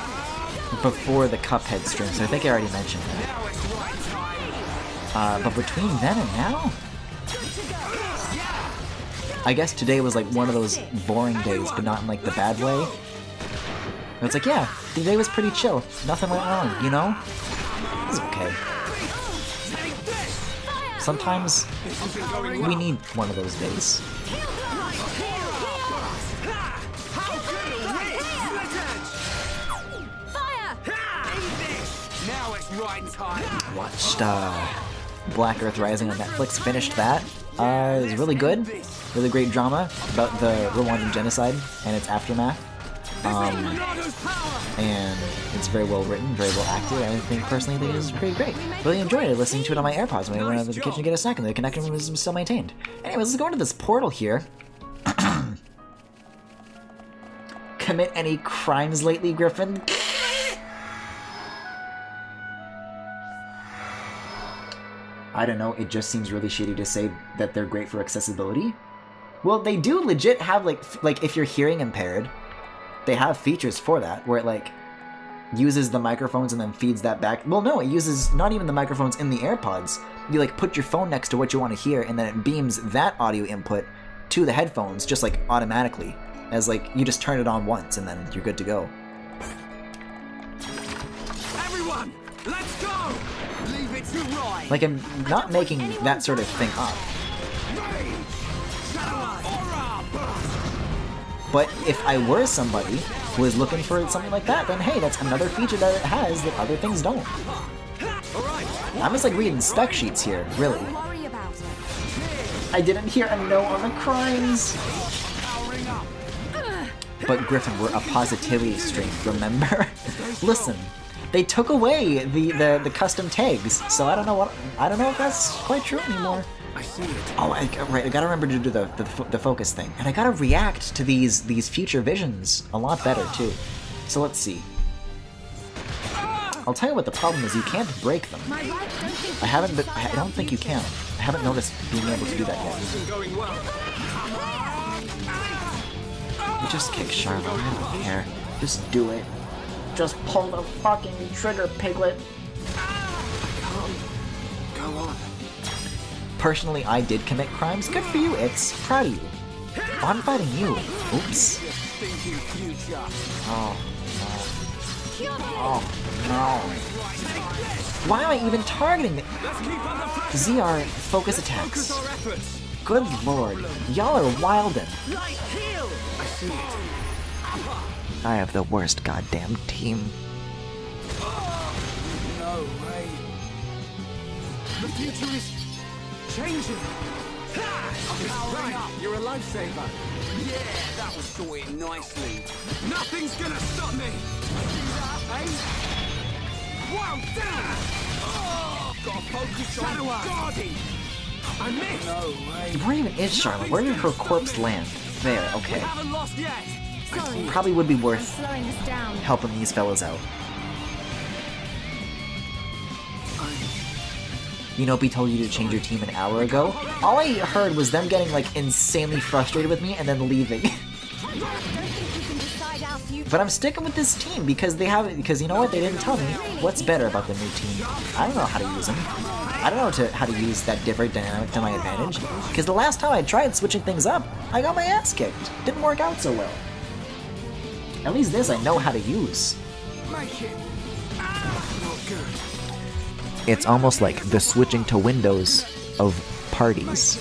A: before the Cuphead stream, so I think I already mentioned that. But between then and now? I guess today was like one of those boring days, but not in like the bad way. It's like, yeah, the day was pretty chill. Nothing went wrong, you know? It was okay. Sometimes we need one of those days. Watched Black Earth Rising on Netflix, finished that. It was really good. Really great drama about the Rwandan genocide and its aftermath. And it's very well written, very well acted. I think personally that it was pretty great. Really enjoyed it listening to it on my AirPods when I went out to the kitchen to get a snack, and the connection was still maintained. Anyways, let's go into this portal here. Commit any crimes lately, Griffin? I don't know, it just seems really shitty to say that they're great for accessibility. Well, they do legit have, like if you're hearing impaired, they have features for that, where it, like, uses the microphones and then feeds that back. Well, no, it uses not even the microphones in the AirPods. You, like, put your phone next to what you want to hear, and then it beams that audio input to the headphones, just, like, automatically. As, like, you just turn it on once, and then you're good to go.
N: Everyone, let's go! Leave it to Roy.
A: Like, I'm not making that sort of thing up. But if I were somebody who is looking for something like that, then hey, that's another feature that it has that other things don't. I'm just like reading spec sheets here, really. I didn't hear a no on the crimes. But Griffin, we're a positivity stream, remember? Listen, they took away the custom tags, so I don't know if that's quite true anymore.
C: I see it.
A: Oh, right, I gotta remember to do the focus thing. And I gotta react to these future visions a lot better, too. So let's see. I'll tell you what the problem is, you can't break them. I don't think you can. I haven't noticed being able to do that yet. You just kick Charlotte, I don't care. Just do it. Just pull the fucking trigger, Piglet.
N: Go on.
A: Personally, I did commit crimes. Good for you, It's. Proud of you. Oh, I'm fighting you. Oops. Oh, no. Oh, no. Why am I even targeting it? ZR, focus attacks. Good lord. Y'all are wildin'. I have the worst goddamn team.
N: No way. The future is changing. Right, you're a lifesaver. Yeah, that was sorted nicely. Nothing's gonna stop me. Wow, damn! Oh, gotta focus on guarding. I missed. No way.
A: Where even is Charlotte? Where did her corpse land? There, okay.
N: We haven't lost yet.
B: Sorry.
A: Probably would be worth
B: Slowing us down.
A: helping these fellas out. You know, B told you to change your team an hour ago. All I heard was them getting, like, insanely frustrated with me and then leaving. But I'm sticking with this team because they have it. Because you know what? They didn't tell me what's better about the new team. I don't know how to use them. I don't know how to use that different dynamic to my advantage. Because the last time I tried switching things up, I got my ass kicked. Didn't work out so well. At least this I know how to use.
N: Make it. Not good.
A: It's almost like the switching to Windows of parties.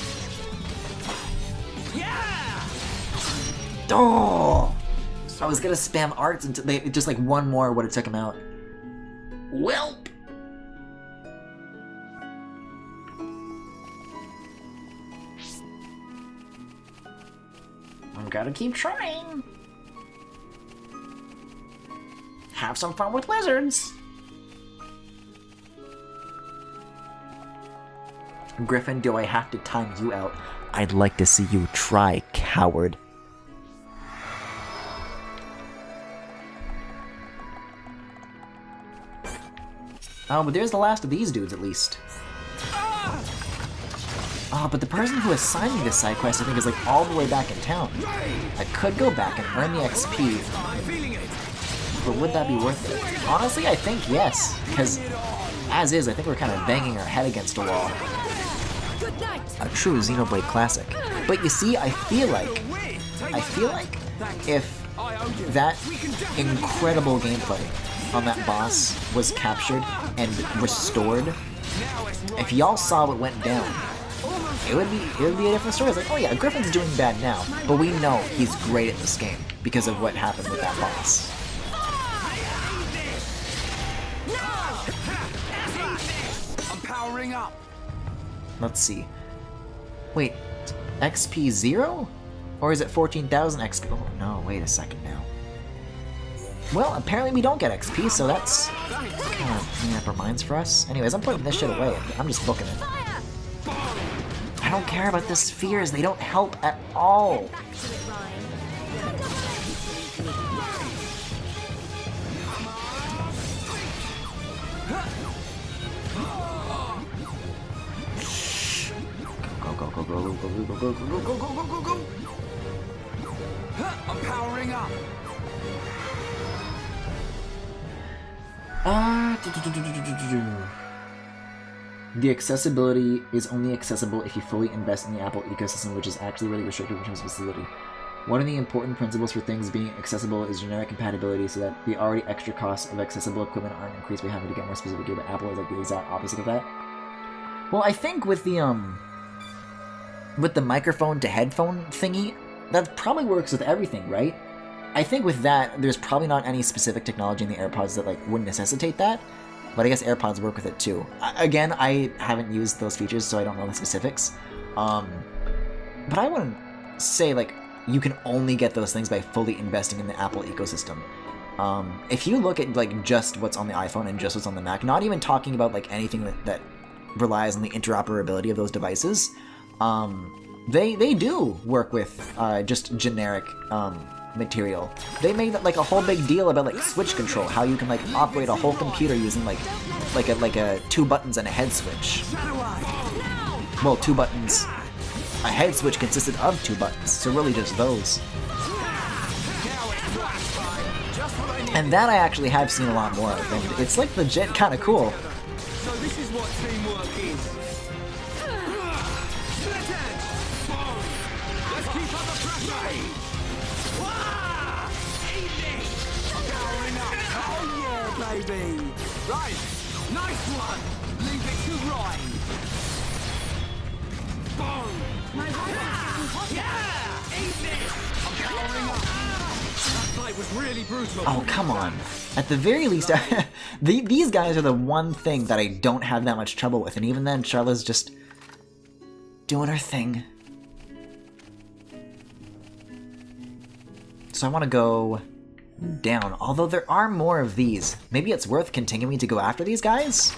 A: Oh! I was gonna spam arts until they just like one more would have took him out. Welp! I gotta keep trying. Have some fun with lizards. Griffin, do I have to time you out? I'd like to see you try, coward. Oh, but there's the last of these dudes, at least. Oh, but the person who assigned me this side quest, I think, is like all the way back in town. I could go back and earn the XP, but would that be worth it? Honestly, I think yes, because as is, I think we're kind of banging our head against a wall. A true Xenoblade classic. But you see, I feel like if that incredible gameplay on that boss was captured and restored, if y'all saw what went down, it would be a different story. It's like, oh yeah, Griffin's doing bad now, but we know he's great at this game because of what happened with that boss.
N: I'm powering up.
A: Let's see. Wait, XP 0? Or is it 14,000 XP? Oh no, wait a second now. Well, apparently we don't get XP, so that's kind of made up our minds for us. Anyways, I'm putting this shit away. I'm just booking it. I don't care about the spheres. They don't help at all. Go, go, go, go. go, go, go, go, go, go, go, go, go.
C: I'm powering up.
A: The accessibility is only accessible if you fully invest in the Apple ecosystem, which is actually really restrictive in terms of facility. One of the important principles for things being accessible is generic compatibility, so that the already extra costs of accessible equipment aren't increased by having to get more specific gear, but Apple is like the exact opposite of that. Well, I think with the microphone to headphone thingy, that probably works with everything, right? I think with that, there's probably not any specific technology in the AirPods that like would necessitate that, but I guess AirPods work with it too. Again, I haven't used those features, so I don't know the specifics. But I wouldn't say like you can only get those things by fully investing in the Apple ecosystem. If you look at like just what's on the iPhone and just what's on the Mac, not even talking about like anything that relies on the interoperability of those devices, they do work with just generic material. They made like a whole big deal about like switch control, how you can like operate a whole computer using like a 2 buttons and a head switch. Well, 2 buttons. A head switch consisted of 2 buttons, so really just those. And that I actually have seen a lot more of, and it's like legit kind of cool.
N: So this is what teamwork is. Let's keep up the pressure. Oh yeah, baby. Right, nice one. Leave it to Ryan. Boom. My yeah, eat this. I'm powering up. That fight was really brutal.
A: Oh, come on. At the very least, these guys are the one thing that I don't have that much trouble with, and even then, Charlotte's just doing her thing. So I want to go down, although there are more of these. Maybe it's worth continuing to go after these guys?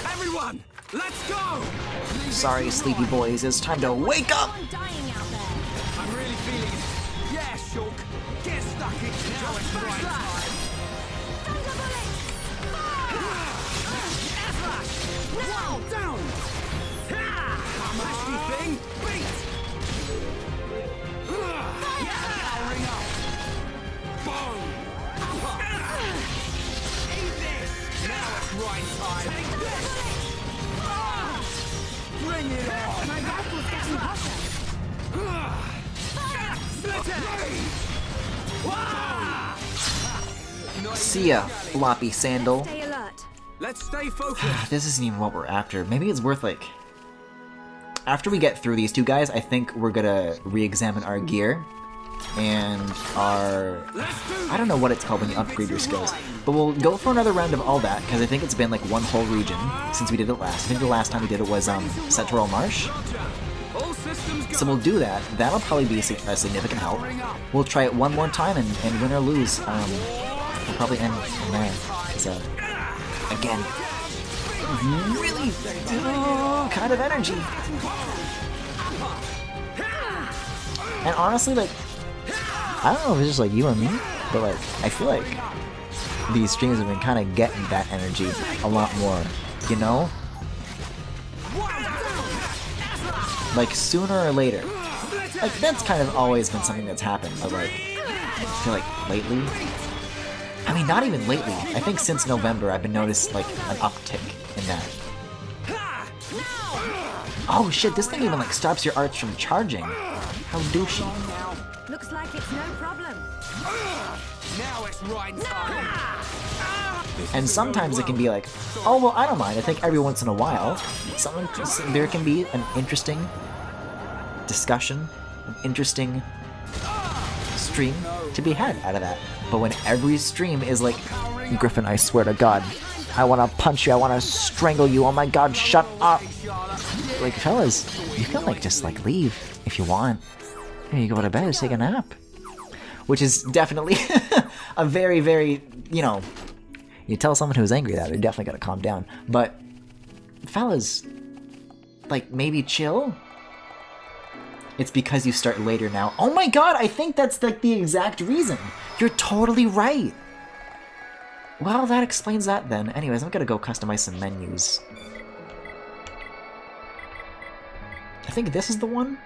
N: Everyone, let's go!
A: Sorry, sleepy boys, it's time to wake up!
N: I'm really feeling it. Yeah, Shulk. Get stuck in. Now it's the right time. Wow, down! Nasty thing, beat! Yeah, powering up. Boom! Eat this! Now it's right time. Take this! Bring it on! My rifle's getting hotter.
A: See ya, floppy sandal.
N: Stay alert. Let's stay focused.
A: This isn't even what we're after. Maybe it's worth like... After we get through these 2 guys, I think we're gonna re-examine our gear and our... I don't know what it's called when you upgrade your skills, but we'll go for another round of all that, because I think it's been like one whole region since we did it last. I think the last time we did it was Central Marsh. So we'll do that. That'll probably be a significant help. We'll try it one more time, and win or lose, we'll probably end from there. Because, again, really kind of energy. And honestly, like, I don't know if it's just like you or me, but like, I feel like these streams have been kind of getting that energy a lot more, you know? Like, sooner or later. Like, that's kind of always been something that's happened, but like, I feel like lately... I mean, not even lately. I think since November I've been noticed, like, an uptick in that. Oh shit, this thing even, like, stops your arts from charging. How douchey.
B: Looks like it's no problem.
N: Now it's right time.
A: And sometimes it can be like, oh, well, I don't mind. I think every once in a while, there can be an interesting discussion, an interesting stream to be had out of that. But when every stream is like, Griffin, I swear to God, I want to punch you, I want to strangle you, oh my God, shut up. Like, fellas, you can, like, just, like, leave if you want. Here, you go to bed, take a nap. Which is definitely a very, very, you know, you tell someone who's angry that, they're definitely gonna calm down. But, fellas, like, maybe chill? It's because you start later now. Oh my God, I think that's, like, the exact reason. You're totally right. Well, that explains that then. Anyways, I'm gonna go customize some menus. I think this is the one?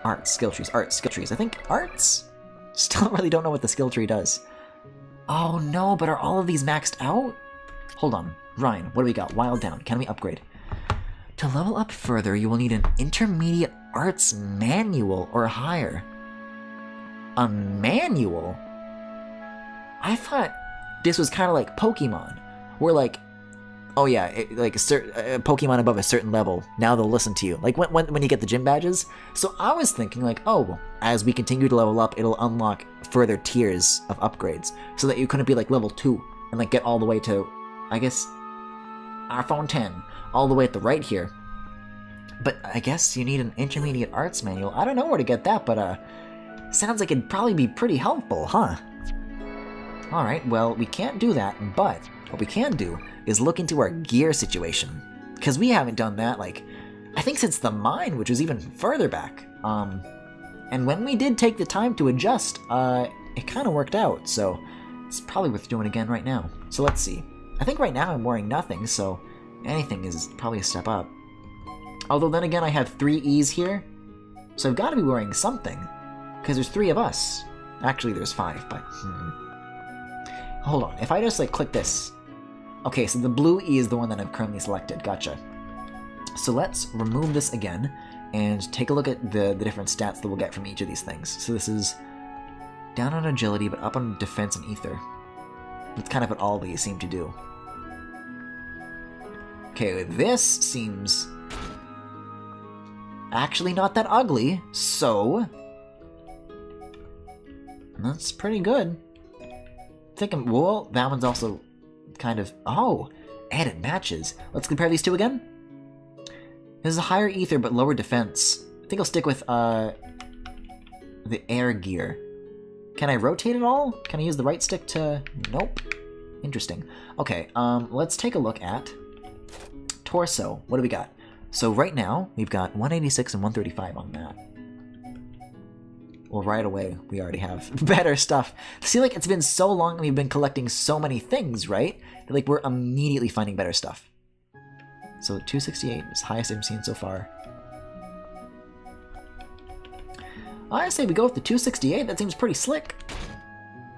A: Arts, skill trees, arts, skill trees. I think arts? Still really don't know what the skill tree does. Oh no, but are all of these maxed out? Hold on. Ryan, what do we got? Wild down. Can we upgrade? To level up further, you will need an intermediate arts manual or higher. A manual? I thought this was kind of like Pokemon, where like, oh yeah, like a Pokemon above a certain level, now they'll listen to you. Like when you get the gym badges. So I was thinking like, oh, as we continue to level up, it'll unlock further tiers of upgrades, so that you couldn't be like level 2 and like get all the way to, I guess, iPhone 10, all the way at the right here. But I guess you need an intermediate arts manual. I don't know where to get that, but sounds like it'd probably be pretty helpful, huh? Alright, well, we can't do that, but what we can do is look into our gear situation. Because we haven't done that, like, I think since the mine, which was even further back. And when we did take the time to adjust, it kind of worked out, so it's probably worth doing again right now. So let's see. I think right now I'm wearing nothing, so anything is probably a step up. Although then again, I have 3 E's here, so I've got to be wearing something, because there's 3 of us. Actually, there's 5, but hold on, if I just like click this. Okay, so the blue E is the one that I've currently selected, gotcha. So let's remove this again, and take a look at the different stats that we'll get from each of these things. So this is down on agility, but up on defense and ether. That's kind of what all these seem to do. Okay, this seems actually not that ugly, so that's pretty good. Thinking, well, that one's also kind of, oh, and it matches. Let's compare these two again. This is a higher ether but lower defense. I think I'll stick with the air gear. Can I rotate it all? Can I use the right stick to, nope. Interesting. Okay, let's take a look at torso. What do we got? So right now, we've got 186 and 135 on that. Well, right away, we already have better stuff. See, like, it's been so long and we've been collecting so many things, right? That, like, we're immediately finding better stuff. So 268 is the highest I've seen so far. I say we go with the 268, that seems pretty slick.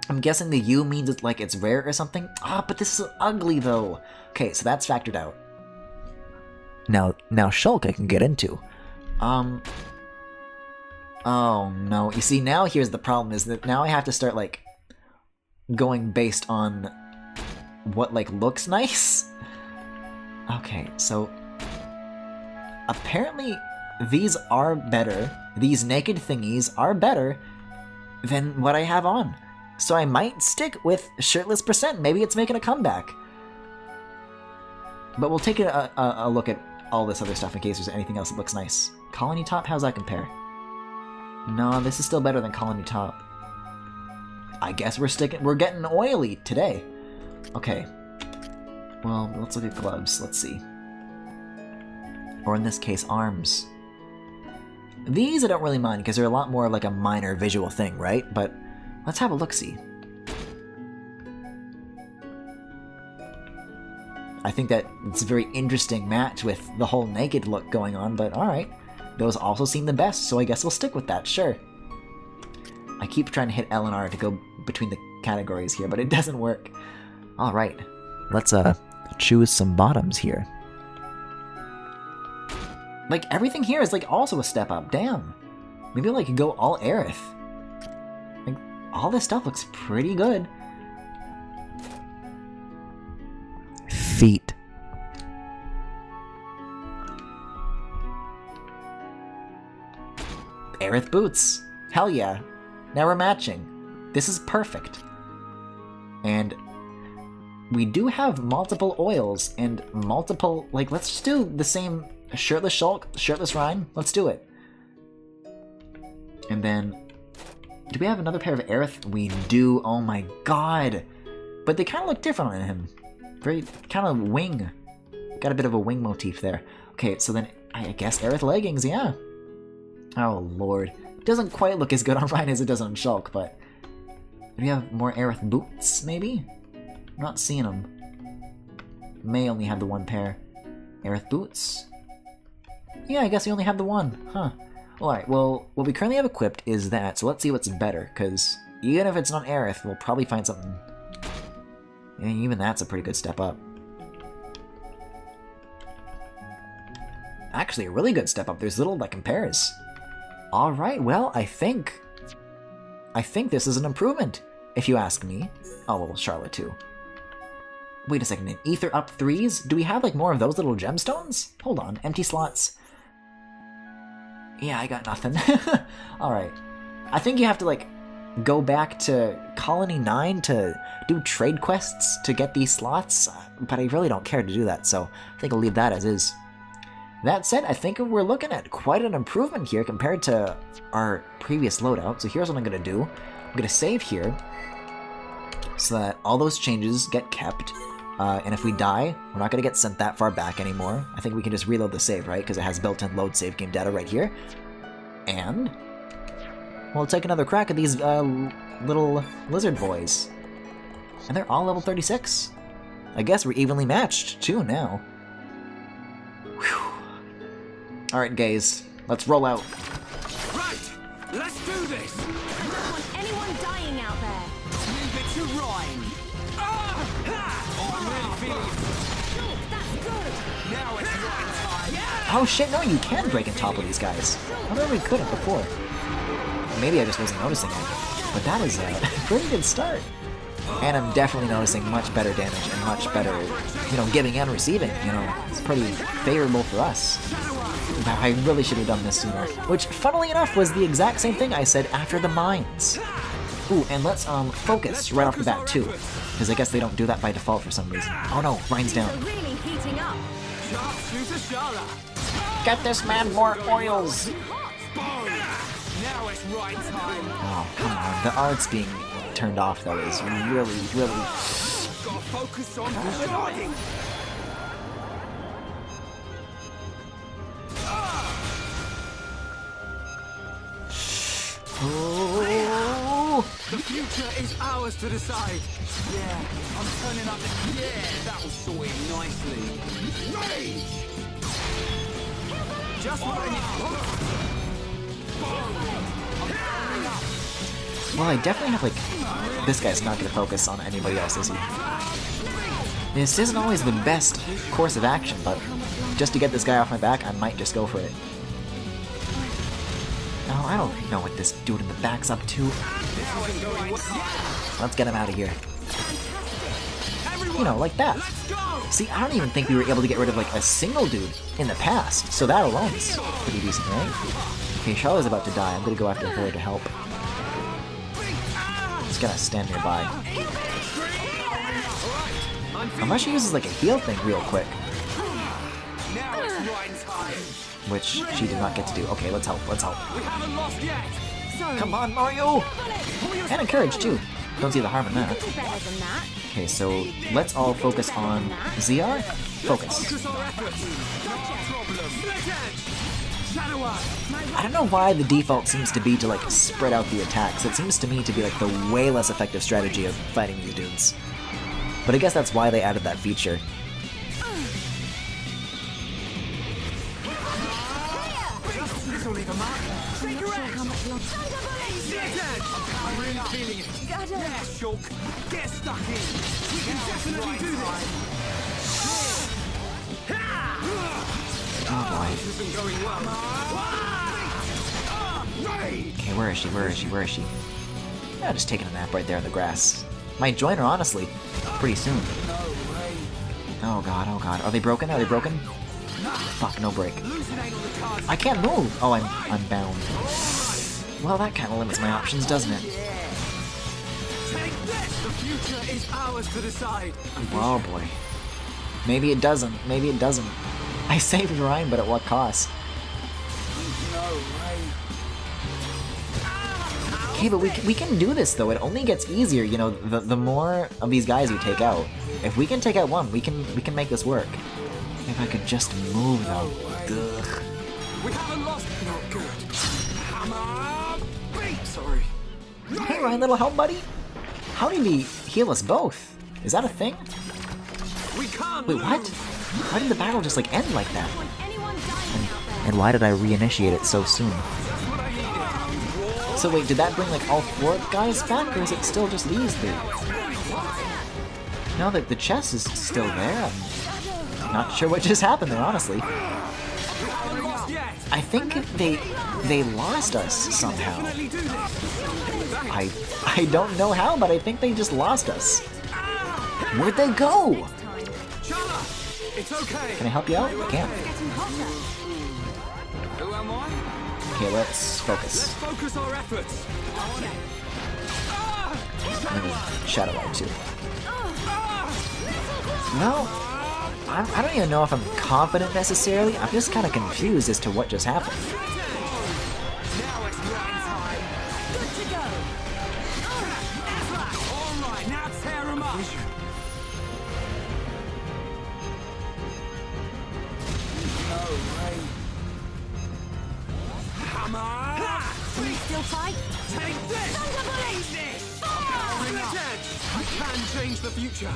A: I'm guessing the U means it's like it's rare or something. Ah, but this is ugly though. Okay, so that's factored out. Now Shulk I can get into. Oh no, you see now here's the problem is that now I have to start like going based on what like looks nice. Okay, so apparently these are better, these naked thingies are better than what I have on. So I might stick with shirtless %, maybe it's making a comeback. But we'll take a look at all this other stuff in case there's anything else that looks nice. Colony top, how's that compare? No, this is still better than colony top. I guess we're getting oily today. Okay. Well, let's look at gloves, let's see. Or in this case, arms. These I don't really mind because they're a lot more like a minor visual thing, right? But let's have a look-see. I think that it's a very interesting match with the whole naked look going on, but alright. Those also seem the best, so I guess we'll stick with that, sure. I keep trying to hit L and R to go between the categories here, but it doesn't work. Alright, let's choose some bottoms here. Like, everything here is like also a step up, damn. Maybe I'll like go all Aerith. Like, all this stuff looks pretty good. Feet. Aerith boots. Hell yeah. Now we're matching. This is perfect. And we do have multiple oils and multiple, like, let's just do the same shirtless Shulk, shirtless Ryan. Let's do it. And then, do we have another pair of Aerith? We do. Oh my god. But they kind of look different on him. Very kind of wing. Got a bit of a wing motif there. Okay, so then I guess Aerith leggings, yeah. Oh lord. Doesn't quite look as good on Ryan as it does on Shulk, but do we have more Aerith boots, maybe? I'm not seeing them. May only have the one pair. Aerith boots? Yeah, I guess we only have the one, huh. Alright, well, what we currently have equipped is that, so let's see what's better, because even if it's not Aerith, we'll probably find something. And even that's a pretty good step up. Actually, a really good step up. There's little that compares. Alright, well, I think this is an improvement, if you ask me. Oh, well, Charlotte too. Wait a second, an Ether up 3s? Do we have, like, more of those little gemstones? Hold on, empty slots. Yeah, I got nothing. Alright. I think you have to, like, go back to Colony 9 to do trade quests to get these slots, but I really don't care to do that, so I think I'll leave that as is. That said, I think we're looking at quite an improvement here compared to our previous loadout, so here's what I'm going to do. I'm going to save here, so that all those changes get kept, and if we die, we're not going to get sent that far back anymore. I think we can just reload the save, right, because it has built-in load save game data right here. And we'll take another crack at these little lizard boys. And they're all level 36. I guess we're evenly matched, too, now. Alright, guys, let's roll out.
N: Right, let's do this.
B: I don't want anyone dying out there.
N: Leave it to Ryan. I'm really feeling it.
B: That's good.
N: Now it's Ryan's time. Yeah.
A: Oh shit, no, you can break on top of these guys. I thought we couldn't before. Maybe I just wasn't noticing it. But that is a pretty good start. And I'm definitely noticing much better damage and much better, you know, giving and receiving. You know, it's pretty favorable for us. I really should have done this sooner. Which, funnily enough, was the exact same thing I said after the mines. Ooh, and let's focus right off the bat too, because I guess they don't do that by default for some reason. Oh no, Ryan's down.
B: Really heating up.
A: Get this man more oils!
N: Now it's Ryan's time.
A: Oh, come on. The art's being turned off, though, is really, really...
N: Gotta focus on sliding.
A: Oh!
N: The future is ours to decide. Yeah, I'm turning up the... Yeah, that'll sort it nicely. Rage! Just what I need.
A: Well, I definitely have, like... This guy's not going to focus on anybody else, is he? This isn't always the best course of action, but just to get this guy off my back, I might just go for it. Oh, I don't know what this dude in the back's up to. Let's get him out of here. You know, like that. See, I don't even think we were able to get rid of, like, a single dude in the past, so that alone is pretty decent, right? Okay, Charlotte's about to die. I'm gonna go after her to help. Just gonna stand nearby. Unless she uses, like, a heal thing real quick. Which she did not get to do. Okay, let's help, let's help. Come on, Mario! And encourage, too. Don't see the harm in that. Okay, so let's all focus on ZR. Focus. I don't know why the default seems to be to, like, spread out the attacks. It seems to me to be, like, the way less effective strategy of fighting these dudes. But I guess that's why they added that feature.
N: Get stuck in. We can definitely do this.
A: Oh boy. Okay, where is she? Where is she? Where is she? Yeah, just taking a nap right there in the grass. Might join her, honestly, pretty soon. Oh god, oh god. Are they broken? Are they broken? Fuck, no break. I can't move! Oh, I'm bound. Well, that kind of limits my options, doesn't it? Oh boy. Maybe it doesn't. Maybe it doesn't. I saved Ryan, but at what cost? Okay, but we can do this though. It only gets easier, you know, the more of these guys we take out. If we can take out one, we can make this work. If I could just move though. Ugh.
N: We haven't lost. Not good. Sorry.
A: Hey Ryan, little help buddy. How did he heal us both? Is that a thing? Wait, what? Why did the battle just like end like that? And why did I reinitiate it so soon? So wait, did that bring like all 4 guys back, or is it still just these 3? No, the chest is still there. I'm not sure what just happened there, honestly. I think they lost us somehow. I don't know how, but I think they just lost us. Where'd they go? Can I help you out? I can't. Okay, let's focus.
N: Focus our efforts.
A: Shadow Eye too. Well, I don't even know if I'm confident necessarily. I'm just kind of confused as to what just happened.
N: Alright, now tear him up. No way. Come on!
B: Can you still fight?
N: Take this! Take this! Powering up. I can change the future.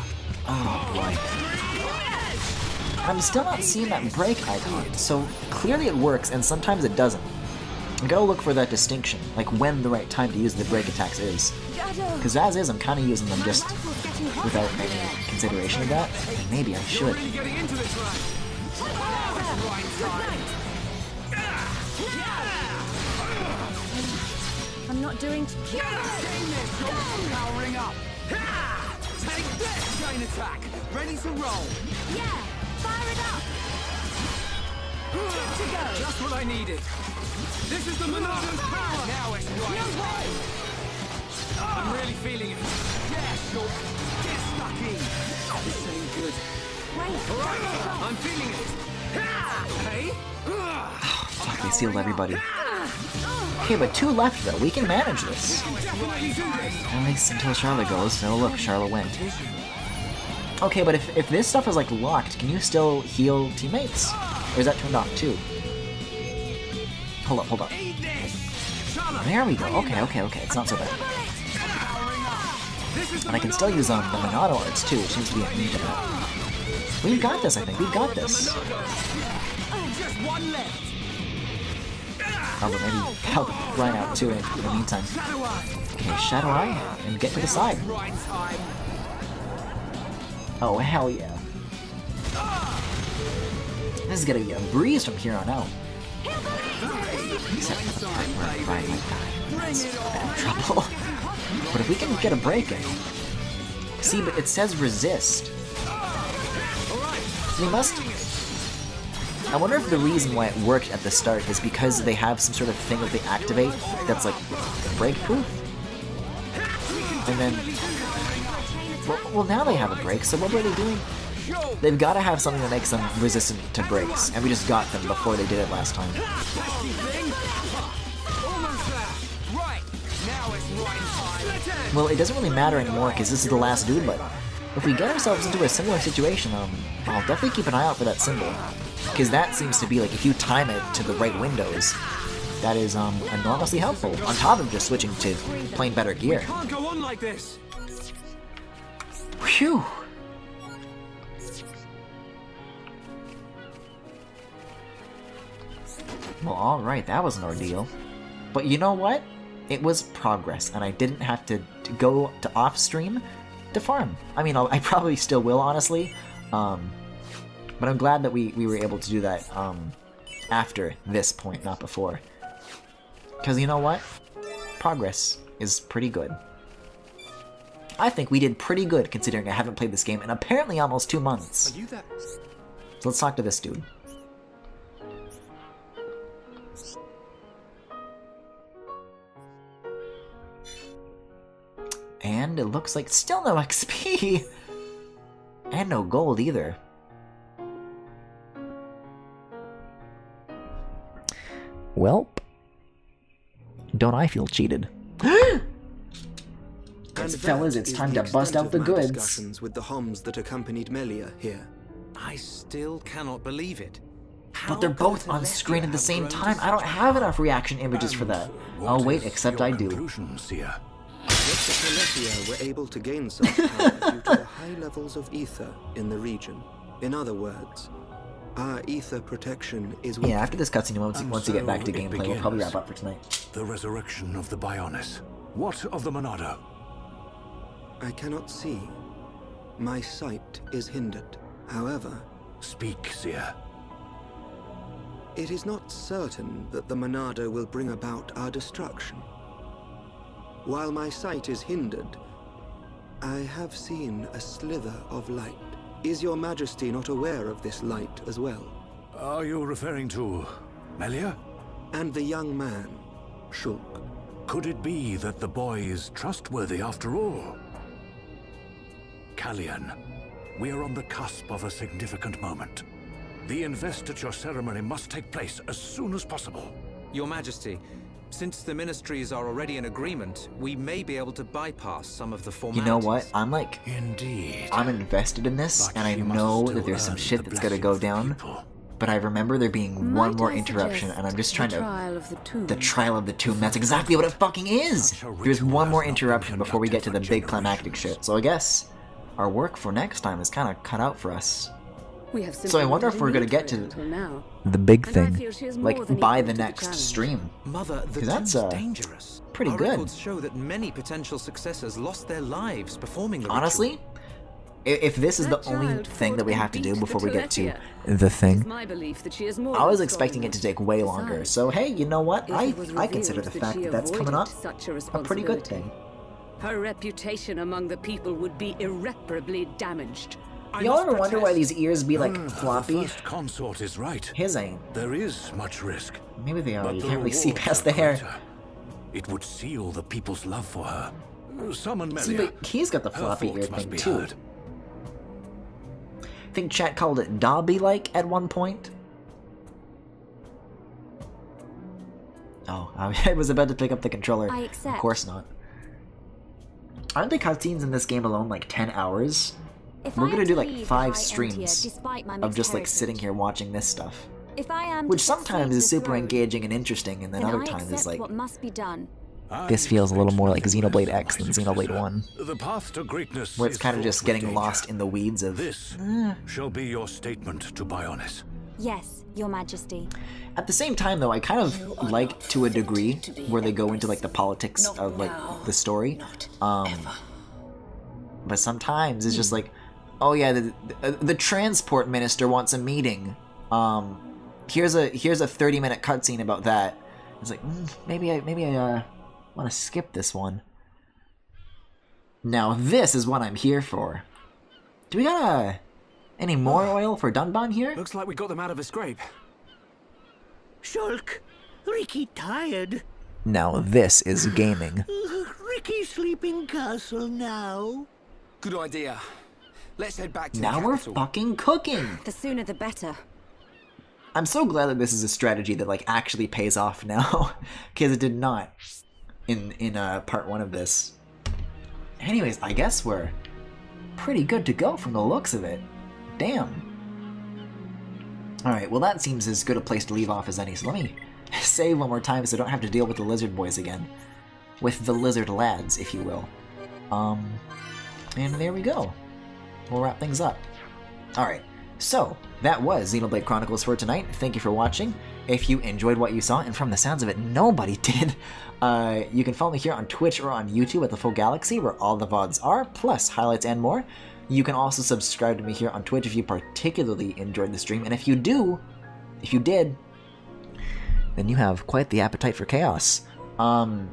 A: Oh boy. I'm still not seeing that break icon, so clearly it works and sometimes it doesn't. I gotta look for that distinction, like when the right time to use the break attacks is. Because as is, I'm kind of using them just without any consideration of that. And maybe I should.
B: I'm not doing...
N: Powering up. Take this! Chain attack. Ready to roll.
B: Yeah! Fire it up! Good to go!
N: Just what I needed. This is the Monado's power! Now it's right.
B: No way!
N: I'm really feeling it. Yeah, sure. Get stuck in. This ain't good.
B: Wait!
N: Alright, I'm feeling it. Hey?
A: Fuck, they sealed everybody. Okay, but 2 left though. We can manage this. At least until Charlotte goes. Oh look, Charlotte went. Okay, but if this stuff is like locked, can you still heal teammates? Or is that turned off too? Hold up. There we go. Okay. It's not so bad. And I can still use the Monado arts too, which seems to be immune to that. We've got this, I think. We've got this.
N: Just one left.
A: Although maybe help Ryan out too in the meantime. Okay, Shadow Eye, and get to the side. Oh, hell yeah. This is gonna be a breeze from here on out. Except where Ryan might die. That's bad trouble. But if we can get a break in... See, but it says resist. We must... I wonder if the reason why it worked at the start is because they have some sort of thing that they activate that's like break-proof? And then... Well, now they have a break, so what were they doing? They've got to have something that makes them resistant to breaks, and we just got them before they did it last time. Well, it doesn't really matter anymore because this is the last dude, but if we get ourselves into a similar situation, I'll definitely keep an eye out for that symbol. Because that seems to be like, if you time it to the right windows, that is enormously helpful, on top of just switching to plain better gear.
N: Can't go on like this.
A: Phew! Well, alright, that was an ordeal. But you know what? It was progress, and I didn't have to go to off-stream to farm. I mean, I probably still will, honestly. But I'm glad that we were able to do that after this point, not before. Because you know what? Progress is pretty good. I think we did pretty good considering I haven't played this game in apparently almost 2 months.
L: Are you that?
A: So let's talk to this dude. And it looks like still no XP! And no gold either. Welp. Don't I feel cheated? Fellas, it's time to bust out the goods.
M: Discussions with the Homs that accompanied Melia here.
K: I still cannot believe it.
A: But they're both on screen at the same time. I don't have enough reaction images for that. Oh wait, except I do.
M: Yet the Celestia were able to gain such power due to the high levels of ether in the region. In other words, Our ether protection is
A: Yeah, after this cutscene, once you get back to
J: so it
A: gameplay, we'll probably
J: begins.
A: wrap up for tonight.
J: The resurrection of the Bionis. What of the Monado?
M: I cannot see. My sight is hindered. However...
J: Speak, Seer.
M: It is not certain that the Monado will bring about our destruction. While my sight is hindered, I have seen a slither of light. Is your Majesty not aware of this light as well?
J: Are you referring to Melia?
M: And the young man, Shulk.
J: Could it be that the boy is trustworthy after all? Kallian, we are on the cusp of a significant moment. The investiture ceremony must take place as soon as possible.
K: Your Majesty, since the ministries are already in agreement, we may be able to bypass some of the formalities.
A: You know what? I'm like...
J: Indeed.
A: I'm invested in this, and I know that there's some shit that's gonna go down. But I remember there being one more interruption, and I'm just trying to... The Trial of the Tomb. That's exactly what it fucking is! There's one more interruption before we get to the big climactic shit. So I guess our work for next time is kind of cut out for us. So I wonder if we're gonna get to the big thing, like, by the next stream.
K: Mother, the
A: that's
K: dangerous.
A: Pretty
K: Our
A: good.
K: records show that many potential successors lost their lives performing the
A: Honestly,
K: ritual.
A: if this is the only thing that we have to do before we get to the thing, I was expecting it to take way longer. So hey, you know what? I consider the fact that that's coming up a pretty good thing.
G: Her reputation among the people would be irreparably damaged.
A: Y'all ever wonder why these ears be like floppy?
J: The first consort is right.
A: His ain't.
J: There is much risk.
A: Maybe they are.
J: But
A: You
J: the
A: can't really see
J: rewards
A: past
J: are
A: the hair.
J: greater. It would seal the people's love for her. Summon Melia.
A: See, but he's got the
J: Her
A: floppy ear
J: thoughts must
A: thing
J: be
A: too.
J: heard.
A: I think chat called it Dobby-like at one point. Oh, I was about to pick up the controller.
B: I accept.
A: Of course not. Aren't the cutscenes in this game alone like 10 hours? We're gonna do like 5 streams of just like sitting here watching this stuff.
B: If I am
A: Which
B: to
A: sometimes
B: succeed
A: is
B: this
A: super
B: road,
A: engaging and interesting, and then
B: then
A: other
B: I
A: times
B: accept
A: is like,
B: what must be done.
A: this feels a little more like Xenoblade X than Xenoblade 1.
J: The path to greatness
A: Where it's
J: is
A: kind of
J: fraught
A: just
J: with
A: getting
J: danger.
A: lost in the weeds of...
J: This shall be your statement to Bionis.
B: Yes, Your Majesty.
A: At the same time, though, I kind of like, to a degree, where they go into, like, the politics of, like, the story. But sometimes it's just like, oh yeah, the transport minister wants a meeting. Here's a 30-minute cutscene about that. It's like, maybe I want to skip this one. Now this is what I'm here for. Do we got any more oil for Dunban here?
E: Looks like we got them out of a scrape.
O: Shulk, Ricky tired.
A: Now this is gaming.
O: Ricky sleeping castle now.
C: Good idea. Let's head back to
A: Now
C: the
A: we're
C: capital.
A: fucking cooking!
B: The sooner the better.
A: I'm so glad that this is a strategy that like actually pays off now, because it did not in part 1 of this. Anyways, I guess we're pretty good to go from the looks of it. Damn. Alright, well that seems as good a place to leave off as any, so let me save one more time so I don't have to deal with the lizard boys again. With the lizard lads, if you will. And there we go. We'll wrap things up. Alright, so that was Xenoblade Chronicles for tonight. Thank you for watching. If you enjoyed what you saw, and from the sounds of it, nobody did, you can follow me here on Twitch or on YouTube at The Full Galaxy, where all the VODs are, plus highlights and more. You can also subscribe to me here on Twitch if you particularly enjoyed the stream, and if you did, then you have quite the appetite for chaos. And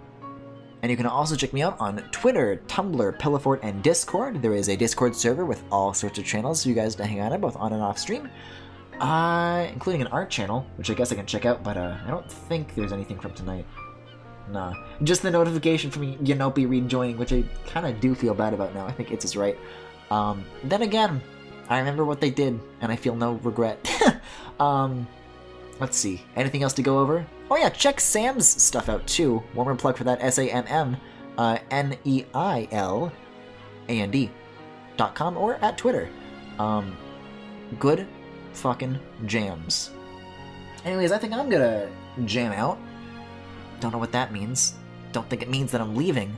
A: you can also check me out on Twitter, Tumblr, Pillowfort, and Discord. There is a Discord server with all sorts of channels for you guys to hang out on, both on and off stream. Including an art channel, which I guess I can check out, but I don't think there's anything from tonight. Nah. Just the notification from Yanopi rejoining, which I kind of do feel bad about now. I think it's his right. Then again, I remember what they did, and I feel no regret. Let's see. Anything else to go over? Oh yeah, check Sam's stuff out too. One more plug for that, SAMMNEILAND.com or at Twitter. Good fucking jams. Anyways, I think I'm gonna jam out. Don't know what that means. Don't think it means that I'm leaving.